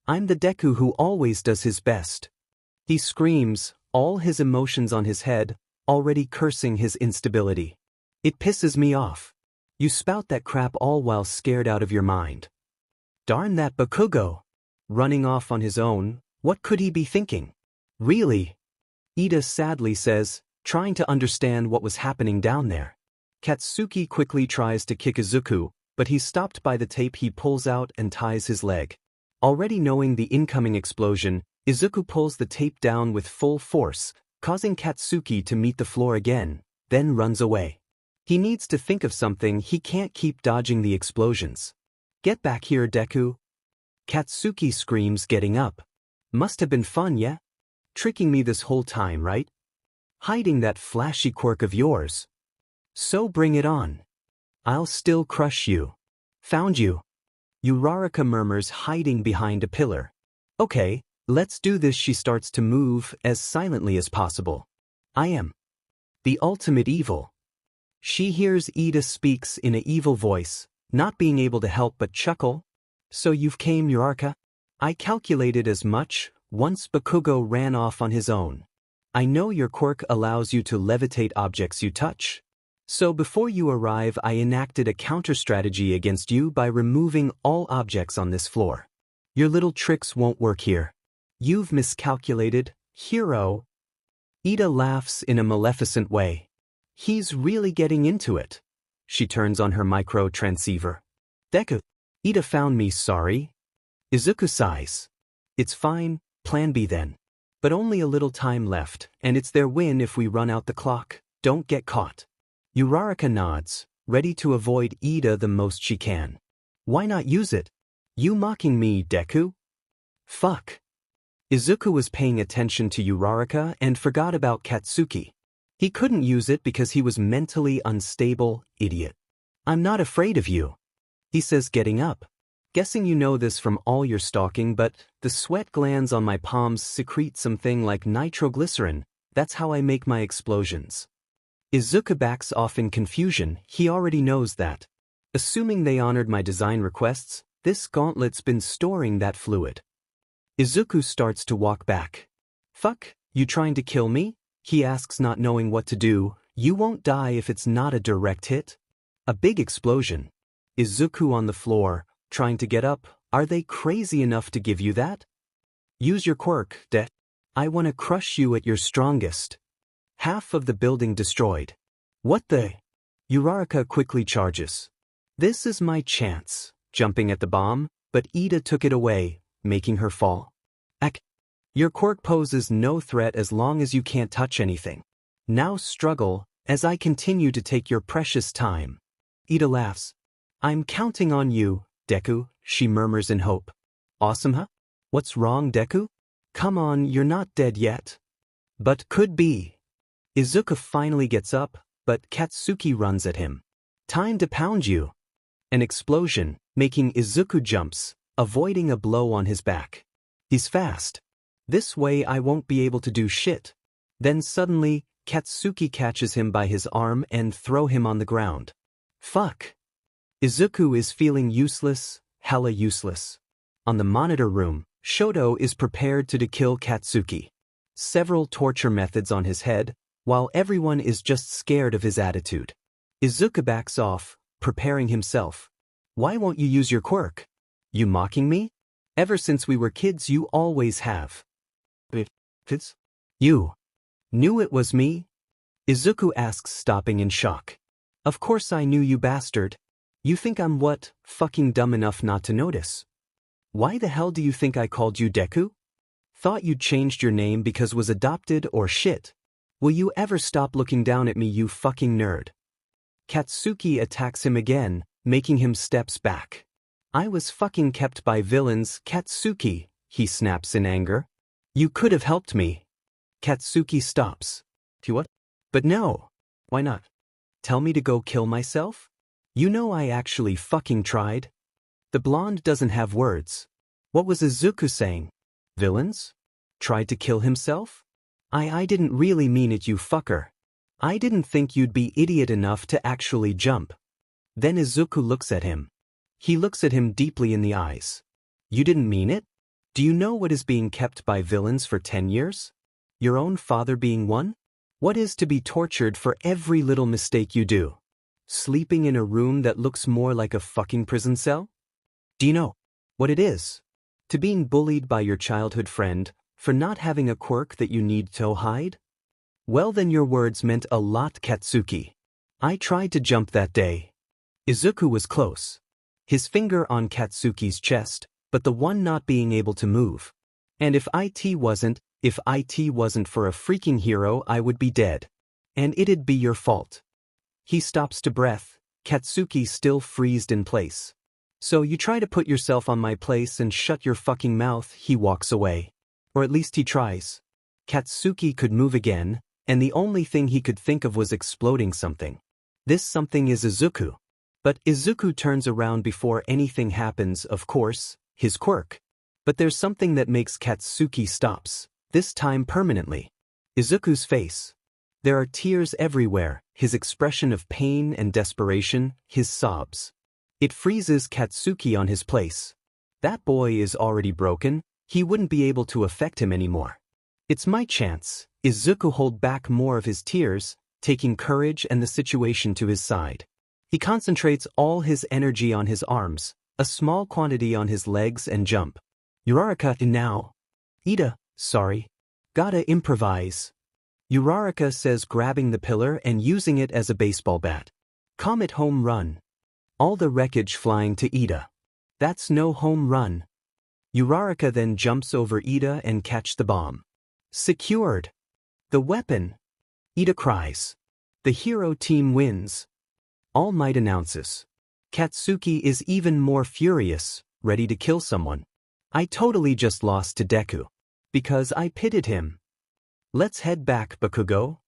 I'm the Deku who always does his best. He screams, all his emotions on his head, already cursing his instability. It pisses me off. You spout that crap all while scared out of your mind. Darn that Bakugo. Running off on his own, what could he be thinking? Really? Ida sadly says, trying to understand what was happening down there. Katsuki quickly tries to kick Izuku, but he's stopped by the tape he pulls out and ties his leg. Already knowing the incoming explosion, Izuku pulls the tape down with full force, causing Katsuki to meet the floor again, then runs away. He needs to think of something, he can't keep dodging the explosions. Get back here, Deku. Katsuki screams, getting up. Must have been fun, yeah? Tricking me this whole time, right? Hiding that flashy quirk of yours. So bring it on. I'll still crush you. Found you. Uraraka murmurs, hiding behind a pillar. Okay, let's do this. She starts to move as silently as possible. I am the ultimate evil. She hears Ida speaks in an evil voice, not being able to help but chuckle. So you've came, Uraraka? I calculated as much once Bakugo ran off on his own. I know your quirk allows you to levitate objects you touch. So before you arrive, I enacted a counter-strategy against you by removing all objects on this floor. Your little tricks won't work here. You've miscalculated, hero. Ida laughs in a maleficent way. He's really getting into it. She turns on her micro-transceiver. Deku. Ida found me, sorry. Izuku sighs. It's fine, plan B then. But only a little time left, and it's their win if we run out the clock. Don't get caught. Uraraka nods, ready to avoid Ida the most she can. Why not use it? You mocking me, Deku? Fuck. Izuku was paying attention to Uraraka and forgot about Katsuki. He couldn't use it because he was mentally unstable, idiot. I'm not afraid of you, he says, getting up. Guessing you know this from all your stalking, but the sweat glands on my palms secrete something like nitroglycerin. That's how I make my explosions. Izuku backs off in confusion. He already knows that. Assuming they honored my design requests, this gauntlet's been storing that fluid. Izuku starts to walk back. Fuck, you trying to kill me? He asks, not knowing what to do. You won't die if it's not a direct hit. A big explosion. Izuku on the floor, trying to get up. Are they crazy enough to give you that? Use your quirk, I want to crush you at your strongest. Half of the building destroyed. What the? Uraraka quickly charges. This is my chance, jumping at the bomb, but Ida took it away, making her fall. Your quirk poses no threat as long as you can't touch anything. Now struggle, as I continue to take your precious time. Ida laughs. I'm counting on you, Deku, she murmurs in hope. Awesome, huh? What's wrong, Deku? Come on, you're not dead yet. But could be. Izuku finally gets up, but Katsuki runs at him. Time to pound you. An explosion, making Izuku jumps, avoiding a blow on his back. He's fast. This way I won't be able to do shit. Then suddenly, Katsuki catches him by his arm and throw him on the ground. Fuck. Izuku is feeling useless, hella useless. On the monitor room, Shoto is prepared to kill Katsuki. Several torture methods on his head, while everyone is just scared of his attitude. Izuku backs off, preparing himself. Why won't you use your quirk? You mocking me? Ever since we were kids you always have. Kids? You knew it was me? Izuku asks, stopping in shock. Of course I knew, you bastard. You think I'm what, fucking dumb enough not to notice? Why the hell do you think I called you Deku? Thought you'd changed your name because was adopted or shit. Will you ever stop looking down at me, you fucking nerd? Katsuki attacks him again, making him steps back. I was fucking kept by villains, Katsuki, he snaps in anger. You could have helped me. Katsuki stops. To what? But no. Why not? Tell me to go kill myself? You know I actually fucking tried. The blonde doesn't have words. What was Izuku saying? Villains? Tried to kill himself? I didn't really mean it, you fucker. I didn't think you'd be idiot enough to actually jump. Then Izuku looks at him. He looks at him deeply in the eyes. You didn't mean it? Do you know what is being kept by villains for 10 years? Your own father being one? What is to be tortured for every little mistake you do? Sleeping in a room that looks more like a fucking prison cell? Do you know what it is? To being bullied by your childhood friend for not having a quirk that you need to hide? Well then, your words meant a lot, Katsuki. I tried to jump that day. Izuku was close. His finger on Katsuki's chest, but the one not being able to move. And if it wasn't for a freaking hero, I would be dead. And it'd be your fault. He stops to breath, Katsuki still freezed in place. So you try to put yourself on my place and shut your fucking mouth. He walks away. Or at least he tries. Katsuki could move again, and the only thing he could think of was exploding something. This something is Izuku. But Izuku turns around before anything happens, of course, his quirk. But there's something that makes Katsuki stops, this time permanently. Izuku's face. There are tears everywhere, his expression of pain and desperation, his sobs. It freezes Katsuki on his place. That boy is already broken, he wouldn't be able to affect him anymore. It's my chance. Izuku hold back more of his tears, taking courage and the situation to his side. He concentrates all his energy on his arms, a small quantity on his legs and jump. Uraraka now. Ida, sorry. Gotta improvise. Uraraka says, grabbing the pillar and using it as a baseball bat. Comet home run. All the wreckage flying to Ida. That's no home run. Uraraka then jumps over Ida and catch the bomb. Secured. The weapon. Ida cries. The hero team wins. All Might announces. Katsuki is even more furious, ready to kill someone. I totally just lost to Deku. Because I pitted him. Let's head back, Bakugo.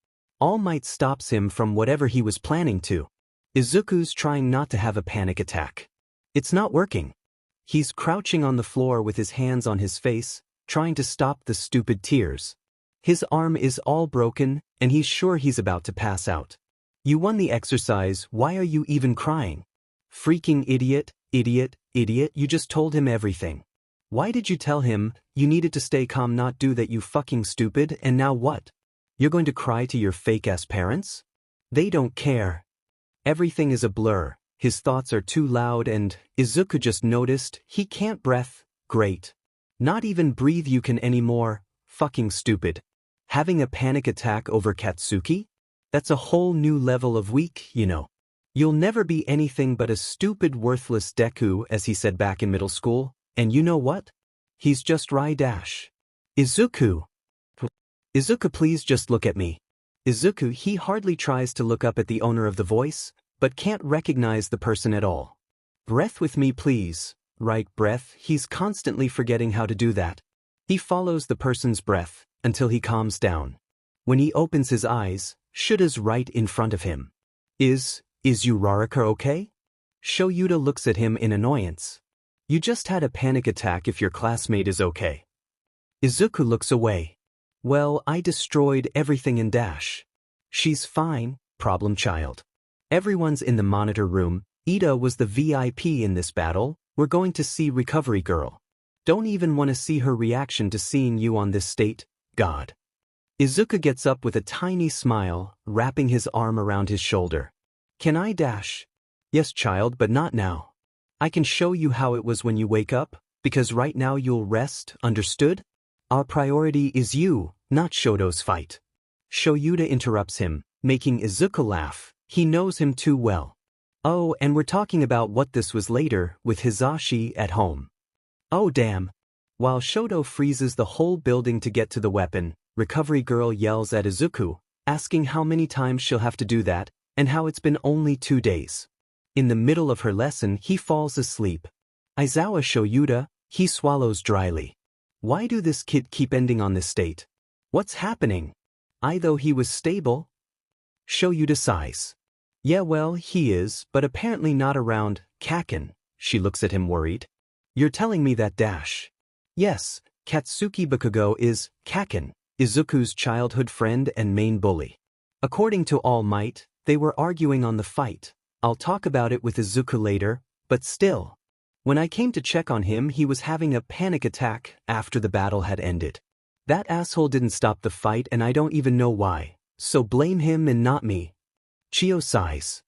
All Might stops him from whatever he was planning to. Izuku's trying not to have a panic attack. It's not working. He's crouching on the floor with his hands on his face, trying to stop the stupid tears. His arm is all broken, and he's sure he's about to pass out. You won the exercise, why are you even crying? Freaking idiot, idiot, idiot, you just told him everything. Why did you tell him you needed to stay calm, not do that, you fucking stupid, and now what? You're going to cry to your fake-ass parents? They don't care. Everything is a blur, his thoughts are too loud, and Izuku just noticed he can't breath. Great. Not even breathe you can anymore, fucking stupid. Having a panic attack over Katsuki? That's a whole new level of weak, you know. You'll never be anything but a stupid, worthless Deku, as he said back in middle school, and you know what? He's just right. Izuku. Izuku, please just look at me. Izuku, he hardly tries to look up at the owner of the voice, but can't recognize the person at all. Breath with me, please. Right, breath, he's constantly forgetting how to do that. He follows the person's breath, until he calms down. When he opens his eyes, Shuta's right in front of him. Is Uraraka okay? Shoyuta looks at him in annoyance. You just had a panic attack if your classmate is okay. Izuku looks away. Well, I destroyed everything in dash. She's fine, problem child. Everyone's in the monitor room. Ida was the VIP in this battle. We're going to see Recovery Girl. Don't even want to see her reaction to seeing you on this state, God. Izuku gets up with a tiny smile, wrapping his arm around his shoulder. Can I dash? Yes, child, but not now. I can show you how it was when you wake up, because right now you'll rest, understood? Our priority is you, not Shoto's fight. Shoyuta interrupts him, making Izuku laugh. He knows him too well. Oh, and we're talking about what this was later, with Hizashi at home. Oh damn. While Shoto freezes the whole building to get to the weapon, Recovery Girl yells at Izuku, asking how many times she'll have to do that, and how it's been only 2 days. In the middle of her lesson, he falls asleep. Aizawa Shoyuta, he swallows dryly. Why do this kid keep ending on this state? What's happening? I thought he was stable. Shoyuta sighs. Yeah, well, he is, but apparently not around Kaken. She looks at him worried. You're telling me that dash? Yes, Katsuki Bakugo is Kaken, Izuku's childhood friend and main bully. According to All Might, they were arguing on the fight. I'll talk about it with Izuku later, but still. When I came to check on him, he was having a panic attack after the battle had ended. That asshole didn't stop the fight and I don't even know why, so blame him and not me. Chio sighs.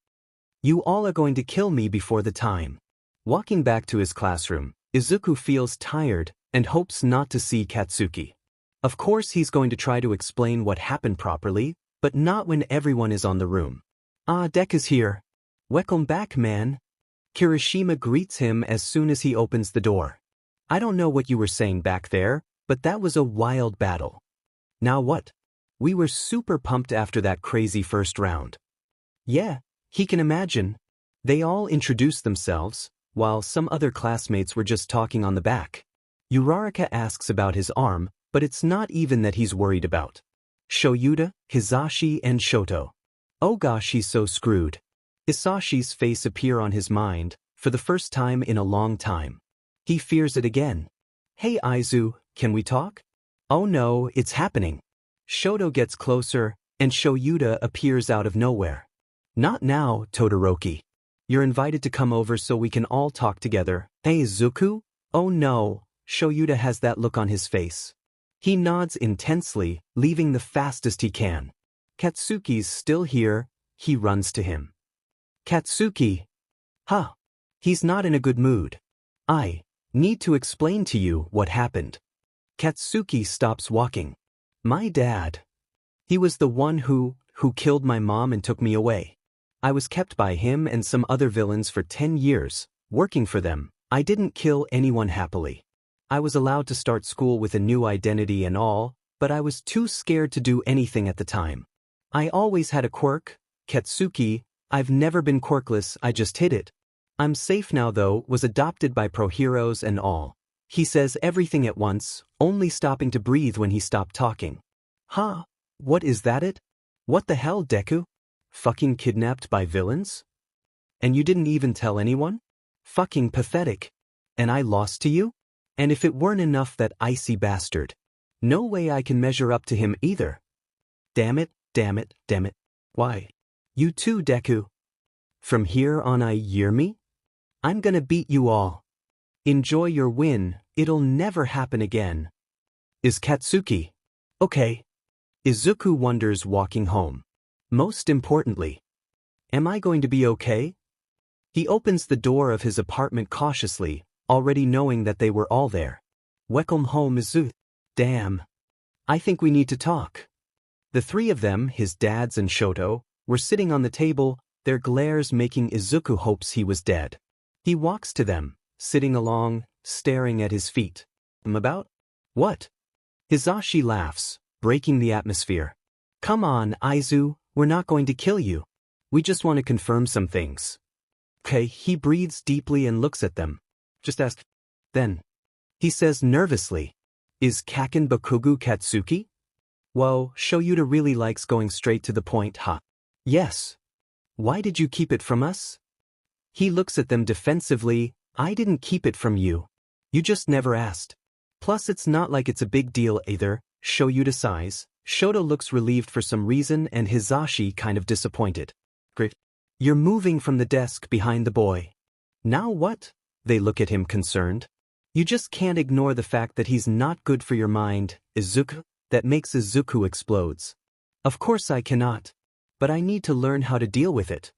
You all are going to kill me before the time. Walking back to his classroom, Izuku feels tired and hopes not to see Katsuki. Of course he's going to try to explain what happened properly, but not when everyone is on the room. Ah, Deku's here. Welcome back, man. Kirishima greets him as soon as he opens the door. I don't know what you were saying back there, but that was a wild battle. Now what? We were super pumped after that crazy first round. Yeah, he can imagine. They all introduced themselves, while some other classmates were just talking on the back. Uraraka asks about his arm, but it's not even that he's worried about. Shoyuta, Hizashi, and Shoto. Oh gosh, he's so screwed. Isashi's face appear on his mind, for the first time in a long time. He fears it again. Hey Aizu, can we talk? Oh no, it's happening. Shoto gets closer, and Shoyuta appears out of nowhere. Not now, Todoroki. You're invited to come over so we can all talk together. Hey Izuku? Oh no, Shoyuta has that look on his face. He nods intensely, leaving the fastest he can. Katsuki's still here, he runs to him. Katsuki. Huh. He's not in a good mood. I need to explain to you what happened. Katsuki stops walking. My dad. He was the one who killed my mom and took me away. I was kept by him and some other villains for 10 years, working for them. I didn't kill anyone happily. I was allowed to start school with a new identity and all, but I was too scared to do anything at the time. I always had a quirk, Katsuki. I've never been quirkless, I just hid it. I'm safe now though, was adopted by pro-heroes and all. He says everything at once, only stopping to breathe when he stopped talking. Huh? What is that it? What the hell, Deku? Fucking kidnapped by villains? And you didn't even tell anyone? Fucking pathetic. And I lost to you? And if it weren't enough, that icy bastard. No way I can measure up to him either. Damn it, damn it, damn it. Why? You too, Deku. From here on I hear me? I'm gonna beat you all. Enjoy your win, it'll never happen again. Is Katsuki okay? Izuku wonders walking home. Most importantly, am I going to be okay? He opens the door of his apartment cautiously, already knowing that they were all there. Welcome home, Izuku. Damn. I think we need to talk. The three of them, his dads and Shoto, were sitting on the table, their glares making Izuku hopes he was dead. He walks to them, sitting along, staring at his feet. About? What? Hisashi laughs, breaking the atmosphere. Come on, Aizu, we're not going to kill you. We just want to confirm some things. Okay, he breathes deeply and looks at them. Just ask. Then. He says nervously. Is Kaken Bakugu Katsuki? Whoa, Shoyuta really likes going straight to the point, huh? Yes. Why did you keep it from us? He looks at them defensively. I didn't keep it from you. You just never asked. Plus it's not like it's a big deal either, Shoyuta sighs. Shoto looks relieved for some reason and Hisashi kind of disappointed. Great. You're moving from the desk behind the boy. Now what? They look at him concerned. You just can't ignore the fact that he's not good for your mind, Izuku. That makes Izuku explodes. Of course I cannot. But I need to learn how to deal with it.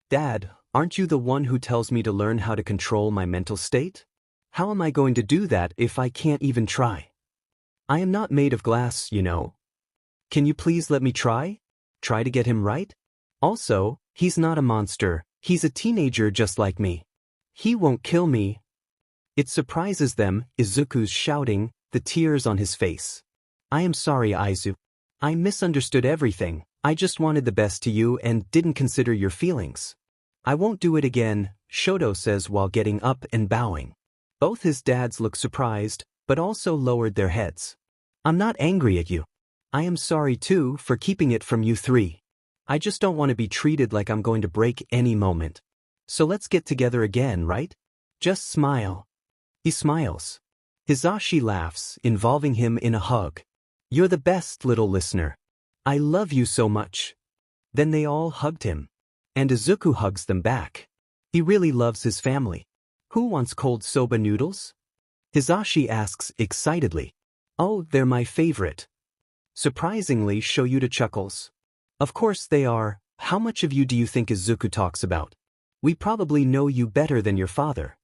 Dad, aren't you the one who tells me to learn how to control my mental state? How am I going to do that if I can't even try? I am not made of glass, you know. Can you please let me try? Try to get him right? Also, he's not a monster, he's a teenager just like me. He won't kill me. It surprises them, Izuku's shouting, the tears on his face. I am sorry, Aizu. I misunderstood everything. I just wanted the best to you and didn't consider your feelings. I won't do it again, Shoto says while getting up and bowing. Both his dads look surprised, but also lowered their heads. I'm not angry at you. I am sorry too for keeping it from you three. I just don't want to be treated like I'm going to break any moment. So let's get together again, right? Just smile. He smiles. Hisashi laughs, involving him in a hug. You're the best, little listener. I love you so much. Then they all hugged him. And Izuku hugs them back. He really loves his family. Who wants cold soba noodles? Hisashi asks excitedly. Oh, they're my favorite. Surprisingly, Shoyuta chuckles. Of course they are. How much of you do you think Izuku talks about? We probably know you better than your father.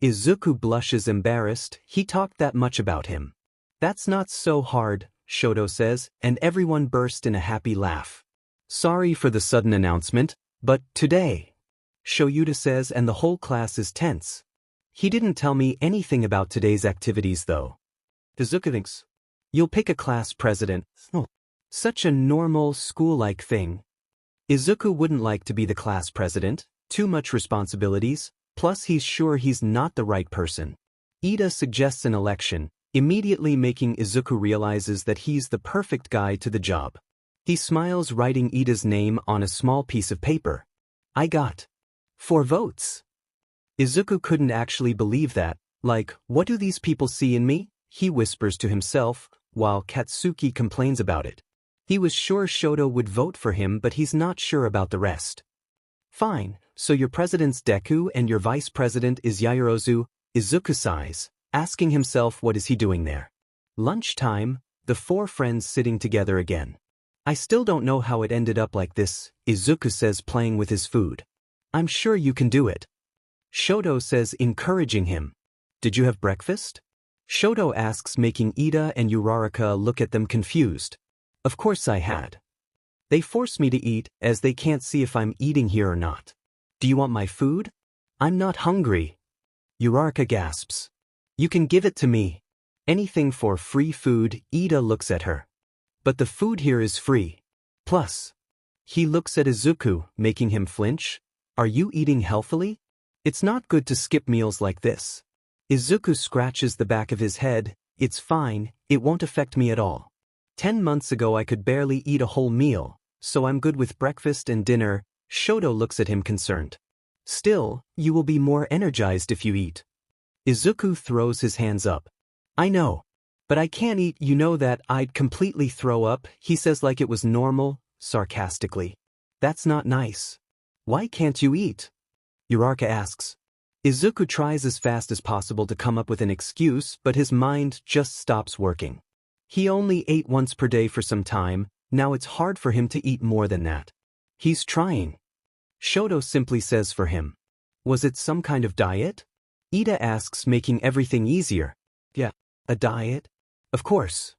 Izuku blushes embarrassed. He talked that much about him. That's not so hard, Shoto says, and everyone burst in a happy laugh. Sorry for the sudden announcement, but today, Shoyuta says, and the whole class is tense. He didn't tell me anything about today's activities though. Izuku thinks. You'll pick a class president. Oh, such a normal, school-like thing. Izuku wouldn't like to be the class president, too much responsibilities, plus he's sure he's not the right person. Ida suggests an election, immediately making Izuku realizes that he's the perfect guy to the job. He smiles, writing Ida's name on a small piece of paper. I got 4 votes. Izuku couldn't actually believe that. Like, what do these people see in me? He whispers to himself, while Katsuki complains about it. He was sure Shoto would vote for him, but he's not sure about the rest. Fine, so your president's Deku and your vice president is Yaoyorozu, Izuku sighs, asking himself what is he doing there. Lunchtime, the 4 friends sitting together again. I still don't know how it ended up like this, Izuku says, playing with his food. I'm sure you can do it. Shoto says, encouraging him. Did you have breakfast? Shoto asks, making Ida and Uraraka look at them confused. Of course I had. They force me to eat, as they can't see if I'm eating here or not. Do you want my food? I'm not hungry. Uraraka gasps. You can give it to me. Anything for free food, Ida looks at her. But the food here is free. Plus. He looks at Izuku, making him flinch. Are you eating healthily? It's not good to skip meals like this. Izuku scratches the back of his head. It's fine, it won't affect me at all. 10 months ago I could barely eat a whole meal, so I'm good with breakfast and dinner. Shoto looks at him concerned. Still, you will be more energized if you eat. Izuku throws his hands up. I know. But I can't eat, you know that I'd completely throw up, he says like it was normal, sarcastically. That's not nice. Why can't you eat? Uraraka asks. Izuku tries as fast as possible to come up with an excuse, but his mind just stops working. He only ate once per day for some time, now it's hard for him to eat more than that. He's trying. Shoto simply says for him. Was it some kind of diet? Ida asks, making everything easier. Yeah, a diet? Of course.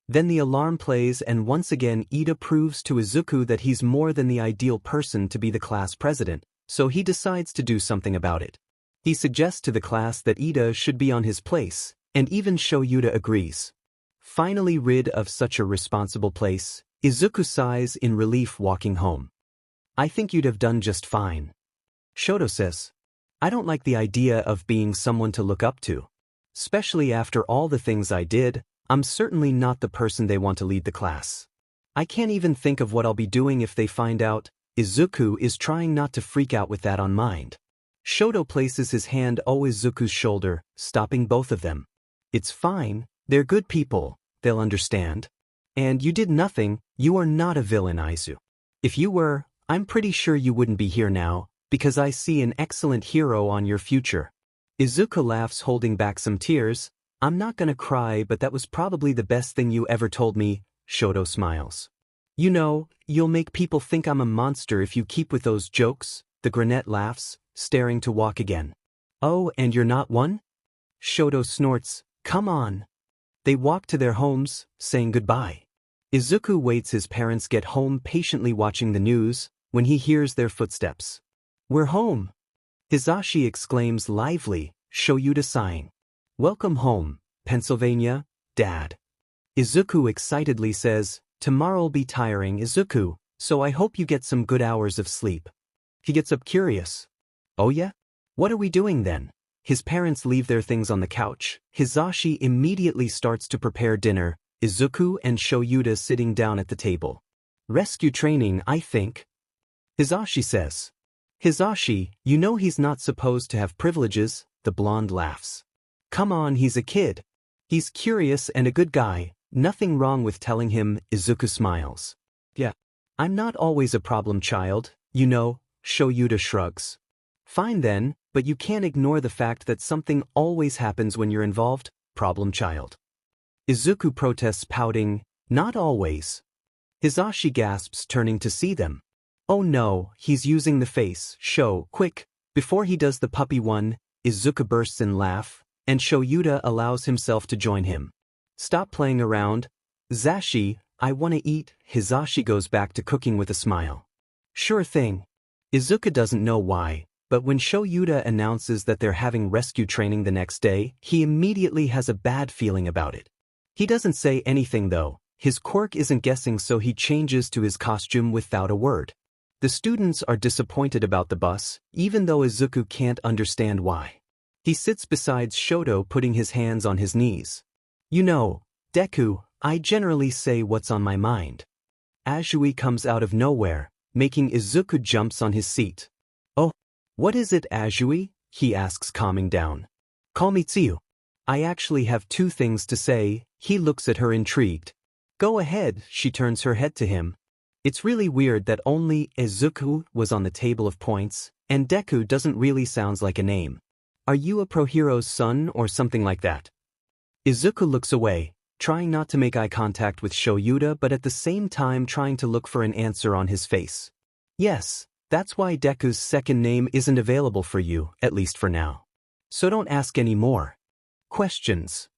Then the alarm plays and once again Ida proves to Izuku that he's more than the ideal person to be the class president, so he decides to do something about it. He suggests to the class that Ida should be on his place, and even Shoyuta agrees. Finally rid of such a responsible place, Izuku sighs in relief walking home. I think you'd have done just fine. Shoto says. I don't like the idea of being someone to look up to. Especially after all the things I did, I'm certainly not the person they want to lead the class. I can't even think of what I'll be doing if they find out. Izuku is trying not to freak out with that on mind. Shoto places his hand on Izuku's shoulder, stopping both of them. It's fine, they're good people, they'll understand. And you did nothing, you are not a villain, Aizu. If you were, I'm pretty sure you wouldn't be here now, because I see an excellent hero on your future. Izuku laughs, holding back some tears. I'm not gonna cry, but that was probably the best thing you ever told me. Shoto smiles. You know, you'll make people think I'm a monster if you keep with those jokes. The brunette laughs, staring to walk again. Oh, and you're not one? Shoto snorts, come on. They walk to their homes, saying goodbye. Izuku waits his parents get home, patiently watching the news, when he hears their footsteps. We're home. Hisashi exclaims lively, Shoyuta sighing. Welcome home, Pennsylvania, Dad. Izuku excitedly says, tomorrow'll be tiring, Izuku, so I hope you get some good hours of sleep. He gets up curious. Oh yeah? What are we doing then? His parents leave their things on the couch. Hisashi immediately starts to prepare dinner, Izuku and Shoyuta sitting down at the table. Rescue training, I think. Hisashi says. Hisashi, you know he's not supposed to have privileges, the blonde laughs. Come on, he's a kid. He's curious and a good guy, nothing wrong with telling him, Izuku smiles. Yeah. I'm not always a problem child, you know, Shoyuta shrugs. Fine then, but you can't ignore the fact that something always happens when you're involved, problem child. Izuku protests, pouting, not always. Hisashi gasps, turning to see them. Oh no, he's using the face, show, quick, before he does the puppy one. Izuku bursts in laugh, and Shoyuta allows himself to join him. Stop playing around. Zashi, I want to eat. Hisashi goes back to cooking with a smile. Sure thing. Izuku doesn't know why, but when Shoyuta announces that they're having rescue training the next day, he immediately has a bad feeling about it. He doesn't say anything though. His quirk isn't guessing, so he changes to his costume without a word. The students are disappointed about the bus, even though Izuku can't understand why. He sits beside Shoto, putting his hands on his knees. You know, Deku, I generally say what's on my mind. Azui comes out of nowhere, making Izuku jumps on his seat. What is it, Azui? He asks, calming down. Call me Tsuyu. I actually have two things to say. He looks at her intrigued. Go ahead, she turns her head to him. It's really weird that only Izuku was on the table of points, and Deku doesn't really sound like a name. Are you a pro hero's son or something like that? Izuku looks away, trying not to make eye contact with Shoyuta but at the same time trying to look for an answer on his face. Yes, that's why Deku's second name isn't available for you, at least for now. So don't ask any more questions.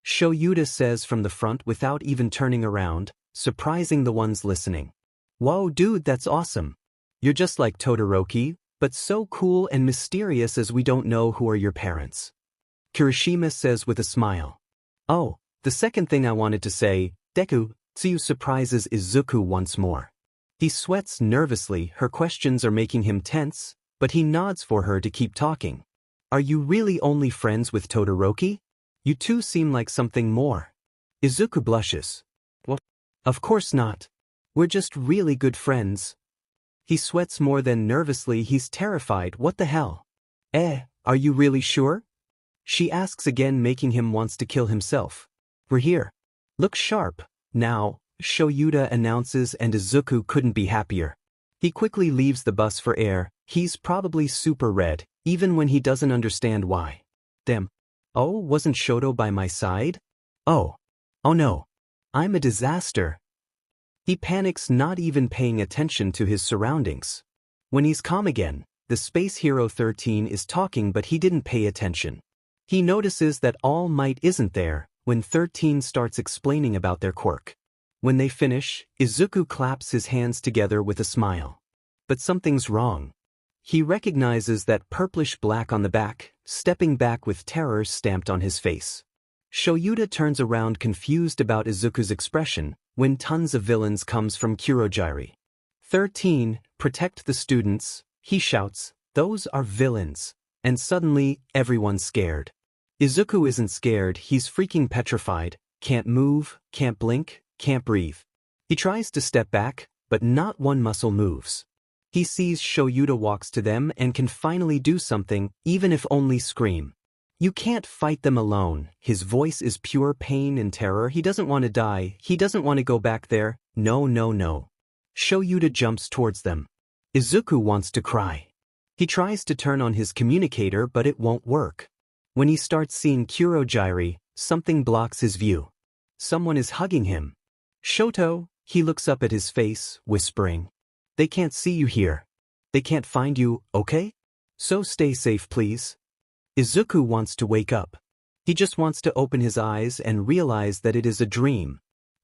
Shoyuta says from the front without even turning around, surprising the ones listening. Whoa dude, that's awesome. You're just like Todoroki, but so cool and mysterious as we don't know who are your parents. Kirishima says with a smile. Oh, the second thing I wanted to say, Deku, Tsuyu surprises Izuku once more. He sweats nervously, her questions are making him tense, but he nods for her to keep talking. Are you really only friends with Todoroki? You two seem like something more. Izuku blushes. What? Of course not. We're just really good friends. He sweats more than nervously, he's terrified, what the hell? Are you really sure? She asks again, making him wants to kill himself. We're here. Look sharp. Now, Shoyuta announces, and Izuku couldn't be happier. He quickly leaves the bus for air. He's probably super red, even when he doesn't understand why. Damn. Oh, wasn't Shoto by my side? Oh no. I'm a disaster. He panics, not even paying attention to his surroundings. When he's calm again, the Space Hero 13 is talking, but he didn't pay attention. He notices that All Might isn't there when 13 starts explaining about their quirk. When they finish, Izuku claps his hands together with a smile. But something's wrong. He recognizes that purplish black on the back, stepping back with terror stamped on his face. Shoyuta turns around confused about Izuku's expression when tons of villains comes from Kurogiri. 13, protect the students, he shouts, those are villains. And suddenly, everyone's scared. Izuku isn't scared, he's freaking petrified, can't move, can't blink, can't breathe. He tries to step back, but not one muscle moves. He sees Shoyuta walks to them and can finally do something, even if only scream. You can't fight them alone. His voice is pure pain and terror. He doesn't want to die. He doesn't want to go back there. No. Shoyuta jumps towards them. Izuku wants to cry. He tries to turn on his communicator, but it won't work. When he starts seeing Kurogiri, something blocks his view. Someone is hugging him. Shoto, he looks up at his face, whispering. They can't see you here. They can't find you, okay? So stay safe, please. Izuku wants to wake up. He just wants to open his eyes and realize that it is a dream.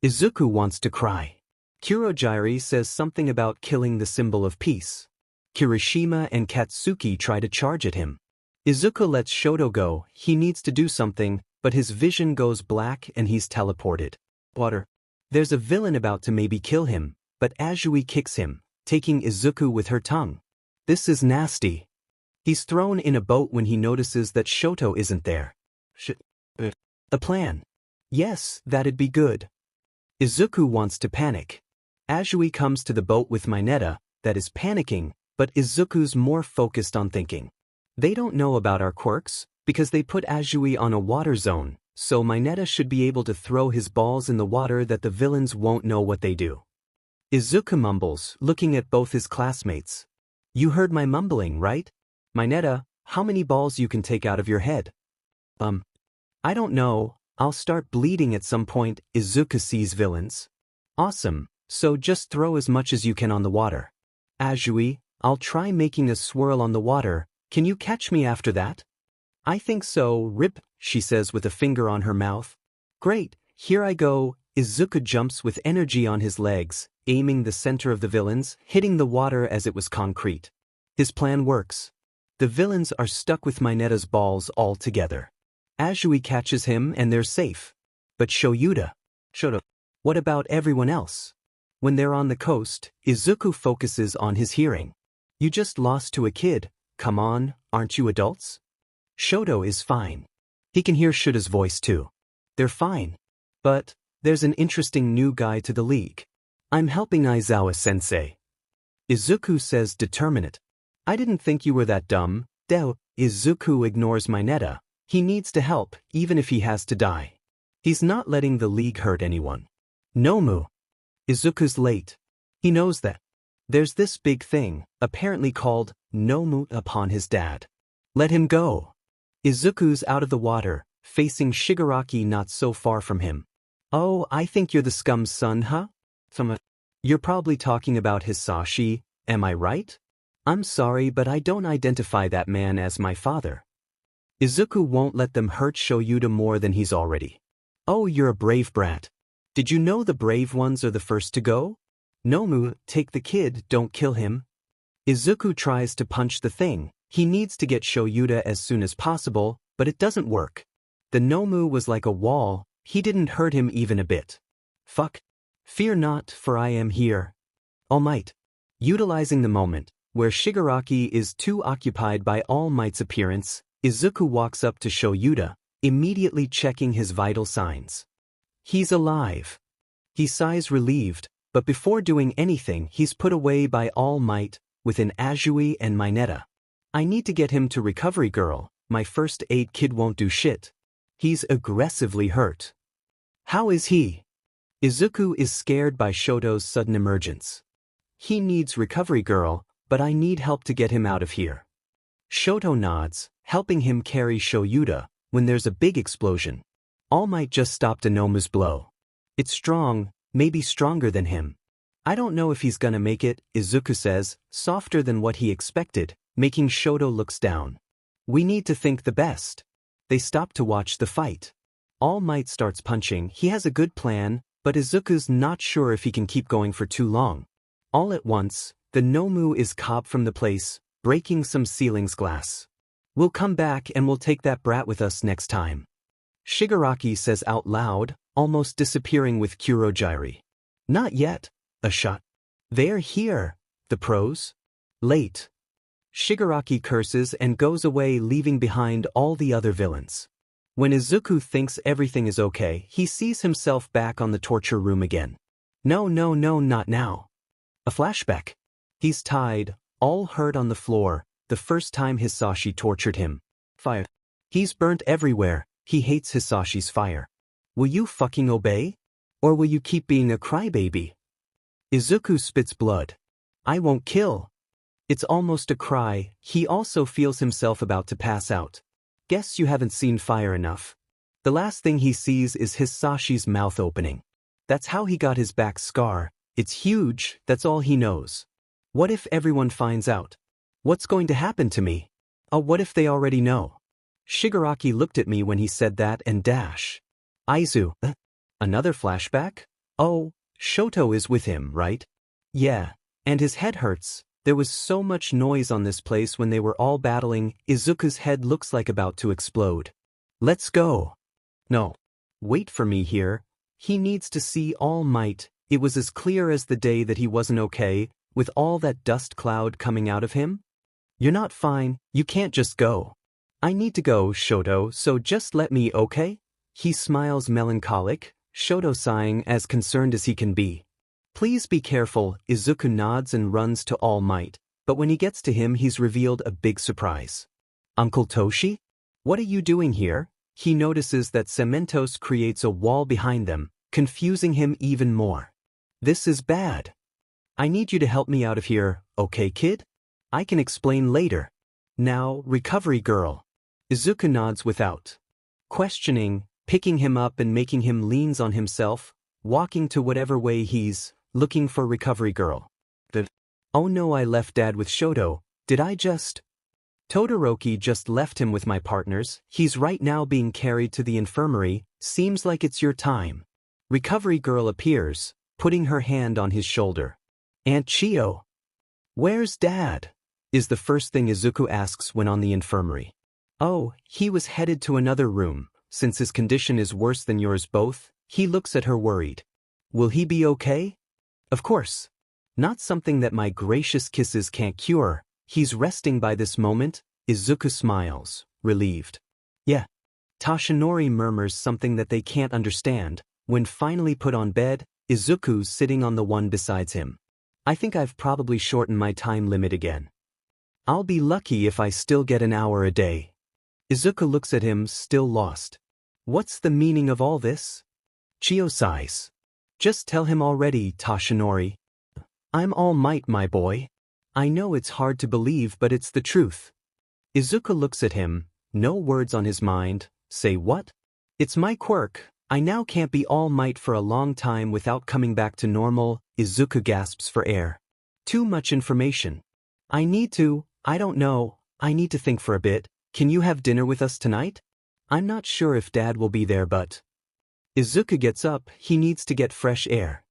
Izuku wants to cry. Kurogiri says something about killing the symbol of peace. Kirishima and Katsuki try to charge at him. Izuku lets Shoto go, he needs to do something, but his vision goes black and he's teleported. Water. There's a villain about to maybe kill him, but Azui kicks him, taking Izuku with her tongue. This is nasty. He's thrown in a boat when he notices that Shoto isn't there. A plan. Yes, that'd be good. Izuku wants to panic. Azui comes to the boat with Mineta, that is panicking, but Izuku's more focused on thinking. They don't know about our quirks, because they put Azui on a water zone, so Mineta should be able to throw his balls in the water that the villains won't know what they do. Izuku mumbles, looking at both his classmates. You heard my mumbling, right? Mineta, how many balls you can take out of your head? I don't know, I'll start bleeding at some point. Izuku sees villains. Awesome, so just throw as much as you can on the water. Azui, I'll try making a swirl on the water, can you catch me after that? I think so, Rip, she says with a finger on her mouth. Great, here I go. Izuku jumps with energy on his legs, aiming the center of the villains, hitting the water as it was concrete. His plan works. The villains are stuck with Mineta's balls all together. Azui catches him and they're safe. But Shoto, what about everyone else? When they're on the coast, Izuku focuses on his hearing. You just lost to a kid, come on, aren't you adults? Shoto is fine. He can hear Shuta's voice too. They're fine. But there's an interesting new guy to the league. I'm helping Aizawa-sensei. Izuku says determinate. I didn't think you were that dumb. Izuku ignores Mineta. He needs to help, even if he has to die. He's not letting the league hurt anyone. Nomu. Izuku's late. He knows that. There's this big thing, apparently called Nomu upon his dad. Let him go. Izuku's out of the water, facing Shigaraki not so far from him. Oh, I think you're the scum's son, huh? You're probably talking about Hisashi, am I right? I'm sorry, but I don't identify that man as my father. Izuku won't let them hurt Shoyuta more than he's already. Oh, you're a brave brat. Did you know the brave ones are the first to go? Nomu, take the kid, don't kill him. Izuku tries to punch the thing. He needs to get Shoyuta as soon as possible, but it doesn't work. The Nomu was like a wall, he didn't hurt him even a bit. Fuck. Fear not, for I am here. All Might. Utilizing the moment, where Shigaraki is too occupied by All Might's appearance, Izuku walks up to Shoyuta, immediately checking his vital signs. He's alive. He sighs relieved, but before doing anything he's put away by All Might, within Azui and Mineta. I need to get him to Recovery Girl, my first aid kid won't do shit. He's aggressively hurt. How is he? Izuku is scared by Shoto's sudden emergence. He needs Recovery Girl, but I need help to get him out of here. Shoto nods, helping him carry Shoyuta, when there's a big explosion. All Might just stopped Nomu's blow. It's strong, maybe stronger than him. I don't know if he's gonna make it, Izuku says, softer than what he expected, making Shoto looks down. We need to think the best. They stop to watch the fight. All Might starts punching, he has a good plan, but Izuku's not sure if he can keep going for too long. All at once, the Nomu is caught from the place, breaking some ceiling's glass. We'll come back and we'll take that brat with us next time. Shigaraki says out loud, almost disappearing with Kurogiri. Not yet. A shot. They're here. The pros? Late. Shigaraki curses and goes away, leaving behind all the other villains. When Izuku thinks everything is okay, he sees himself back on the torture room again. No, not now. A flashback. He's tied, all hurt on the floor, the first time Hisashi tortured him. Fire. He's burnt everywhere, he hates Hisashi's fire. Will you fucking obey? Or will you keep being a crybaby? Izuku spits blood. I won't kill. It's almost a cry, he also feels himself about to pass out. Guess you haven't seen fire enough. The last thing he sees is Hisashi's mouth opening. That's how he got his back scar, it's huge, that's all he knows. What if everyone finds out? What's going to happen to me? Oh, what if they already know? Shigaraki looked at me when he said that and dash. Aizu. Another flashback? Oh, Shoto is with him, right? Yeah, and his head hurts. There was so much noise on this place when they were all battling, Izuku's head looks like about to explode. Let's go. No. Wait for me here. He needs to see All Might. It was as clear as the day that he wasn't okay, with all that dust cloud coming out of him. You're not fine, you can't just go. I need to go, Shoto, so just let me, okay? He smiles melancholic, Shoto sighing as concerned as he can be. Please be careful, Izuku nods and runs to All Might, but when he gets to him he's revealed a big surprise. Uncle Toshi? What are you doing here? He notices that Cementos creates a wall behind them, confusing him even more. This is bad. I need you to help me out of here, okay kid? I can explain later. Now, Recovery Girl. Izuku nods without questioning, picking him up and making him leans on himself, walking to whatever way he's looking for Recovery Girl. Oh no, I left Dad with Shoto, did I just? Todoroki just left him with my partners, he's right now being carried to the infirmary, seems like it's your time. Recovery Girl appears, putting her hand on his shoulder. Aunt Chio. Where's Dad? Is the first thing Izuku asks when on the infirmary. Oh, he was headed to another room, since his condition is worse than yours both, he looks at her worried. Will he be okay? Of course. Not something that my gracious kisses can't cure, he's resting by this moment, Izuku smiles, relieved. Yeah. Tashinori murmurs something that they can't understand, when finally put on bed, Izuku's sitting on the one beside him. I think I've probably shortened my time limit again. I'll be lucky if I still get an hour a day. Izuku looks at him, still lost. What's the meaning of all this? Chio sighs. Just tell him already, Toshinori. I'm All Might, my boy. I know it's hard to believe, but it's the truth. Izuku looks at him, no words on his mind. Say what? It's my quirk. I now can't be All Might for a long time without coming back to normal. Izuku gasps for air. Too much information. I don't know, I need to think for a bit. Can you have dinner with us tonight? I'm not sure if Dad will be there, but... Izuku gets up, he needs to get fresh air.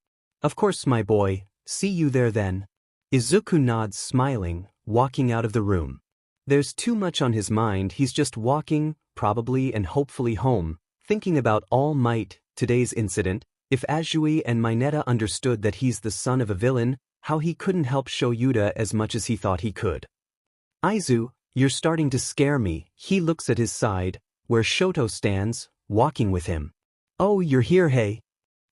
Of course, my boy, see you there then. Izuku nods, smiling, walking out of the room. There's too much on his mind, he's just walking, probably and hopefully home, thinking about All Might, today's incident. If Azui and Mineta understood that he's the son of a villain, how he couldn't help Shoyuta as much as he thought he could. Aizu, you're starting to scare me. He looks at his side, where Shoto stands, walking with him. Oh, you're here, hey?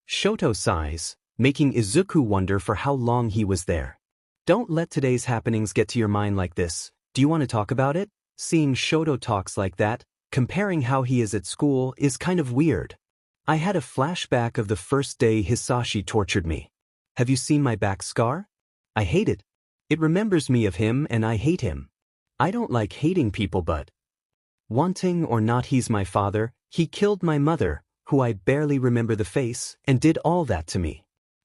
Shoto sighs, making Izuku wonder for how long he was there. Don't let today's happenings get to your mind like this. Do you want to talk about it? Seeing Shoto talks like that, comparing how he is at school, is kind of weird. I had a flashback of the first day Hisashi tortured me. Have you seen my back scar? I hate it. It remembers me of him and I hate him. I don't like hating people, but... wanting or not, he's my father. He killed my mother, who I barely remember the face, and did all that to me.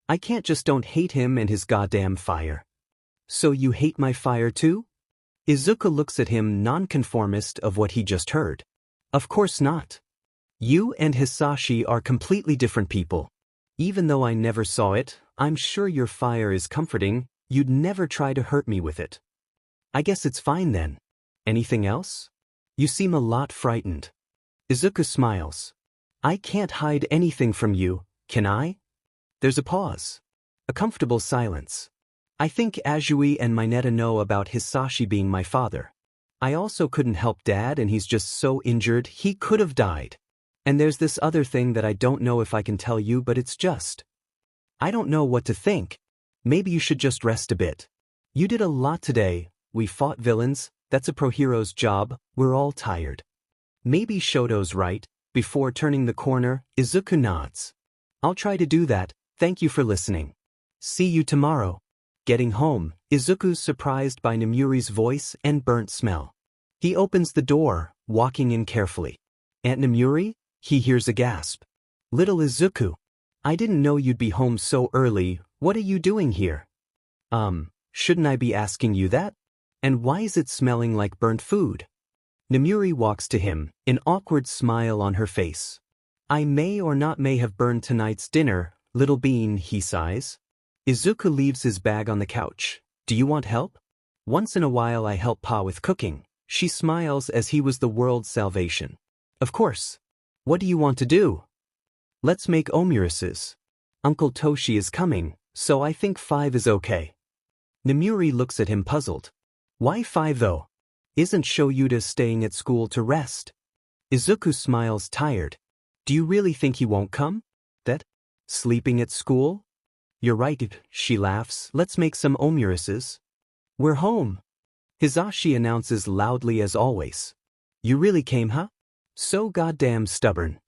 I can't just don't hate him and his goddamn fire. So you hate my fire too? Izuku looks at him, nonconformist of what he just heard. Of course not. You and Hisashi are completely different people. Even though I never saw it, I'm sure your fire is comforting. You'd never try to hurt me with it. I guess it's fine then. Anything else? You seem a lot frightened. Izuku smiles. I can't hide anything from you, can I? There's a pause. A comfortable silence. I think Azui and Mineta know about Hisashi being my father. I also couldn't help Dad, and he's just so injured, he could have died. And there's this other thing that I don't know if I can tell you, but it's just... I don't know what to think. Maybe you should just rest a bit. You did a lot today. We fought villains. That's a pro hero's job. We're all tired. Maybe Shoto's right. Before turning the corner, Izuku nods. I'll try to do that. Thank you for listening. See you tomorrow. Getting home, Izuku's surprised by Namuri's voice and burnt smell. He opens the door, walking in carefully. Aunt Namuri? He hears a gasp. Little Izuku. I didn't know you'd be home so early. What are you doing here? Shouldn't I be asking you that? And why is it smelling like burnt food? Namuri walks to him, an awkward smile on her face. I may or not may have burned tonight's dinner, little bean, he sighs. Izuku leaves his bag on the couch. Do you want help? Once in a while I help Pa with cooking. She smiles as he was the world's salvation. Of course. What do you want to do? Let's make omurices. Uncle Toshi is coming, so I think 5 is okay. Namuri looks at him puzzled. Why 5 though? Isn't Shoyuta staying at school to rest? Izuku smiles, tired. Do you really think he won't come? That? Sleeping at school? You're right, she laughs. Let's make some omurices. We're home. Hisashi announces loudly as always. You really came, huh? So goddamn stubborn.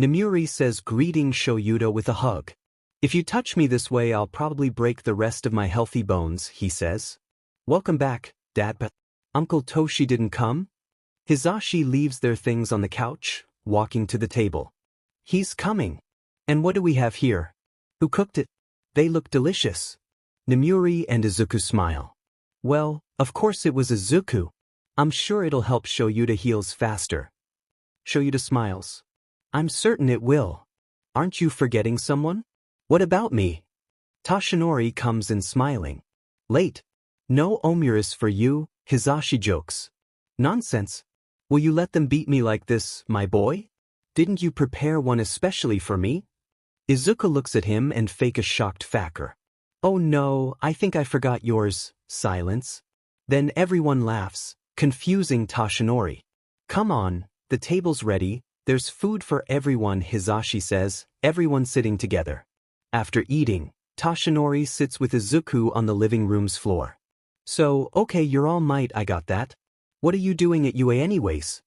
Namuri says, greeting Shoyuta with a hug. If you touch me this way, I'll probably break the rest of my healthy bones, he says. Welcome back, Dad, but Uncle Toshi didn't come? Hisashi leaves their things on the couch, walking to the table. He's coming. And what do we have here? Who cooked it? They look delicious. Namuri and Izuku smile. Well, of course it was Izuku. I'm sure it'll help Shoyuta heals faster. Shoyuta smiles. I'm certain it will. Aren't you forgetting someone? What about me? Toshinori comes in smiling. Late. No omuris for you, Hisashi jokes. Nonsense. Will you let them beat me like this, my boy? Didn't you prepare one especially for me? Izuku looks at him and fake a shocked factor. Oh no, I think I forgot yours. Silence. Then everyone laughs, confusing Toshinori. Come on, the table's ready. There's food for everyone, Hisashi says, everyone sitting together. After eating, Toshinori sits with Izuku on the living room's floor. So, okay, you're All Might, I got that. What are you doing at UA anyways?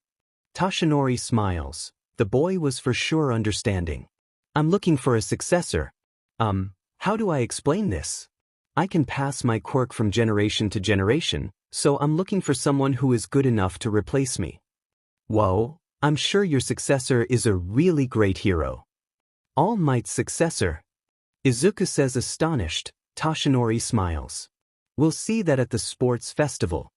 Toshinori smiles. The boy was for sure understanding. I'm looking for a successor. How do I explain this? I can pass my quirk from generation to generation, so I'm looking for someone who is good enough to replace me. Whoa, I'm sure your successor is a really great hero. All Might's successor? Izuku says astonished. Toshinori smiles. We'll see that at the sports festival.